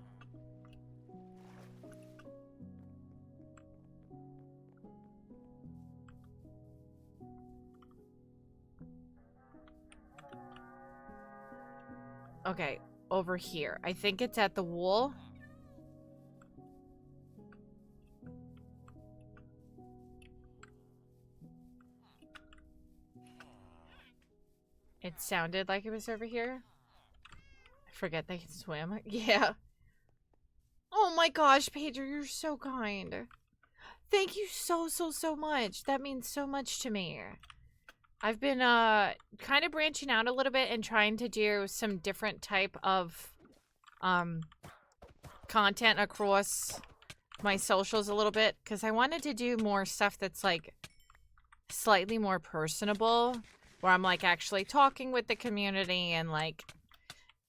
Speaker 1: Okay, over here. I think it's at the wool. It sounded like it was over here. I forget they can swim. Yeah. Oh my gosh, Pedro, you're so kind. Thank you so much. That means so much to me. I've been kind of branching out a little bit and trying to do some different type of content across my socials a little bit, because I wanted to do more stuff that's like slightly more personable, where I'm like actually talking with the community and like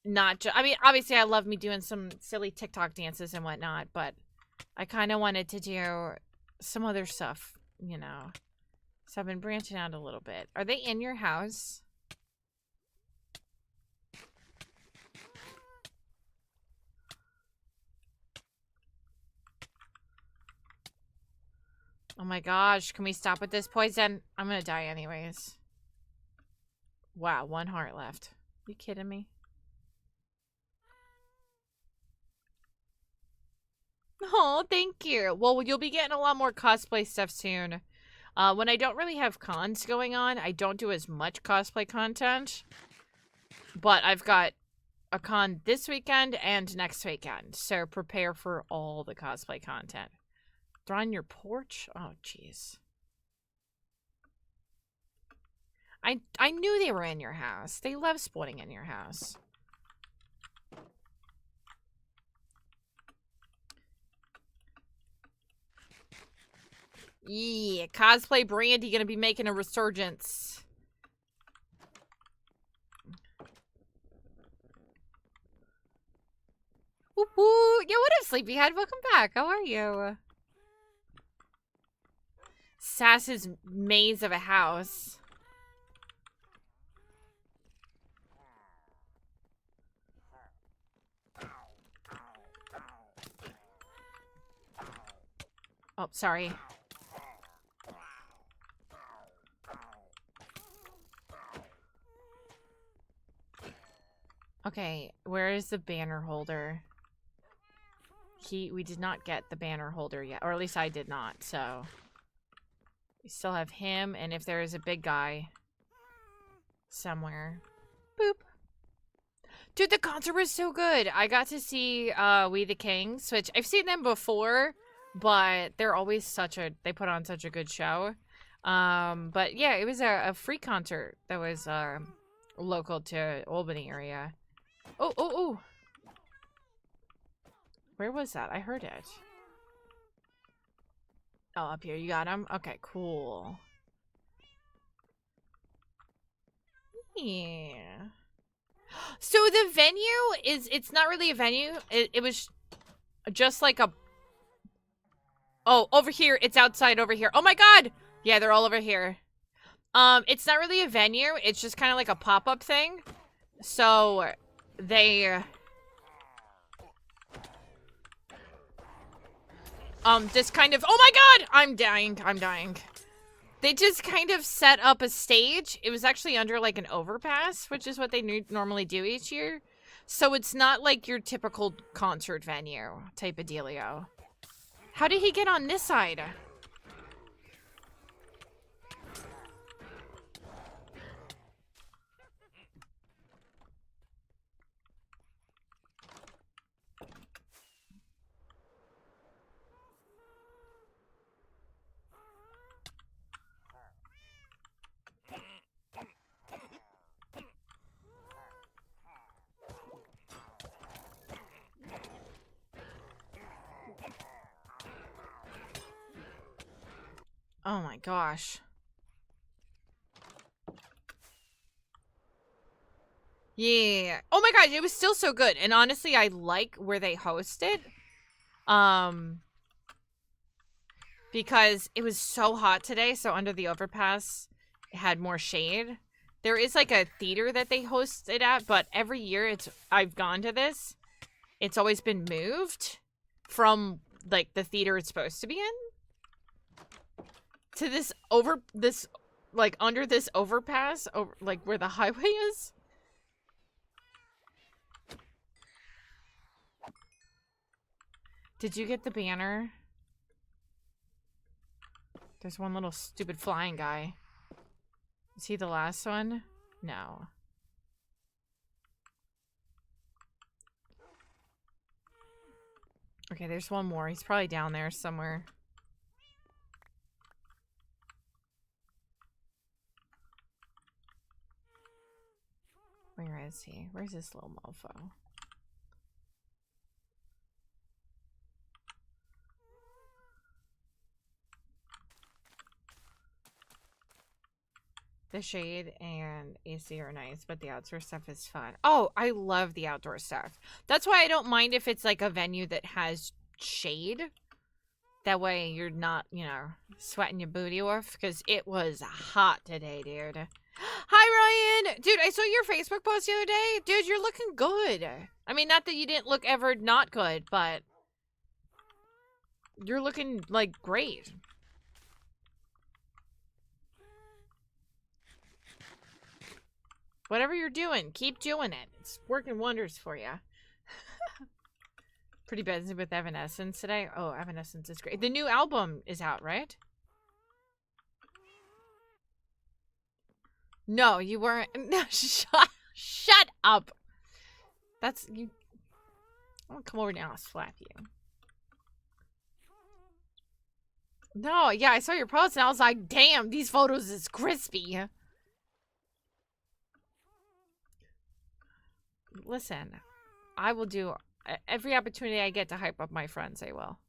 Speaker 1: not just, I mean, obviously I love me doing some silly TikTok dances and whatnot, but I kind of wanted to do some other stuff, you know. So I've been branching out a little bit. Are they in your house? Oh my gosh, can we stop with this poison? I'm gonna die anyways. Wow, 1 heart left. You kidding me? Oh, thank you. Well, you'll be getting a lot more cosplay stuff soon. When I don't really have cons going on, I don't do as much cosplay content. But I've got a con this weekend and next weekend. So prepare for all the cosplay content. They're on your porch? Oh, jeez. I knew they were in your house. They love spawning in your house. Yeah, cosplay Brandy gonna be making a resurgence. Woo woo! Yeah, what up, Sleepyhead? Welcome back. How are you? Sass's maze of a house. Oh, sorry. Okay, where is the banner holder? We did not get the banner holder yet, or at least I did not, so we still have him, and if there is a big guy somewhere. Boop. Dude, the concert was so good. I got to see We the Kings, which I've seen them before, but they're always they put on such a good show. But yeah, it was a free concert that was local to Albany area. Oh, oh, oh. Where was that? I heard it. Oh, up here. You got him? Okay, cool. Yeah. So the venue it's not really a venue. It was just like a... Oh, over here. It's outside over here. Oh my god! Yeah, they're all over here. It's not really a venue. It's just kind of like a pop-up thing. So they... just kind of... Oh my god! I'm dying. I'm dying. They just kind of set up a stage. It was actually under like an overpass, which is what they normally do each year. So it's not like your typical concert venue type of dealio. How did he get on this side? Oh my gosh. Yeah. Oh my gosh, it was still so good. And honestly, I like where they host it. Because it was so hot today, so under the overpass, it had more shade. There is like a theater that they host it at, but every year I've gone to this, it's always been moved from like the theater it's supposed to be in to this like under this overpass, over like where the highway is. Did you get the banner? There's one little stupid flying guy. Is he the last one? No. Okay, there's one more. He's probably down there somewhere. Where is he? Where's this little mofo? The shade and AC are nice, but the outdoor stuff is fun. Oh, I love the outdoor stuff. That's why I don't mind if it's like a venue that has shade. That way you're not, you know, sweating your booty off, because it was hot today, dude. Hi, Ryan! Dude, I saw your Facebook post the other day. Dude, you're looking good. I mean, not that you didn't look ever not good, but you're looking, like, great. Whatever you're doing, keep doing it. It's working wonders for you. Pretty busy with Evanescence today. Oh, Evanescence is great. The new album is out, right? No, you weren't. No, shut up. That's you. I'm gonna come over now and slap you. No, yeah, I saw your post and I was like, damn, these photos is crispy. Listen, I will do every opportunity I get to hype up my friends, I will.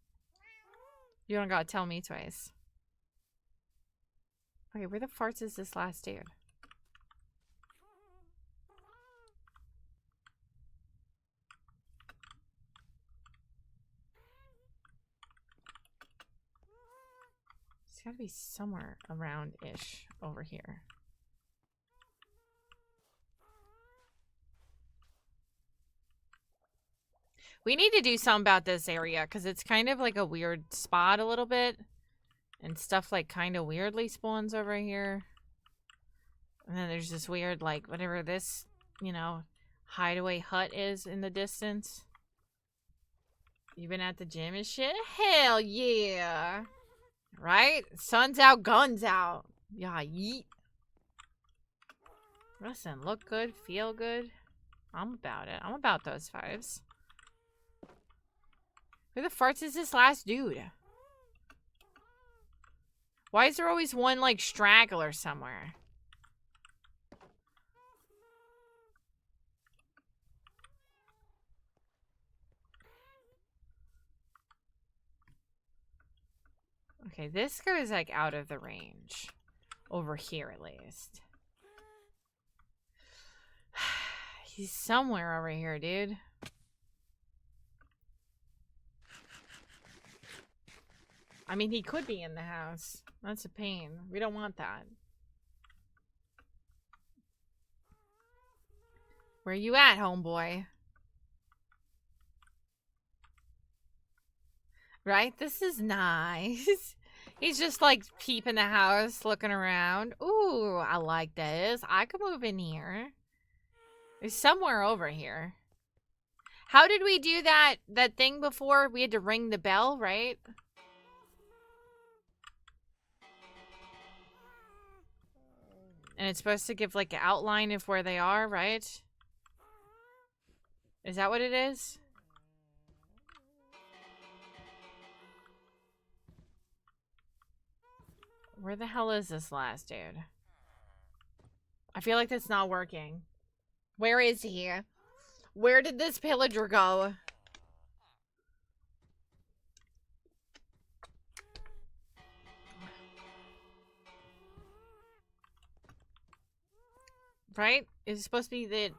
Speaker 1: You don't gotta tell me twice. Okay, where the farts is this last dude? It's gotta be somewhere around-ish over here. We need to do something about this area, because it's kind of like a weird spot a little bit. And stuff like kind of weirdly spawns over here. And then there's this weird, like, whatever this, you know, hideaway hut is in the distance. You been at the gym and shit? Hell yeah! Right? Sun's out, guns out. Yeah, yeet. Listen, look good, feel good. I'm about it. I'm about those vibes. Who the farts is this last dude? Why is there always one, like, straggler somewhere? Okay, this goes, like, out of the range. Over here, at least. He's somewhere over here, dude. I mean, he could be in the house. That's a pain. We don't want that. Where you at, homeboy? Right? This is nice. He's just like peeping the house, looking around. Ooh, I like this. I could move in here. He's somewhere over here. How did we do that thing before? We had to ring the bell, right? And it's supposed to give like an outline of where they are, right? Is that what it is? Where the hell is this last dude? I feel like that's not working. Where is he? Where did this pillager go? Right? It's supposed to be that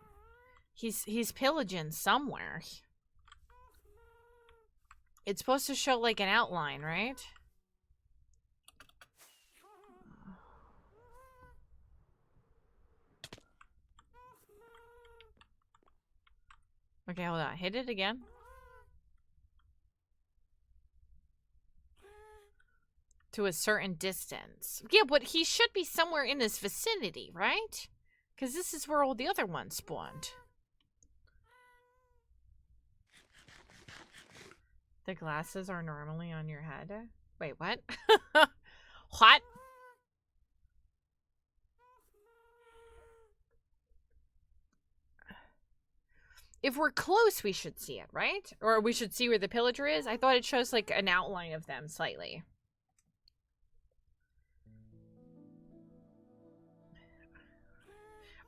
Speaker 1: he's pillaging somewhere. It's supposed to show like an outline, right? Okay, hold on. Hit it again. To a certain distance. Yeah, but he should be somewhere in this vicinity, right? Because this is where all the other ones spawned. The glasses are normally on your head? Wait, what? What? If we're close, we should see it, right? Or we should see where the pillager is. I thought it shows like an outline of them slightly.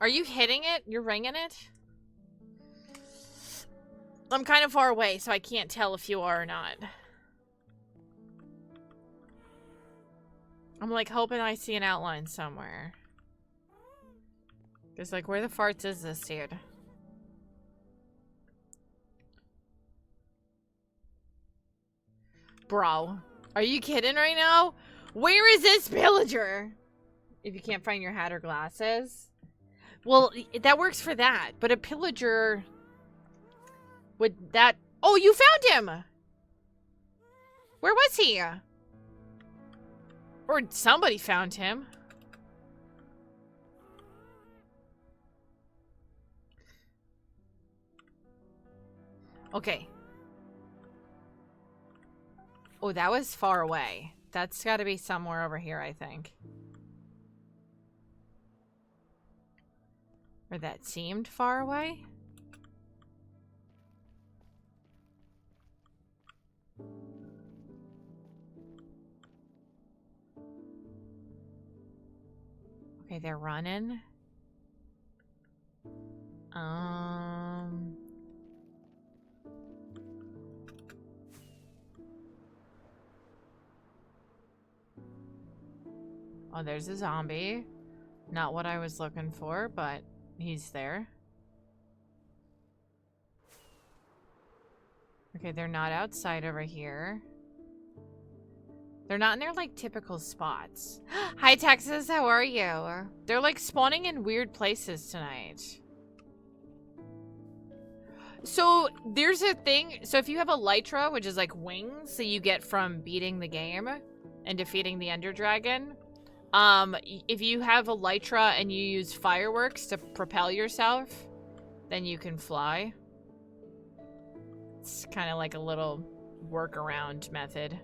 Speaker 1: Are you hitting it? You're ringing it? I'm kind of far away, so I can't tell if you are or not. I'm like hoping I see an outline somewhere. Because like, where the farts is this dude? Bro, are you kidding right now? Where is this pillager? If you can't find your hat or glasses. Well, that works for that. But a pillager... Would that... Oh, you found him! Where was he? Or somebody found him. Okay. Oh, that was far away. That's got to be somewhere over here, I think. Or that seemed far away? Okay, they're running. Oh, there's a zombie. Not what I was looking for, but he's there. Okay, they're not outside over here. They're not in their, like, typical spots. Hi, Texas. How are you? They're, like, spawning in weird places tonight. So, there's a thing. So, if you have Elytra, which is, like, wings that you get from beating the game and defeating the Ender Dragon, if you have Elytra and you use fireworks to propel yourself, then you can fly. It's kind of like a little workaround method.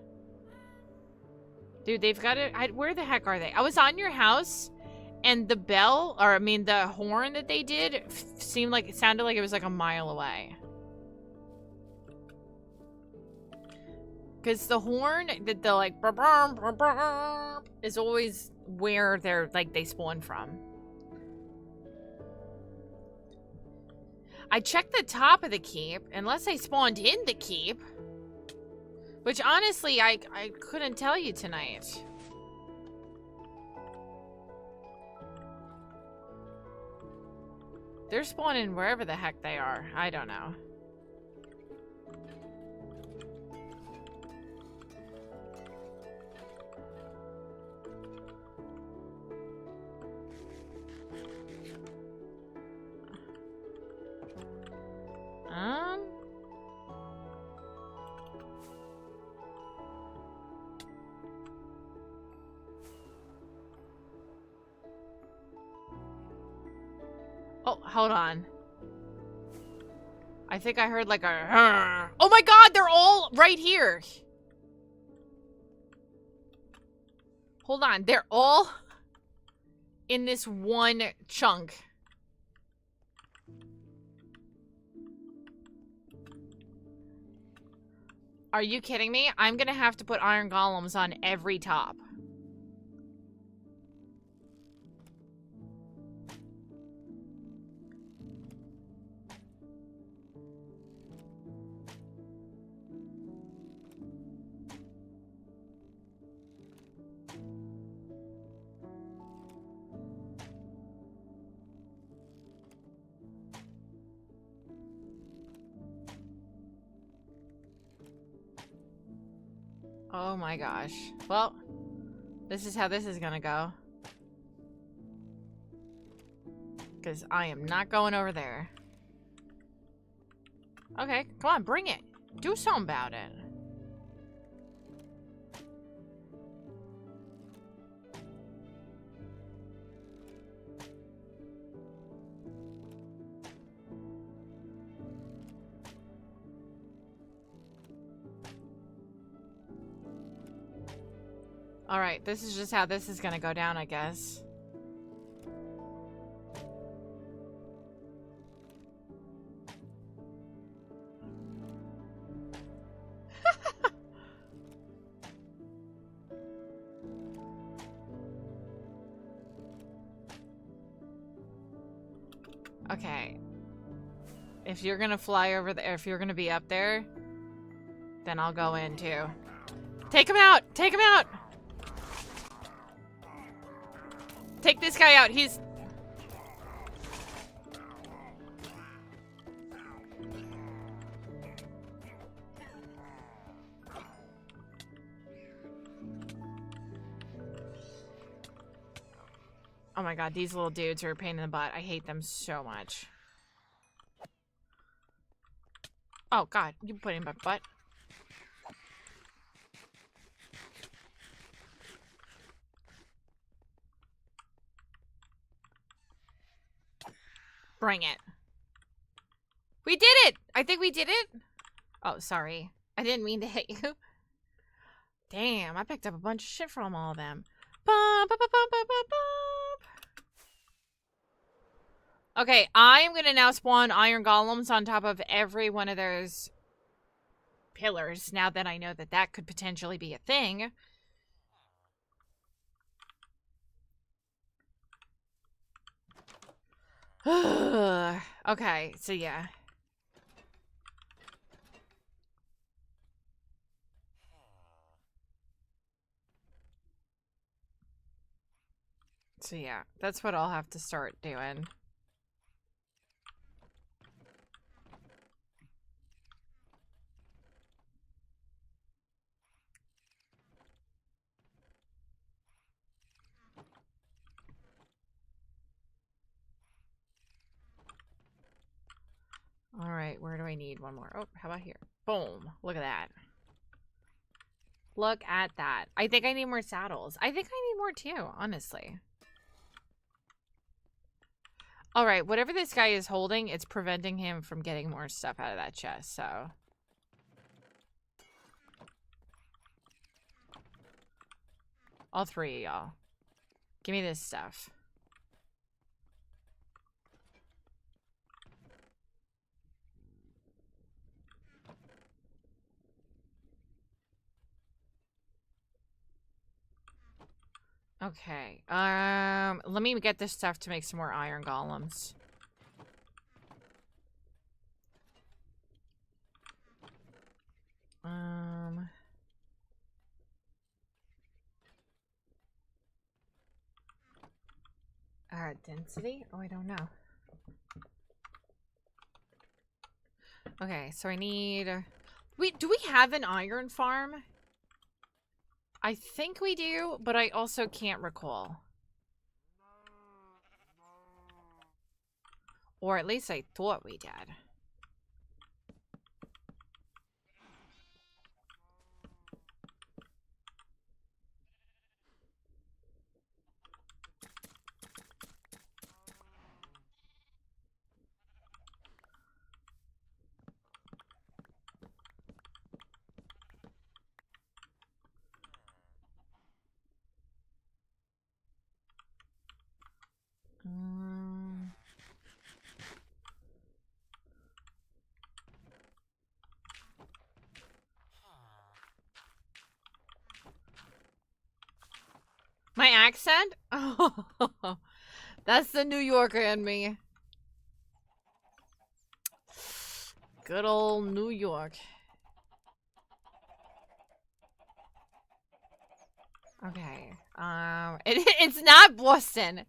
Speaker 1: Dude, they've got it. Where the heck are they? I was on your house, and the bell, or I mean the horn that they did, seemed like it sounded like it was like a mile away. Because the horn that the like brr, brr, brr, brr, is always where they're like they spawn from. I checked the top of the keep, unless they spawned in the keep. Which honestly, I couldn't tell you tonight. They're spawning wherever the heck they are. I don't know. Oh, hold on. I think I heard like a... Oh my god, they're all right here. Hold on, they're all in this one chunk. Are you kidding me? I'm gonna have to put iron golems on every top. Oh my gosh. Well, this is how this is gonna go. Because I am not going over there. Okay, come on, bring it. Do something about it. Alright, this is just how this is gonna go down, I guess. Okay. If you're gonna fly over there, if you're gonna be up there, then I'll go in too. Take him out! Take him out! Take this guy out. He's... Oh my god, these little dudes are a pain in the butt. I hate them so much. Oh god, you put him in my butt. Bring it. We did it! I think we did it. Oh, sorry. I didn't mean to hit you. Damn, I picked up a bunch of shit from all of them. Bum, bum, bum, bum, bum, bum, bum. Okay, I am gonna now spawn iron golems on top of every one of those pillars, now that I know that that could potentially be a thing. Okay, so yeah. So yeah, that's what I'll have to start doing. Alright, where do I need one more? Oh, how about here? Boom. Look at that. Look at that. I think I need more saddles. I think I need more too, honestly. Alright, whatever this guy is holding, it's preventing him from getting more stuff out of that chest, so... All three of y'all. Give me this stuff. Okay. Let me get this stuff to make some more iron golems. Density? Oh, I don't know. Okay, so I need... Wait, do we have an iron farm? I think we do, but I also can't recall. Or at least I thought we did. My accent? Oh, that's the New Yorker in me. Good old New York. Okay. It's not Boston.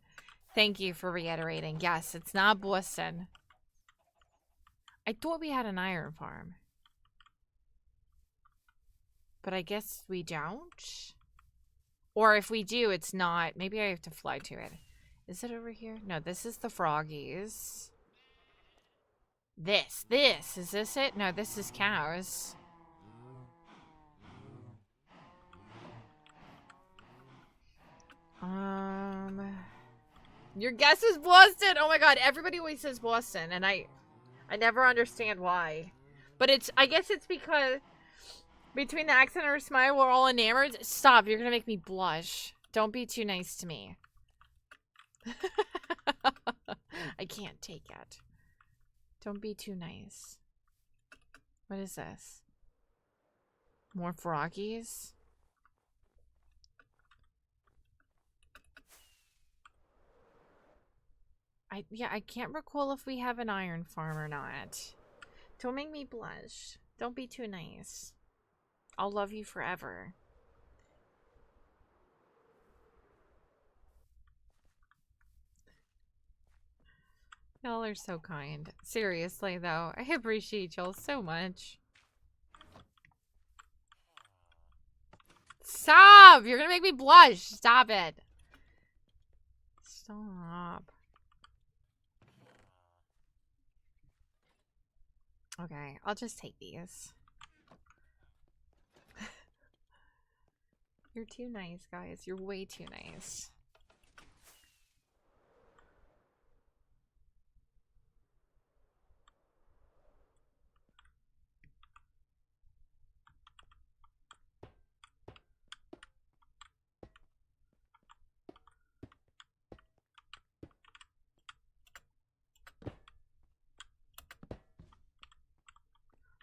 Speaker 1: Thank you for reiterating. Yes, it's not Boston. I thought we had an iron farm. But I guess we don't. Or if we do, it's not. Maybe I have to fly to it. Is it over here? No, this is the froggies. This. Is this it? No, this is cows. Your guess is Boston. Oh my god, everybody always says Boston, and I never understand why. But I guess it's because between the accent and her smile, we're all enamored. Stop, you're gonna make me blush. Don't be too nice to me. I can't take it. Don't be too nice. What is this? More froggies? I can't recall if we have an iron farm or not. Don't make me blush. Don't be too nice. I'll love you forever. Y'all are so kind. Seriously, though. I appreciate y'all so much. Stop! You're gonna make me blush. Stop it. Stop. Okay, I'll just take these. You're too nice, guys. You're way too nice.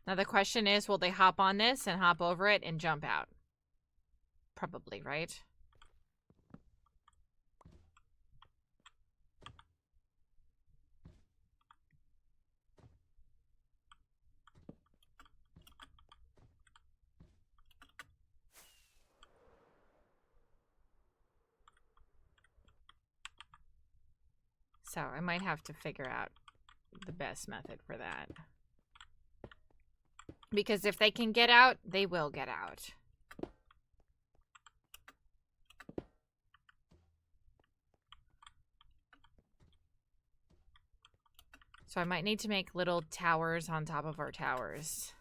Speaker 1: Now the question is, will they hop on this and hop over it and jump out? Probably, right? So I might have to figure out the best method for that. Because if they can get out, they will get out. So I might need to make little towers on top of our towers.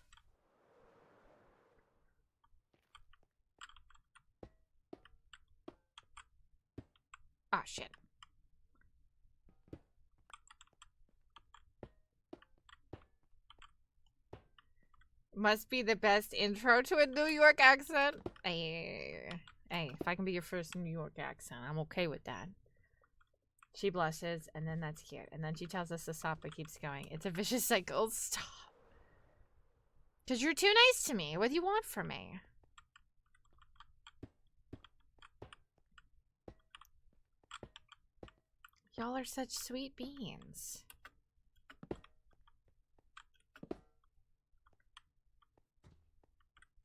Speaker 1: Ah, shit. Must be the best intro to a New York accent. Hey, if I can be your first New York accent, I'm okay with that. She blushes, and then that's cute. And then she tells us to stop, but keeps going. It's a vicious cycle. Stop. Because you're too nice to me. What do you want from me? Y'all are such sweet beans.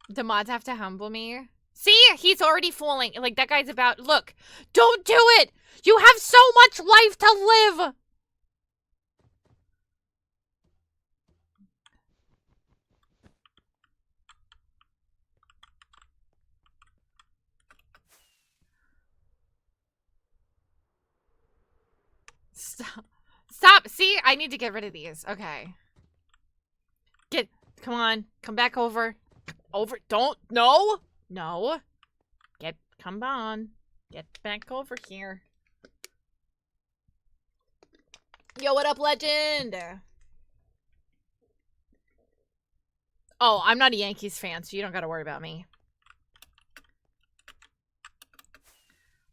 Speaker 1: The mods have to humble me. See? He's already falling. Like, that guy's about... Look. Don't do it! You have so much life to live! Stop. Stop! See? I need to get rid of these. Okay. Come on. Come back over. Over. Don't. No! No. Come on. Get back over here. Yo, what up, legend? Oh, I'm not a Yankees fan, so you don't gotta worry about me.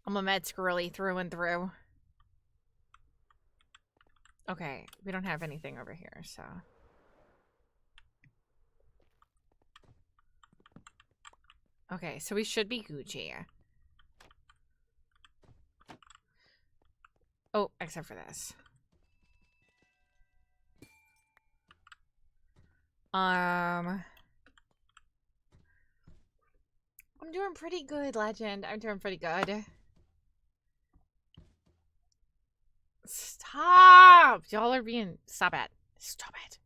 Speaker 1: I'm a Mets girly through and through. Okay, we don't have anything over here, so... Okay, so we should be Gucci. Oh, except for this. I'm doing pretty good, legend. I'm doing pretty good. Stop! Y'all are being... Stop it. Stop it.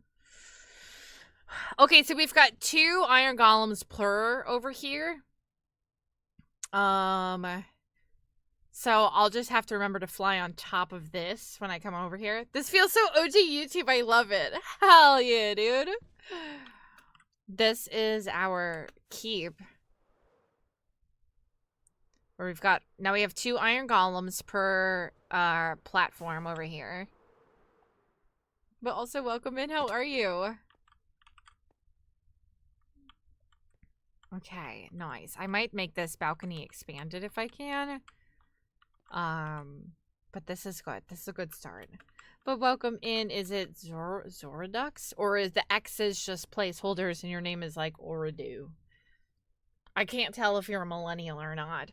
Speaker 1: Okay, so we've got 2 iron golems per over here. So I'll just have to remember to fly on top of this when I come over here. This feels so OG YouTube. I love it. Hell yeah, dude. This is our keep. Where we've got... Now we have 2 iron golems per platform over here. But also, welcome in. How are you? Okay, nice. I might make this balcony expanded if I can. But this is good. This is a good start. But welcome in. Is it Zoradux? Or is the X's just placeholders and your name is like Oradu? I can't tell if you're a millennial or not.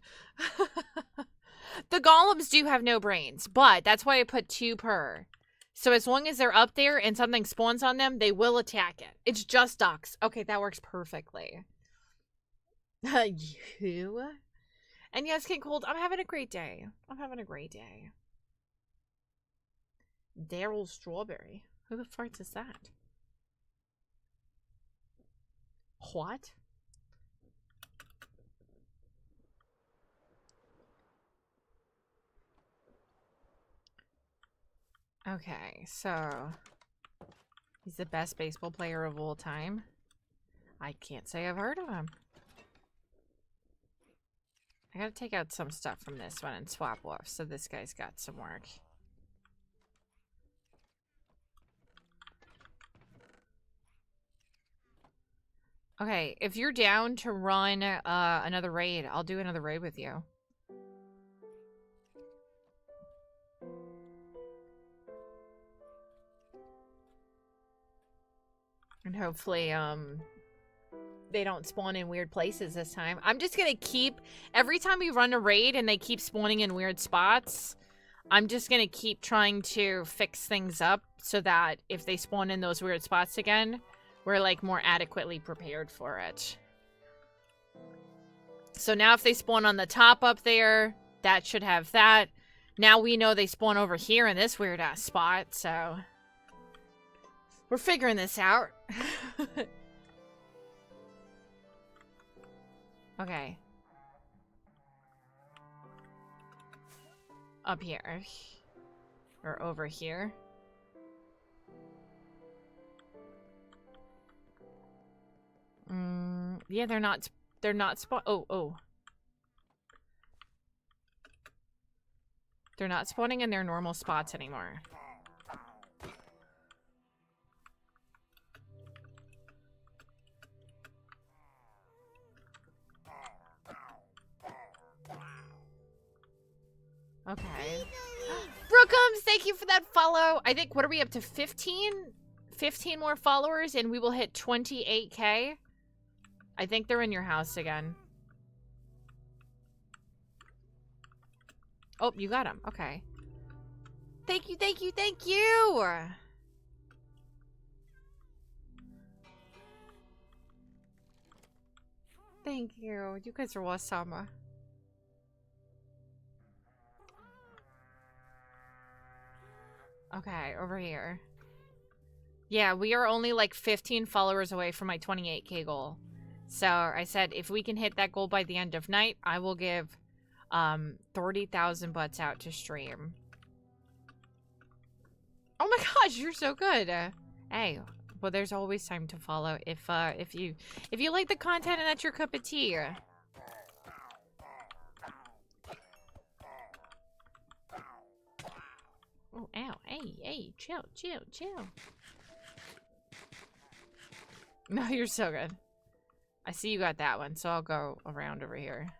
Speaker 1: The golems do have no brains, but that's why I put 2 per. So as long as they're up there and something spawns on them, they will attack it. It's just ducks. Okay, that works perfectly. You? And yes, King Cold, I'm having a great day. I'm having a great day. Daryl Strawberry. Who the farts is that? What? Okay, so... He's the best baseball player of all time. I can't say I've heard of him. I gotta take out some stuff from this one and swap off, so this guy's got some work. Okay, if you're down to run another raid, I'll do another raid with you. And hopefully, they don't spawn in weird places this time. I'm just gonna keep... Every time we run a raid and they keep spawning in weird spots, I'm just gonna keep trying to fix things up so that if they spawn in those weird spots again, we're, like, more adequately prepared for it. So now if they spawn on the top up there, that should have that. Now we know they spawn over here in this weird-ass spot, so... We're figuring this out. Okay. Up here. Or over here. Yeah, they're not oh. They're not spawning in their normal spots anymore. Okay. Brookums, thank you for that follow. I think, what are we up to? 15? 15 more followers and we will hit 28K. I think they're in your house again. Oh, you got them. Okay. Thank you, thank you, thank you! Thank you. You guys are awesome. Okay, over here. Yeah, we are only like 15 followers away from my 28k goal. So I said if we can hit that goal by the end of night, I will give 30,000 butts out to stream. Oh my gosh, you're so good. Hey, well, there's always time to follow if you like the content and that's your cup of tea. Oh, ow. Hey, chill. No, you're so good. I see you got that one, so I'll go around over here.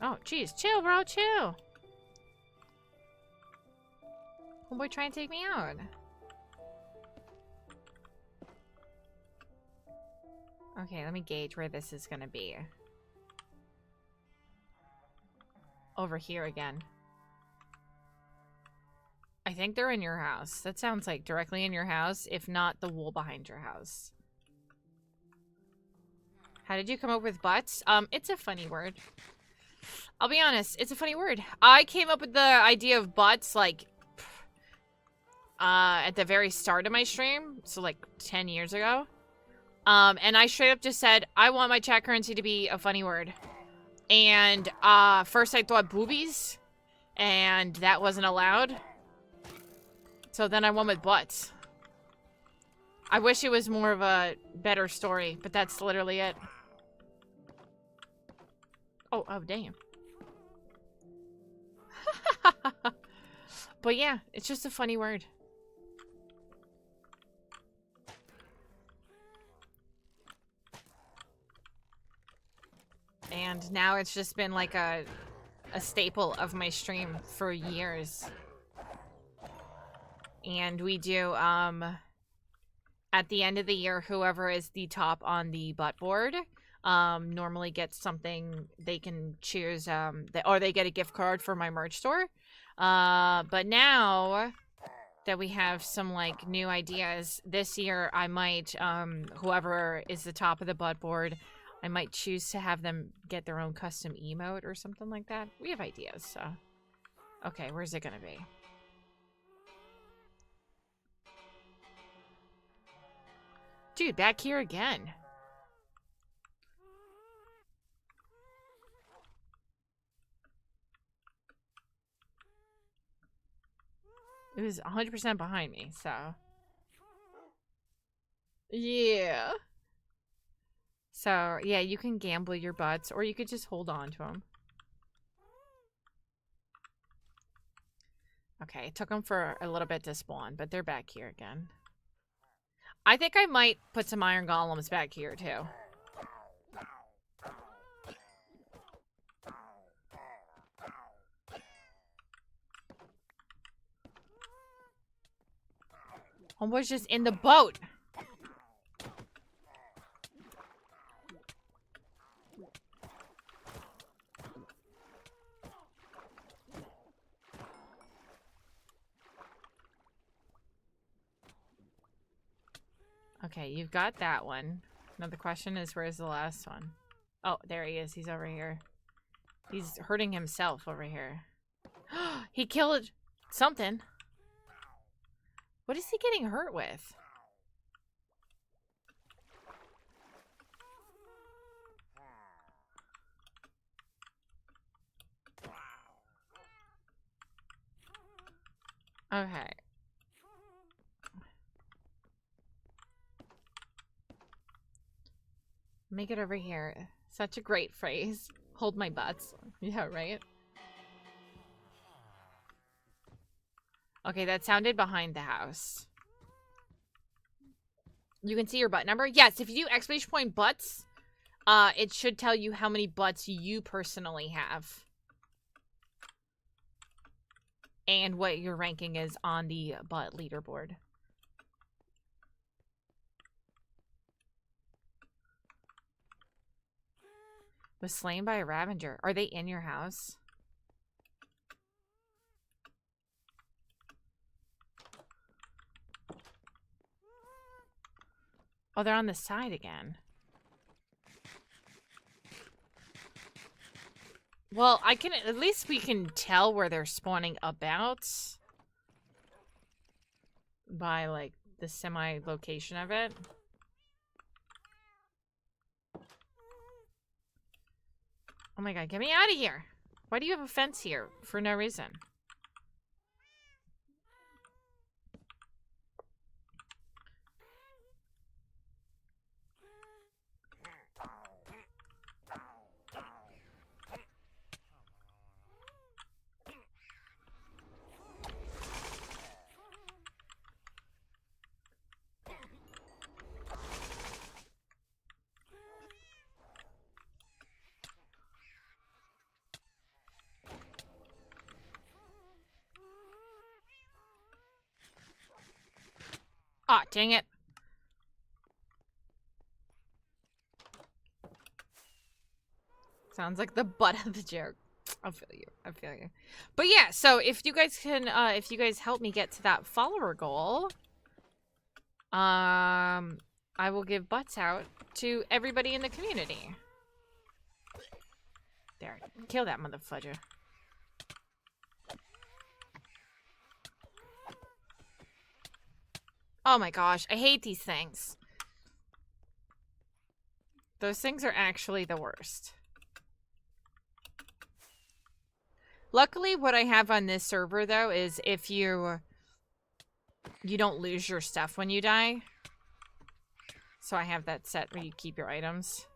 Speaker 1: Oh, jeez. Chill, bro. Chill. Homeboy trying to take me out. Okay, let me gauge where this is gonna be. Over here again. I think they're in your house. That sounds like directly in your house, if not the wall behind your house. How did you come up with butts? It's a funny word. I'll be honest, it's a funny word. I came up with the idea of butts, like, at the very start of my stream. So, like, 10 years ago. And I straight up just said, I want my chat currency to be a funny word. And, first I thought boobies. And that wasn't allowed. So then I went with butts. I wish it was more of a better story, but that's literally it. Oh, damn. But yeah, it's just a funny word. And now it's just been like a staple of my stream for years. And we do, at the end of the year, whoever is the top on the butt board, normally gets something they can choose, or they get a gift card for my merch store. But now that we have some, like, new ideas, this year I might, whoever is the top of the butt board, I might choose to have them get their own custom emote or something like that. We have ideas, so. Okay, where's it gonna be? Dude, back here again. It was 100% behind me, so. Yeah. So, yeah, you can gamble your butts, or you could just hold on to them. Okay, it took them for a little bit to spawn, but they're back here again. I think I might put some iron golems back here, too. Homeboy's just in the boat. Okay, you've got that one. Now the question is, where's the last one? Oh, there he is. He's over here. He's hurting himself over here. He killed something. What is he getting hurt with? Okay. Make it over here. Such a great phrase. Hold my butts. Yeah, right? Okay, that sounded behind the house. You can see your butt number? Yes, if you do exclamation point butts, it should tell you how many butts you personally have. And what your ranking is on the butt leaderboard. Was slain by a Ravager. Are they in your house? Oh, they're on the side again. Well, I can, at least we can tell where they're spawning about by, like, the semi-location of it. Oh my god, get me out of here! Why do you have a fence here for no reason? Aw, dang it. Sounds like the butt of the joke. I feel you. I feel you. But yeah, so if you guys can, if you guys help me get to that follower goal, I will give butts out to everybody in the community. There. Kill that motherfudger. Oh my gosh, I hate these things. Those things are actually the worst. Luckily, what I have on this server, though, is if you don't lose your stuff when you die. So I have that set where you keep your items.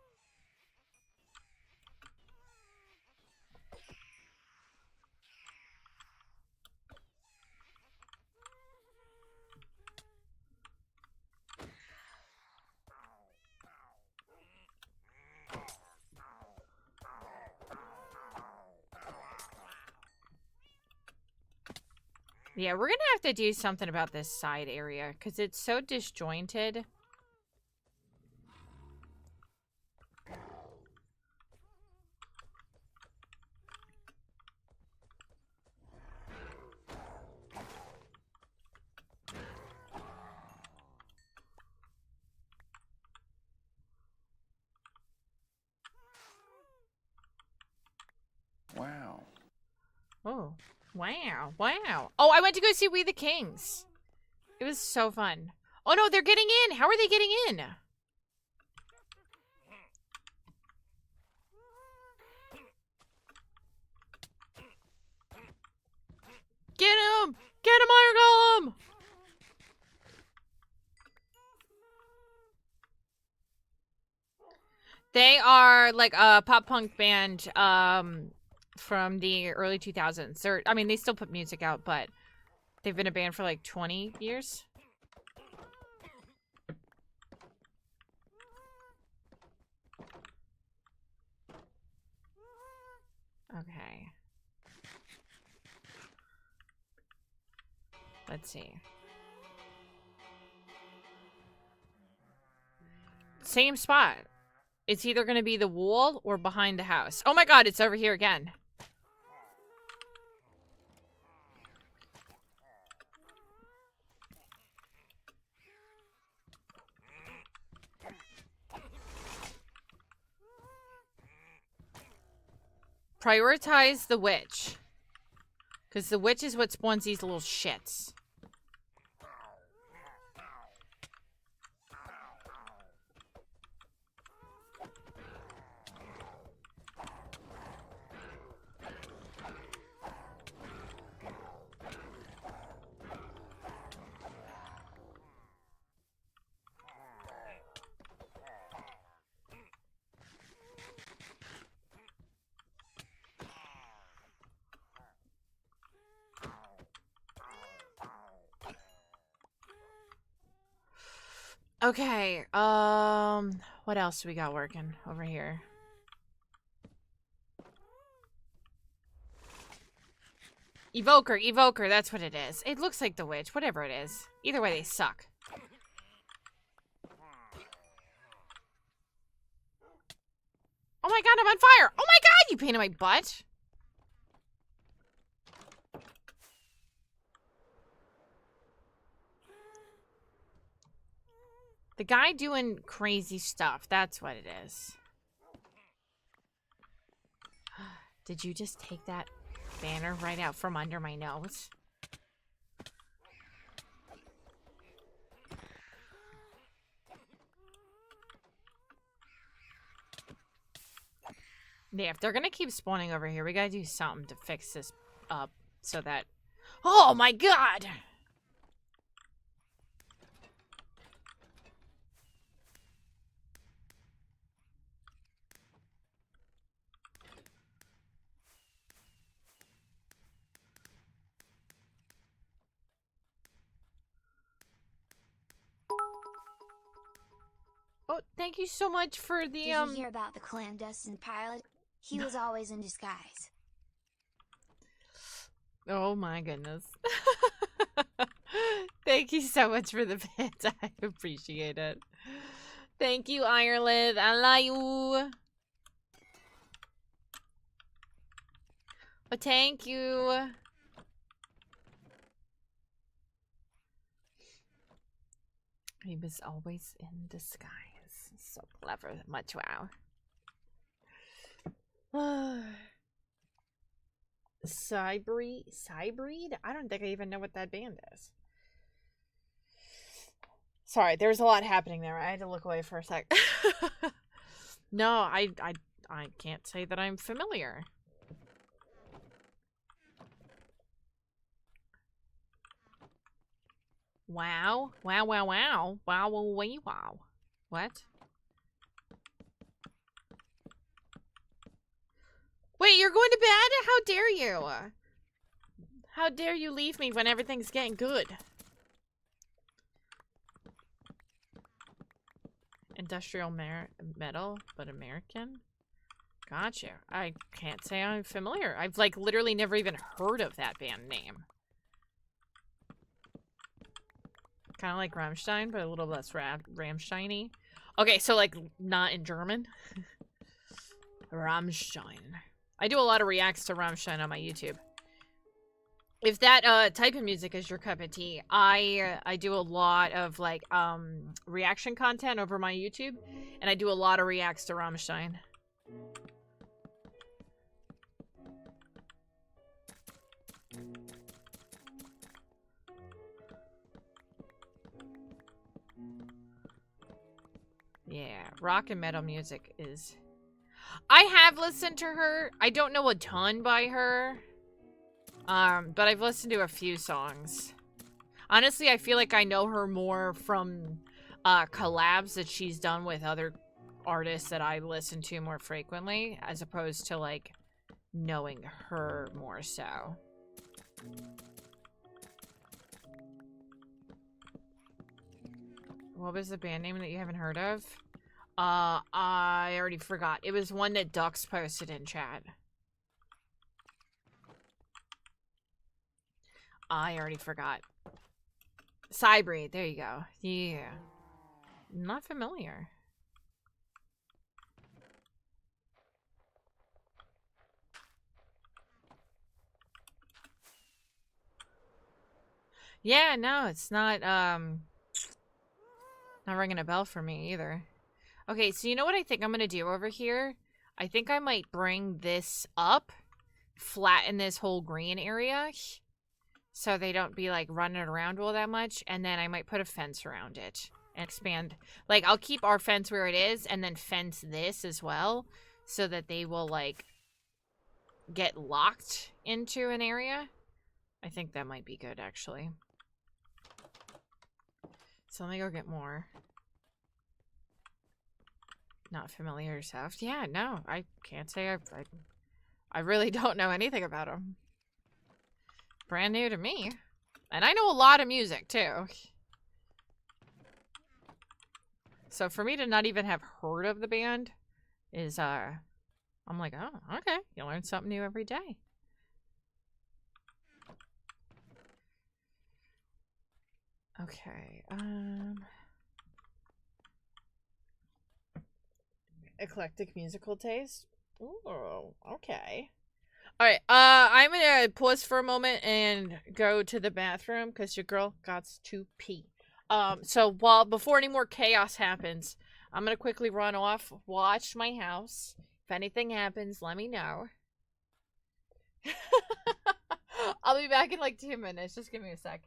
Speaker 1: Yeah, we're gonna have to do something about this side area because it's so disjointed.
Speaker 2: Wow.
Speaker 1: Oh. Wow. Wow. Oh, I went to go see We the Kings. It was so fun. Oh no, they're getting in. How are they getting in? Get him! Get him, Iron Golem! They are like a pop punk band, from the early 2000s. I mean, they still put music out, but they've been a band for like 20 years. Okay. Let's see. Same spot. It's either going to be the wall or behind the house. Oh my god, it's over here again. Prioritize the witch. Because the witch is what spawns these little shits. Okay, what else do we got working over here? Evoker, that's what it is. It looks like the witch, whatever it is. Either way, they suck. Oh my god, I'm on fire! Oh my god, you painted my butt! The guy doing crazy stuff, that's what it is. Did you just take that banner right out from under my nose? Yeah, if they're gonna keep spawning over here, we gotta do something to fix this up so that... Oh my god! Oh, thank you so much for the,
Speaker 4: Did you hear about the clandestine pilot? He was always in disguise.
Speaker 1: Oh my goodness. Thank you so much for the bit. I appreciate it. Thank you, Ireland. I love you. But thank you. He was always in disguise. So clever. Much wow. Cybreed? I don't think I even know what that band is. Sorry, there's a lot happening there. I had to look away for a sec. No, I can't say that I'm familiar. Wow. Wow, wow, wow. Wow, wow, wow, wow. What? Wait, you're going to bed? How dare you? How dare you leave me when everything's getting good? Industrial metal, but American? Gotcha. I can't say I'm familiar. I've, like, literally never even heard of that band name. Kind of like Rammstein, but a little less Rammstein-y. Okay, so, like, not in German? Rammstein. I do a lot of reacts to Rammstein on my YouTube. If that type of music is your cup of tea, I do a lot of like reaction content over my YouTube, and I do a lot of reacts to Rammstein. Yeah, rock and metal music is... I have listened to her. I don't know a ton by her. But I've listened to a few songs. Honestly, I feel like I know her more from collabs that she's done with other artists that I listen to more frequently, as opposed to, like, knowing her more so. What was the band name that you haven't heard of? I already forgot. It was one that Dux posted in chat. I already forgot. Cybreed, there you go. Yeah. Not familiar. Yeah, no, it's not, not ringing a bell for me either. Okay, so you know what I think I'm gonna do over here? I think I might bring this up, flatten this whole green area, so they don't be, like, running around all that much, and then I might put a fence around it and expand. Like, I'll keep our fence where it is, and then fence this as well, so that they will, like, get locked into an area. I think that might be good, actually. So let me go get more. Not familiar stuff. Yeah, no, I can't say I really don't know anything about them. Brand new to me. And I know a lot of music, too. So for me to not even have heard of the band is, I'm like, oh, okay. You learn something new every day. Okay, Eclectic musical taste. Oh, okay. All right. I'm gonna pause for a moment and go to the bathroom because your girl got to pee. So before any more chaos happens, I'm gonna quickly run off, watch my house. If anything happens, let me know. I'll be back in like 2 minutes. Just give me a sec.